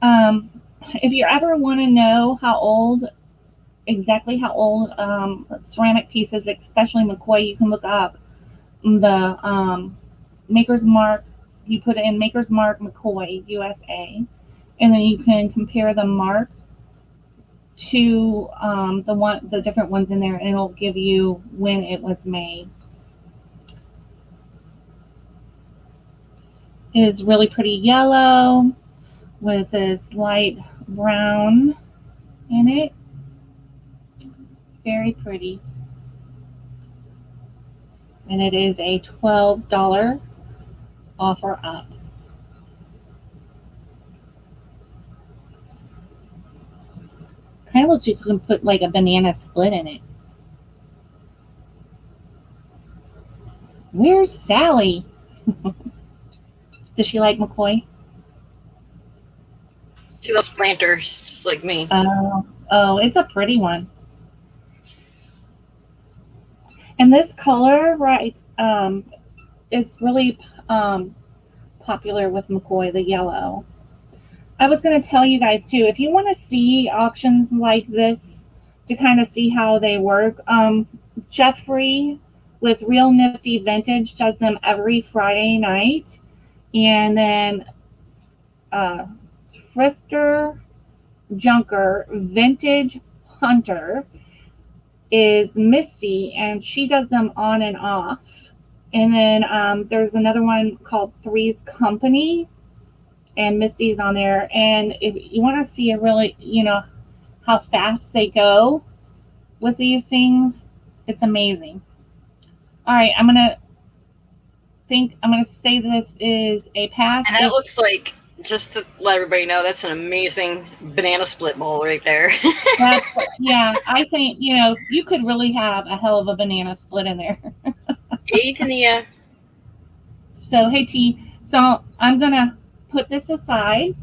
If you ever want to know exactly how old ceramic pieces, especially McCoy, you can look up the Maker's Mark. You put in Maker's Mark McCoy USA, and then you can compare the mark to the different ones in there, and it'll give you when it was made. It is really pretty yellow with this light brown in it. Very pretty. And it is a $12 offer up. Kind of looks like you can put like a banana split in it. Where's Sally? Does she like McCoy? She loves planters, just like me. Oh, it's a pretty one. And this color, right, is really popular with McCoy, the yellow. I was going to tell you guys too, if you want to see auctions like this to kind of see how they work, Jeffrey with Real Nifty Vintage does them every Friday night. And then Thrifter Junker Vintage Hunter is Misty, and she does them on and off. And then there's another one called Three's Company, and Misty's on there. And if you want to see a really, how fast they go with these things, it's amazing. All right, I'm gonna say this is a pass. And that looks like, just to let everybody know, that's an amazing banana split bowl right there. Yeah, I think, you could really have a hell of a banana split in there. Hey, Tania. So, hey, T. So, I'm going to put this aside.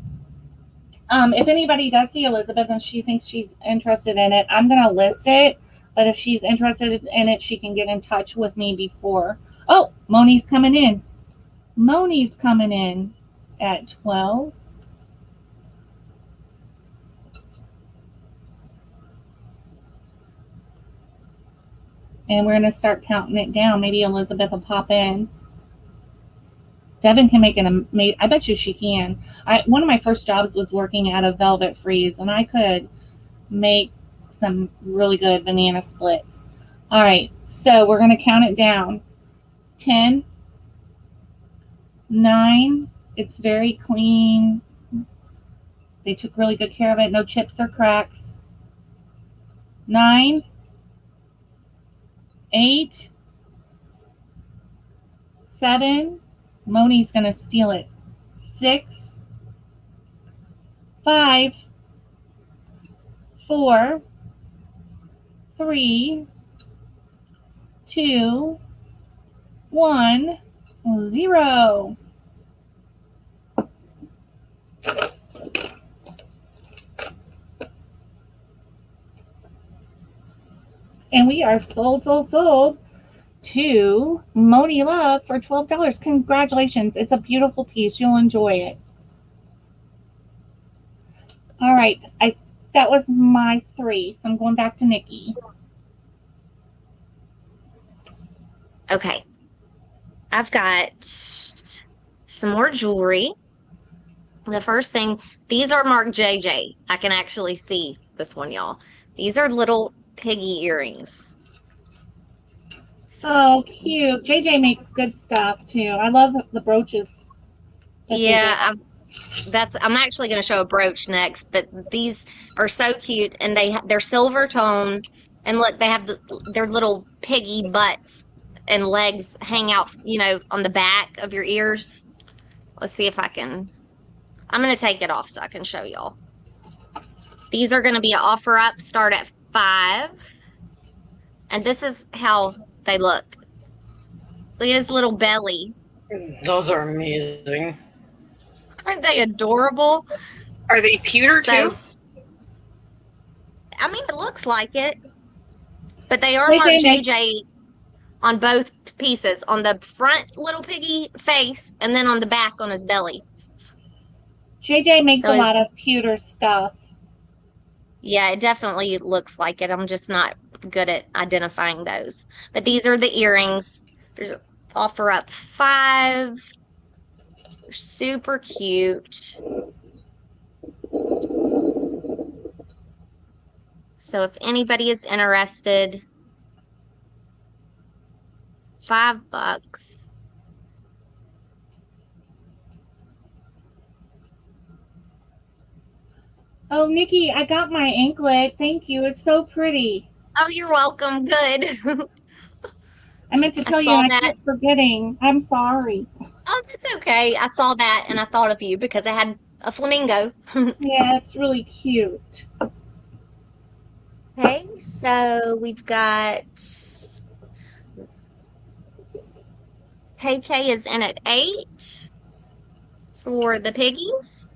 If anybody does see Elizabeth and she thinks she's interested in it, I'm going to list it. But if she's interested in it, she can get in touch with me before. Oh, Moni's coming in. Moni's coming in at 12. And we're going to start counting it down. Maybe Elizabeth will pop in. Devin can make I bet you she can. One of my first jobs was working at a Velvet Freeze, and I could make some really good banana splits. All right, so we're going to count it down. 10, 9. It's very clean. They took really good care of it. No chips or cracks. 9, 8, 7. Moni's going to steal it. 6, 5, 4, 3, 2, 1, 0. And we are sold to Moni Love for $12. Congratulations. It's a beautiful piece. You'll enjoy it. All right. That was my 3. So I'm going back to Nikki. Okay. I've got some more jewelry. The first thing, these are marked JJ. I can actually see this one, y'all. These are little piggy earrings. Oh, cute. JJ makes good stuff too. I love the brooches. Yeah, I'm actually going to show a brooch next, but these are so cute, and they're silver tone, and look, they have their little piggy butts and legs hang out, on the back of your ears. Let's see if I'm going to take it off so I can show y'all. These are going to be an offer up, start at $5, and this is how they look. Look at his little belly. Those are amazing. Aren't they adorable? Are they pewter too? I mean, it looks like it, but they are marked JJ on both pieces, on the front little piggy face and then on the back on his belly. JJ makes a lot of pewter stuff. Yeah, it definitely looks like it. I'm just not good at identifying those. But these are the earrings. There's an offer up $5. They're super cute. So if anybody is interested, $5. Oh, Nikki, I got my anklet. Thank you. It's so pretty. Oh, you're welcome. Good. I meant to tell you, and I kept forgetting. I'm sorry. Oh, that's okay. I saw that and I thought of you because I had a flamingo. Yeah, it's really cute. Okay, so we've got KK is in at 8 for the piggies.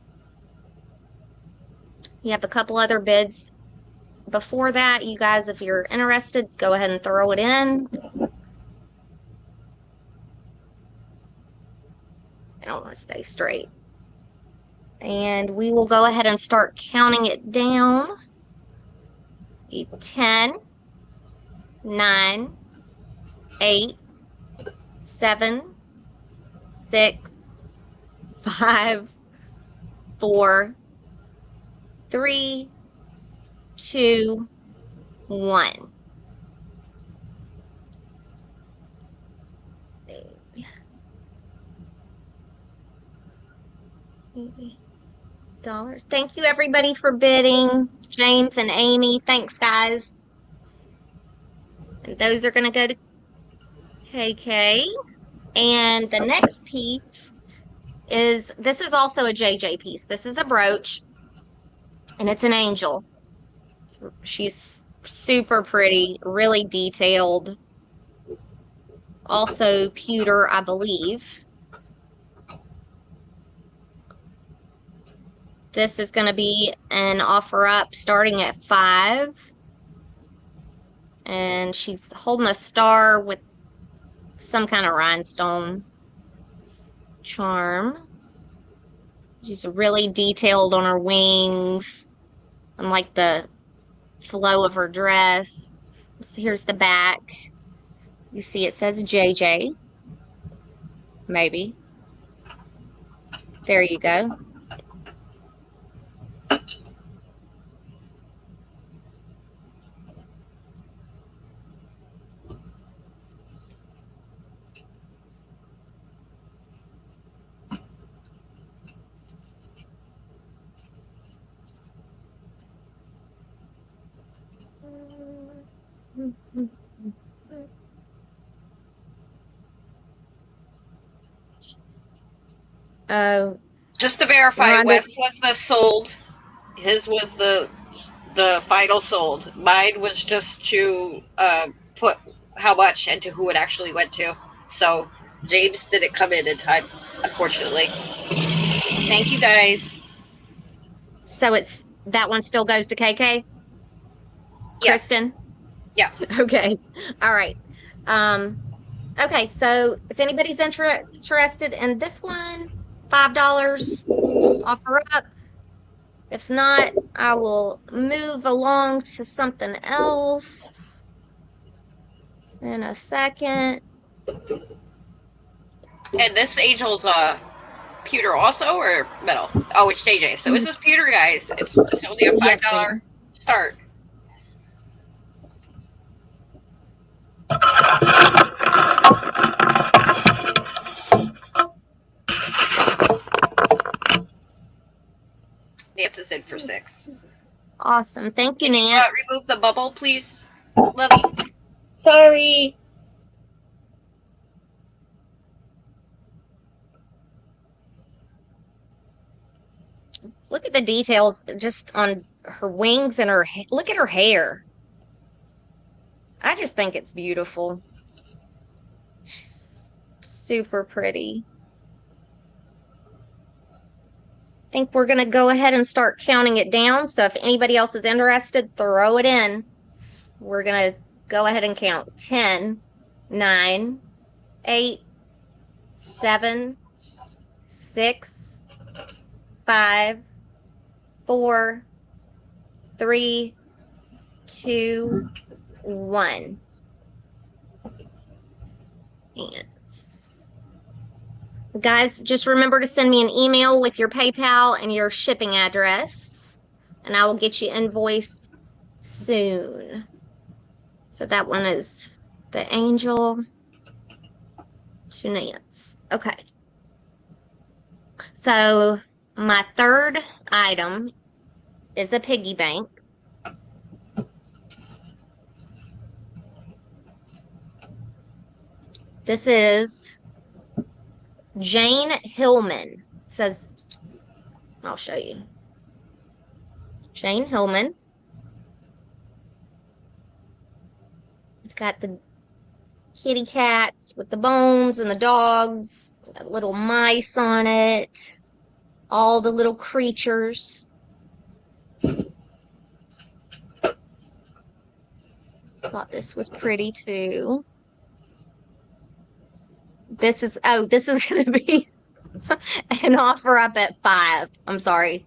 You have a couple other bids before that. You guys, if you're interested, go ahead and throw it in. I don't want to stay straight. And we will go ahead and start counting it down. 10, 9, 8, 7, 6, 5, 4, 3, 2, 1. $80. Thank you everybody for bidding. James and Amy, thanks guys. And those are going to go to KK. And the next piece this is also a JJ piece. This is a brooch and it's an angel. She's super pretty, really detailed. Also pewter, I believe. This is going to be an offer up starting at $5. And she's holding a star with some kind of rhinestone charm. She's really detailed on her wings and like the flow of her dress. So here's the back. You see it says JJ. Maybe. There you go. Oh, Just to verify, Rhonda. Wes was the sold. His was the final sold. Mine was just to put how much and to who it actually went to. So James didn't come in time, unfortunately. Thank you guys. So it's that one still goes to KK, Yes. Kristen. Yeah. Okay. All right. Um. Okay. So if anybody's interested in this one, $5 offer up. If not, I will move along to something else in a second. And this Angel's pewter also or metal? Oh, it's JJ. So this is pewter, guys. It's only a Yes, $5 ma'am. start. Nance is in for 6. Awesome. Thank you, Can you Nance. remove the bubble, please, Lovey? Sorry. Look at the details just on her wings and look at her hair. I just think it's beautiful. She's super pretty. I think we're going to go ahead and start counting it down. So if anybody else is interested, throw it in. We're going to go ahead and count 10, 9, 8, 7, 6, 5, 4, 3, 2, 1. And guys, just remember to send me an email with your PayPal and your shipping address, and I will get you invoiced soon. So that one is the Angel to Nance. Okay. So my third item is a piggy bank. This is Jane Hillman. It says, I'll show you. Jane Hillman. It's got the kitty cats with the bones and the dogs, little mice on it, all the little creatures. Thought this was pretty too. This is going to be an offer up at 5. I'm sorry.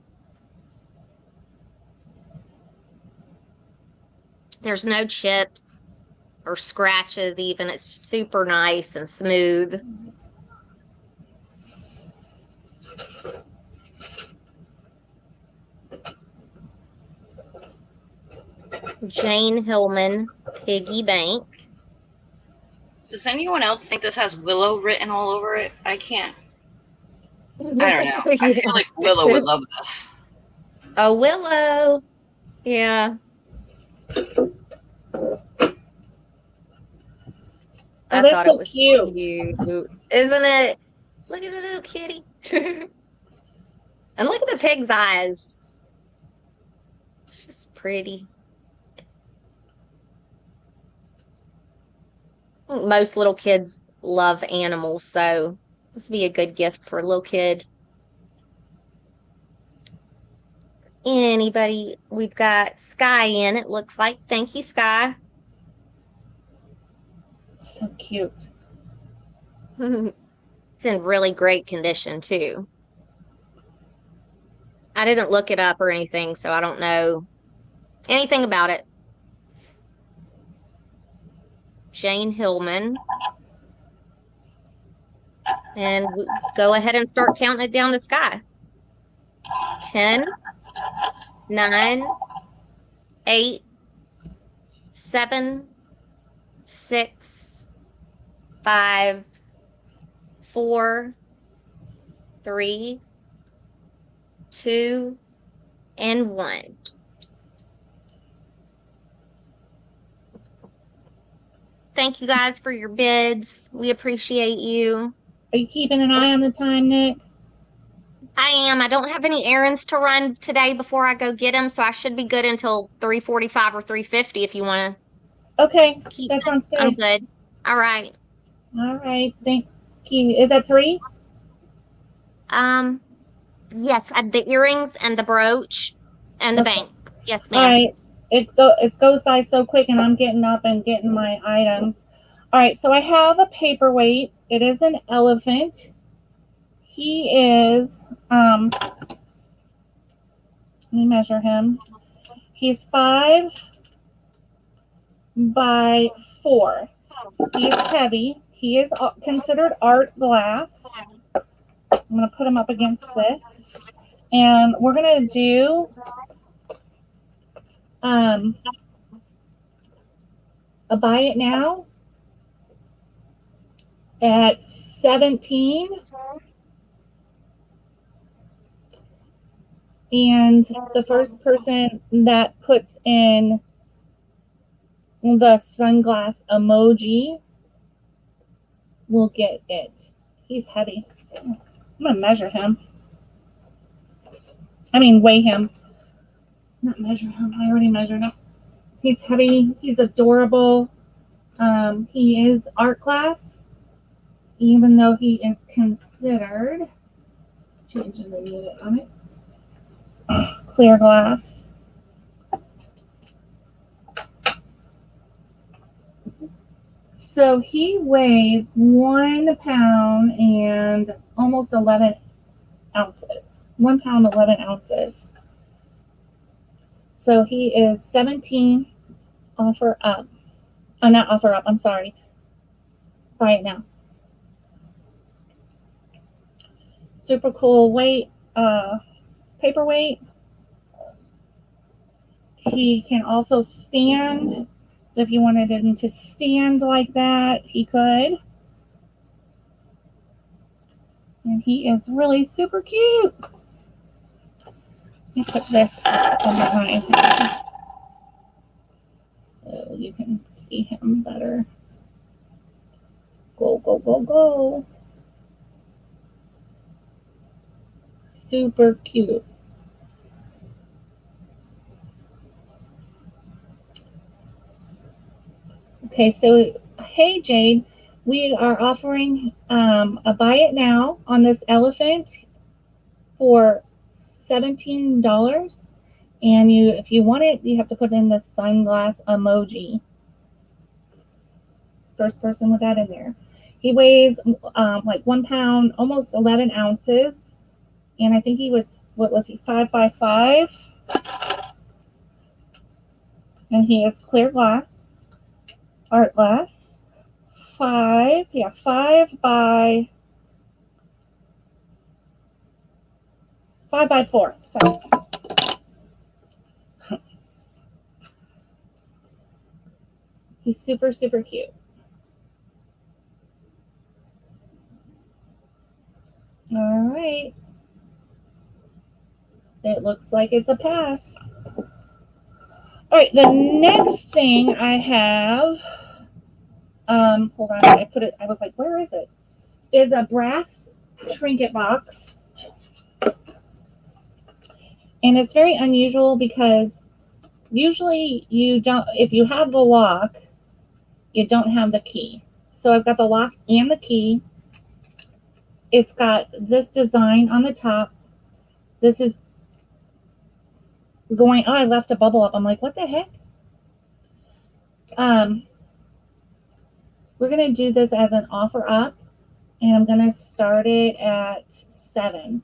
There's no chips or scratches even. It's super nice and smooth. Jane Hillman Piggy Bank. Does anyone else think this has Willow written all over it? I can't. I don't know. I feel like Willow would love this. Oh, Willow. Yeah. I that's thought so it was cute. Isn't it? Look at the little kitty. And look at the pig's eyes. It's just pretty. Most little kids love animals, so this would be a good gift for a little kid. Anybody? We've got Sky in, it looks like. Thank you, Sky. So cute. It's in really great condition, too. I didn't look it up or anything, so I don't know anything about it. Jane Hillman. And go ahead and start counting it down to Sky. 10, 9, 8, 7, 6, 5, 4, 3, 2, and 1. Thank you guys for your bids. We appreciate you. Are you keeping an eye on the time, Nick? I am. I don't have any errands to run today before I go get them, so I should be good until 3:45 or 3:50 if you want Okay, to keep. that sounds I'm good. good. All right. All right, thank you. Is that 3? Um, yes, the earrings and the brooch and the Okay. bank. Yes, All ma'am. right. It goes by so quick, and I'm getting up and getting my items. All right, so I have a paperweight. It is an elephant. He is let me measure him. He's 5 by 4. He's heavy. He is considered art glass. I'm gonna put him up against this, and we're gonna do a buy it now at 17, and the first person that puts in the sunglass emoji will get it. He's heavy. I'm gonna measure him. I mean, weigh him. Not measure him. I already measured him. He's heavy. He's adorable. He is art glass, even though he is considered changing the unit on it. Clear glass. So he weighs 1 pound and almost 11 ounces. 1 pound, 11 ounces. So he is 17, offer up. Oh, not offer up, I'm sorry. Buy it now. Super cool weight, paperweight. He can also stand. So if you wanted him to stand like that, he could. And he is really super cute. Let me put this up on behind him so you can see him better. Go, go, go, go. Super cute. Okay, so hey Jade, we are offering a buy it now on this elephant for $17. And if you want it, you have to put in the sunglass emoji. First person with that in there. He weighs like 1 pound, almost 11 ounces. And I think he was, what was he, 5 by 5? And he is clear glass, art glass. 5 by 4. Sorry. He's super, super cute. All right. It looks like it's a pass. All right, the next thing I have, hold on, I was like, where is it? Is a brass trinket box. And it's very unusual because usually you don't, if you have the lock, you don't have the key. So I've got the lock and the key. It's got this design on the top. This is going, oh, I left a bubble up. I'm like, what the heck? We're going to do this as an offer up, and I'm going to start it at $7.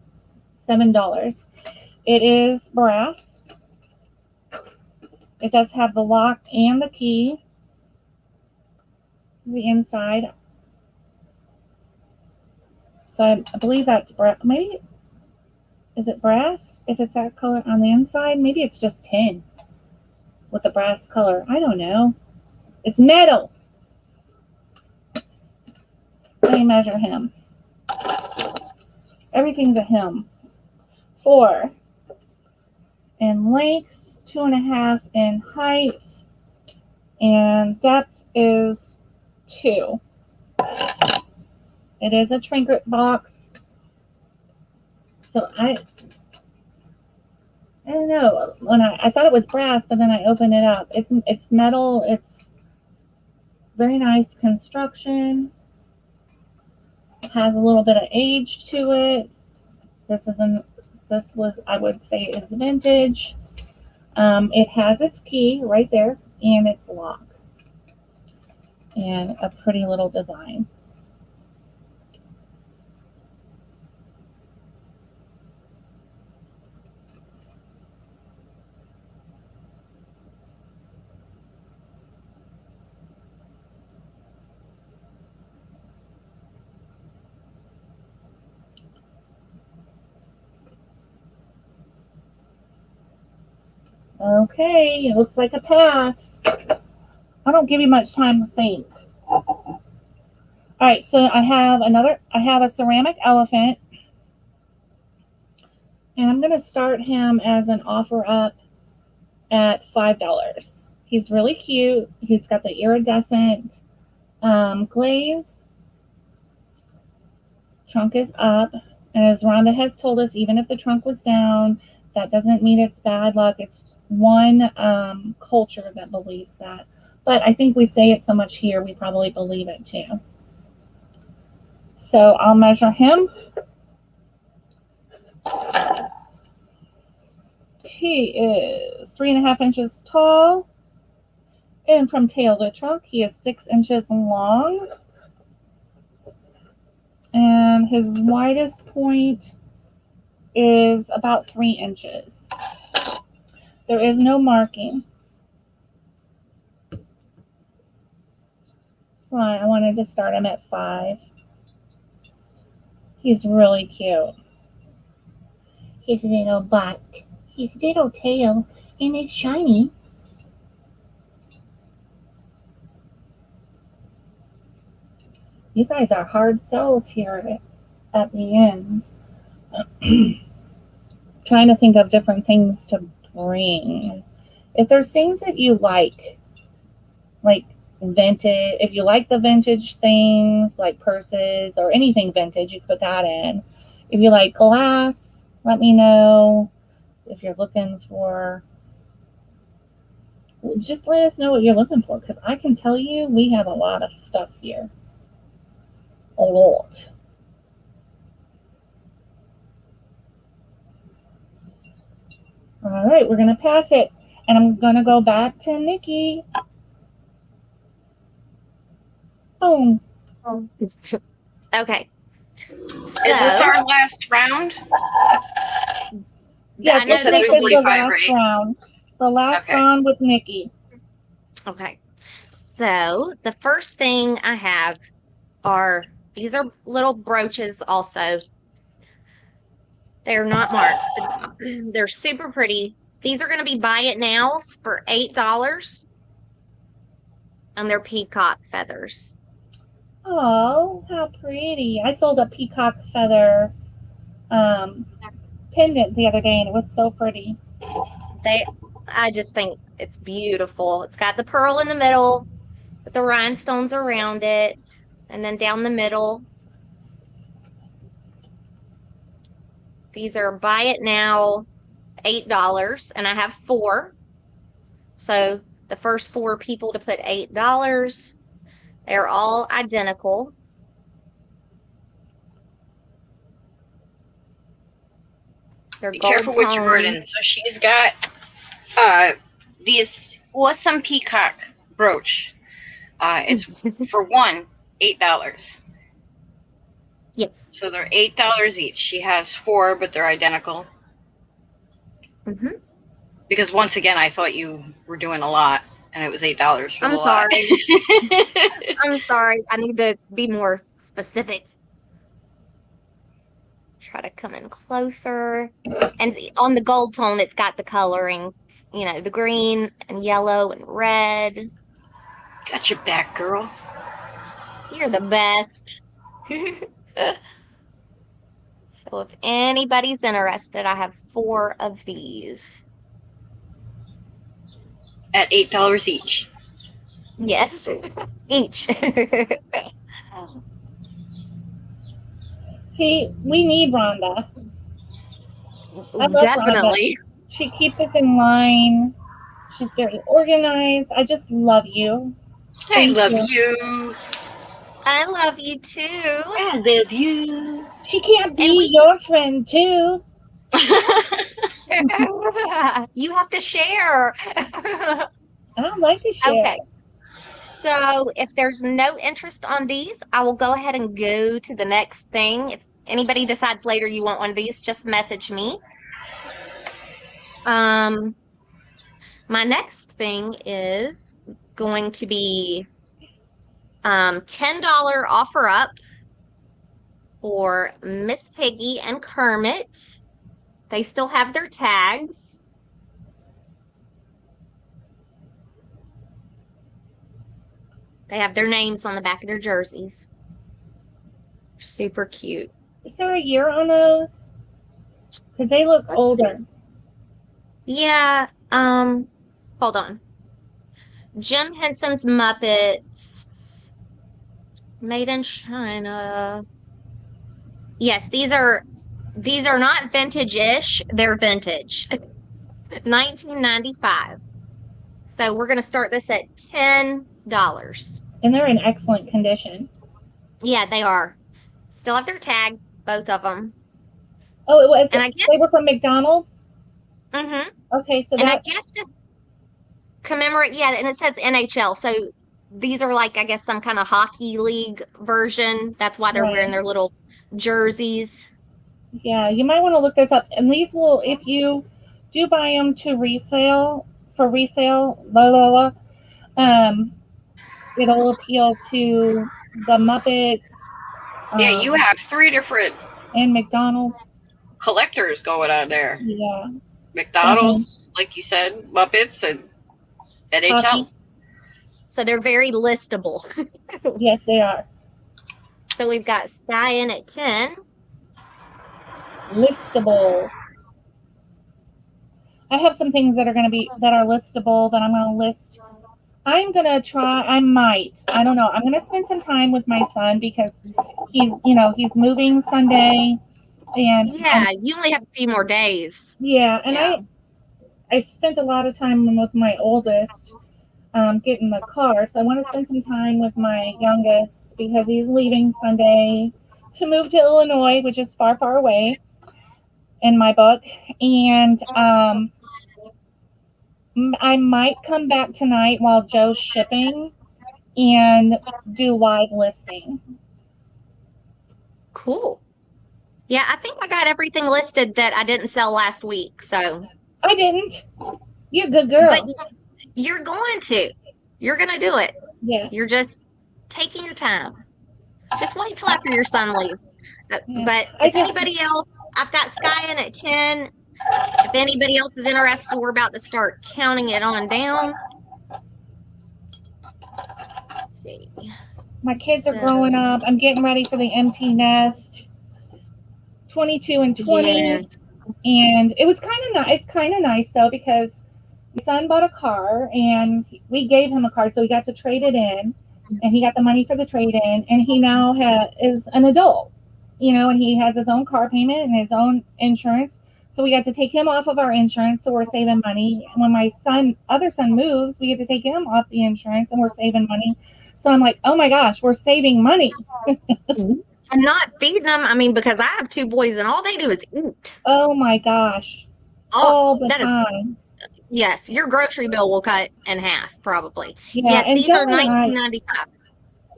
It is brass. It does have the lock and the key. This is the inside. So I believe that's brass. Maybe, is it brass? If it's that color on the inside, maybe it's just tin with the brass color. I don't know. It's metal. Let me measure him. Everything's a him. 4 in length, 2.5 in height, and depth is 2. It is a trinket box. So I don't know. When I thought it was brass, but then I opened it up. It's metal. It's very nice construction. It has a little bit of age to it. This was, I would say, is vintage. It has its key right there and its lock and a pretty little design. Okay, it looks like a pass. I don't give you much time to think. All right, so I have a ceramic elephant, and I'm going to start him as an offer up at $5. He's really cute. He's got the iridescent glaze. Trunk is up, and as Rhonda has told us, even if the trunk was down, that doesn't mean it's bad luck. It's one culture that believes that. But I think we say it so much here, we probably believe it too. So I'll measure him. He is 3.5 inches tall. And from tail to trunk, he is 6 inches long. And his widest point is about 3 inches. There is no marking. So I wanted to start him at 5. He's really cute. His little butt, his little tail, and it's shiny. You guys are hard sells here at the end. Trying to think of different things to bring. If there's things that you like vintage, if you like the vintage things, like purses or anything vintage, you can put that in. If you like glass, let me know. If you're looking for, just let us know what you're looking for, because I can tell you we have a lot of stuff here. A lot. All right, we're going to pass it. And I'm going to go back to Nikki. Oh. Okay. Is this our last round? Yes, I know this this is will be the last round. The last round with Nikki. Okay. So the first thing I have are, these are little brooches also. They're not marked. They're super pretty. These are going to be buy it nows for $8. And they're peacock feathers. Oh, how pretty. I sold a peacock feather pendant the other day, and it was so pretty. I just think it's beautiful. It's got the pearl in the middle with the rhinestones around it, and then down the middle. These are buy it now, $8, and I have 4. So the first 4 people to put $8, they're all identical. They're Be gold careful with your tone. wording. So she's got this awesome peacock brooch. It's for one, $8. Yes. So they're $8 each. She has 4, but they're identical. Mm-hmm. Because once again, I thought you were doing a lot, and it was $8 for I'm the lot. sorry. I'm sorry. I need to be more specific. Try to come in closer. And on the gold tone, it's got the coloring, the green and yellow and red. Got your back, girl. You're the best. So if anybody's interested, I have 4 of these. At $8 each. Yes, each. See, we need Rhonda. I love Rhonda. Definitely. She keeps us in line. She's very organized. I just love you. I Thank love you. you. I love you too. I love you. She can't And be your friend too. you have to share. I don't like to share. Okay. So if there's no interest on these, I will go ahead and go to the next thing. If anybody decides later you want one of these, just message me. Um, my next thing is going to be $10 offer up for Miss Piggy and Kermit. They still have their tags. They have their names on the back of their jerseys. Super cute. Is there a year on those? Because they look Let's older. see. Yeah, hold on. Jim Henson's Muppets, made in China. Yes, these are not vintage-ish, they're vintage. 1995. So we're gonna start this at $10. And they're in excellent condition. Yeah, they are. Still have their tags, both of them. Oh, it was. And I guess, They were from McDonald's. mm-hmm. Okay, so And I that. guess this commemorate, yeah, and it says NHL. So these are like, I guess, some kind of hockey league version. That's why they're wearing Right. their little jerseys. Yeah, you might want to look this up. And these will, if you do buy them to resale for resale, um, it'll appeal to the Muppets, Yeah, you have 3 different and McDonald's. collectors going on there. Yeah, McDonald's, like you said, Muppets, and NHL. hockey. So they're very listable. Yes, they are So we've got Sky in at 10. listable. I have some things that are going to be that are listable that I'm going to list. I'm going to try. I might. I don't know. I'm going to spend some time with my son because he's moving Sunday, and Yeah, you only have a few more days. yeah, and Yeah. I spent a lot of time with my oldest, getting the car. So I want to spend some time with my youngest because he's leaving Sunday to move to Illinois, which is far, far away in my book. And I might come back tonight while Joe's shipping and do live listing. Cool. Yeah, I think I got everything listed that I didn't sell last week. So, I didn't. You're a good girl. but you're going to. You're going to do it. Yeah. You're just taking your time. Just wait till after your son leaves. Yeah. But if anybody else, I've got Sky in at 10. If anybody else is interested, we're about to start counting it on down. Let's see. My kids are growing up. I'm getting ready for the empty nest. 22 and 20. Yeah. And it was kind of nice. It's kind of nice though because my son bought a car and we gave him a car, so he got to trade it in, and he got the money for the trade in, and he now is an adult, and he has his own car payment and his own insurance. So we got to take him off of our insurance, so we're saving money. When my other son moves, we get to take him off the insurance, and we're saving money. So I'm like, oh my gosh, we're saving money. I'm not feeding them. I mean, because I have 2 boys and all they do is eat. Oh my gosh, all the time. Yes, your grocery bill will cut in half, probably. Yeah, Yes, and these are $19.95.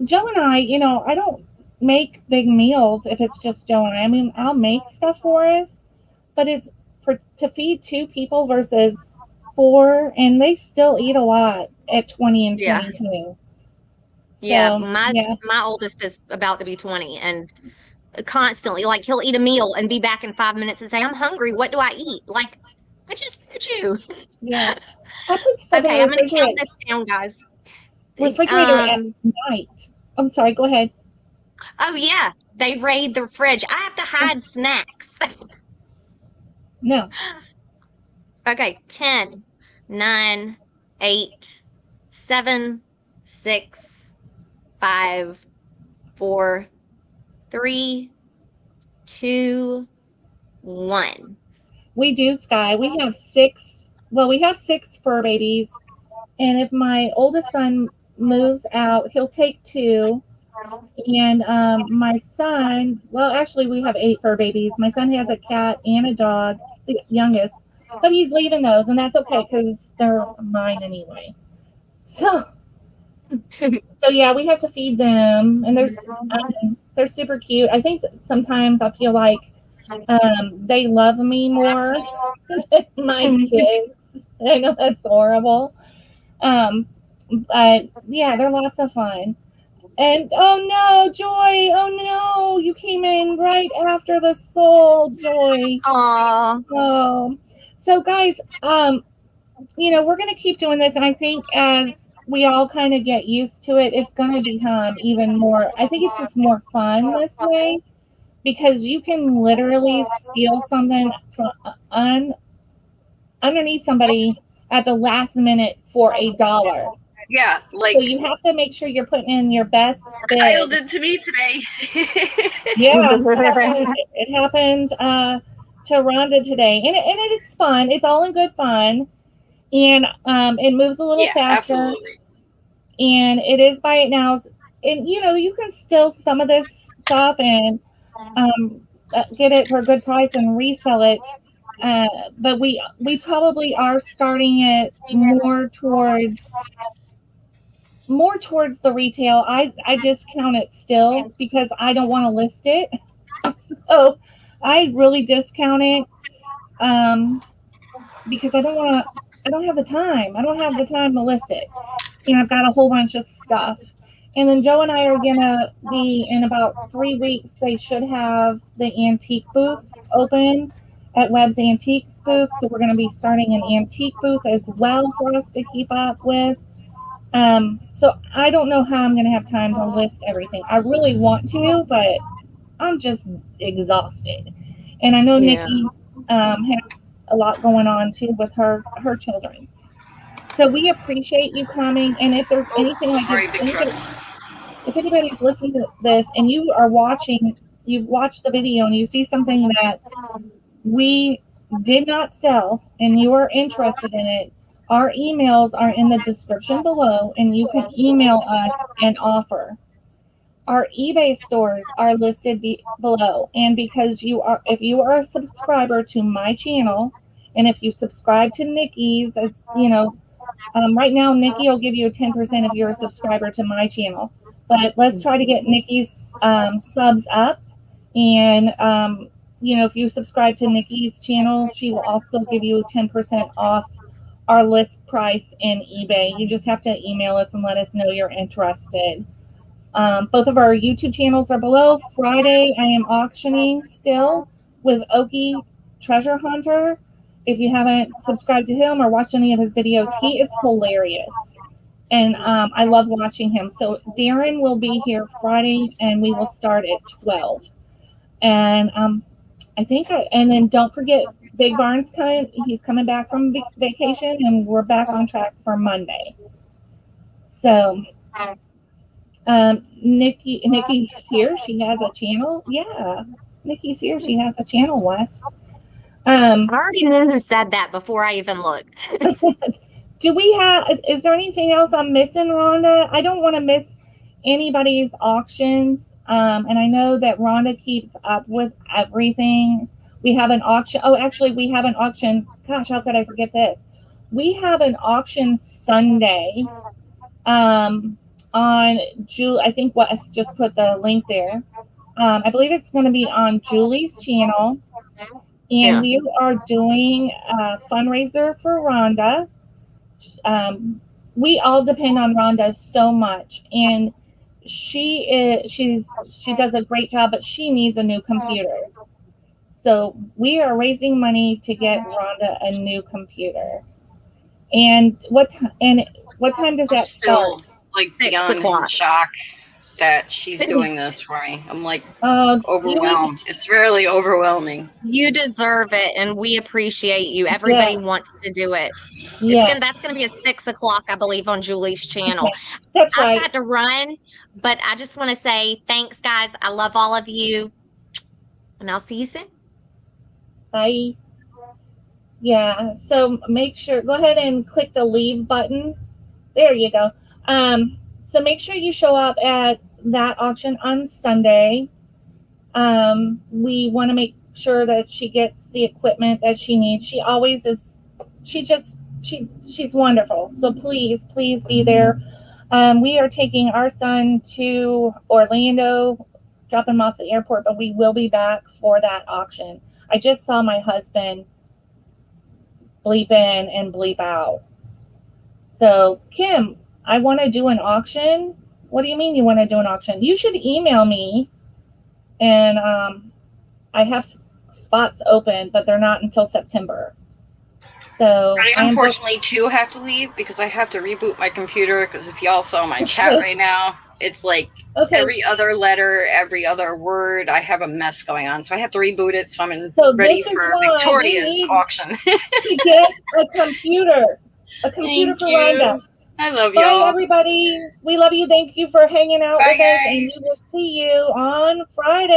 Joe and I, I don't make big meals if it's just Joe and I. I mean, I'll make stuff for us, but it's to feed 2 people versus 4, and they still eat a lot at 20 and 22. Yeah, So, my oldest is about to be 20 and constantly, like, he'll eat a meal and be back in 5 minutes and say, I'm hungry. What do I eat? Like, I just fed you. Yeah. I put stuff Okay, in I'm the going to count this down, guys. refrigerator at night. I'm sorry, go ahead. Oh, yeah, they raid the fridge. I have to hide snacks. No. Okay, 10, 9, 8, 7, 6, 5, 4, 3, 2, 1. We do, Sky. We have 6. Well, we have 6 fur babies. And if my oldest son moves out, he'll take 2. And my son, well, actually, we have 8 fur babies. My son has a cat and a dog, the youngest. But he's leaving those, and that's okay because they're mine anyway. So yeah, we have to feed them, and they're super cute. I think sometimes I feel like they love me more than my kids. I know that's horrible, but yeah, they're lots of fun. And oh no, Joy! Oh no, you came in right after the soul, Joy. Aw. Oh, so guys, we're gonna keep doing this, and I think as we all kind of get used to it, it's gonna become even more. I think it's just more fun this way because you can literally steal something from underneath somebody at the last minute for $1. Yeah, like So you have to make sure you're putting in your best Kyle bid. did to me today. Yeah, it happened to Rhonda today, and it's fun. It's all in good fun, and it moves a little Yeah, faster, absolutely. and it is buy it now. And you can steal some of this stuff and get it for a good price and resell it. But we probably are starting it more towards the retail. I discount it still because I don't want to list it. So I really discount it because I don't have the time. I don't have the time to list it. And I've got a whole bunch of stuff. And then Joe and I are gonna be in about 3 weeks. They should have the antique booths open at Webb's Antiques booth. So we're gonna be starting an antique booth as well for us to keep up with. So I don't know how I'm gonna have time to list everything. I really want to, but I'm just exhausted. And I know Yeah. Nikki has a lot going on too with her children. So we appreciate you coming. And if there's anything like Sorry, big truck. if anybody's listening to this and you are watching, you've watched the video and you see something that we did not sell and you are interested in it, our emails are in the description below and you can email us an offer. Our eBay stores are listed below. And because if you are a subscriber to my channel, and if you subscribe to Nikki's, as you know, right now Nikki will give you a 10% if you're a subscriber to my channel. But let's try to get Nikki's subs up. And if you subscribe to Nikki's channel, she will also give you 10% off our list price in eBay. You just have to email us and let us know you're interested. Both of our YouTube channels are below. Friday, I am auctioning still with Okie Treasure Hunter. If you haven't subscribed to him or watched any of his videos, he is hilarious. And I love watching him. So Darren will be here Friday, and we will start at 12. And and then don't forget, Big Barn's coming. He's coming back from vacation, and we're back on track for Monday. So Nikki's here. She has a channel. Yeah, Nikki's here. She has a channel, Wes. I already knew who said that before I even looked. Is there anything else I'm missing, Rhonda? I don't want to miss anybody's auctions. And I know that Rhonda keeps up with everything. We have an auction. Oh, actually, we have an auction. Gosh, how could I forget this? We have an auction Sunday. On Julie, I think Wes just put the link there. I believe it's going to be on Julie's channel. And we are doing a fundraiser for Rhonda. We all depend on Rhonda so much, and she does a great job, but she needs a new computer. So we are raising money to get Rhonda a new computer. And what time does that start? Like 6 beyond o'clock. shock. that she's doing this for me. I'm like You overwhelmed. It's really overwhelming. You deserve it, and we appreciate you. Everybody wants to do it. That's gonna be at 6 o'clock, I believe, on Julie's channel. Okay. That's I've right. got to run, but I just want to say thanks, guys. I love all of you, and I'll see you soon. Bye. Yeah. So make sure, go ahead and click the leave button. There you go. So make sure you show up at that auction on Sunday. We want to make sure that she gets the equipment that she needs. She always is. She's wonderful. So please be there. We are taking our son to Orlando, dropping him off at the airport, but we will be back for that auction. I just saw my husband bleep in and bleep out. So Kim, I want to do an auction. What do you mean you want to do an auction? You should email me, and I have spots open, but they're not until September. So I unfortunately too have to leave because I have to reboot my computer, because if y'all saw my chat right now, it's like every other letter, every other word, I have a mess going on. So I have to reboot it, so I'm ready for Victoria's auction. To get a computer Thank for you. Rhonda. I love y'all. Bye, everybody. We love you. Thank you for hanging out Bye, with guys. us, and we will see you on Friday.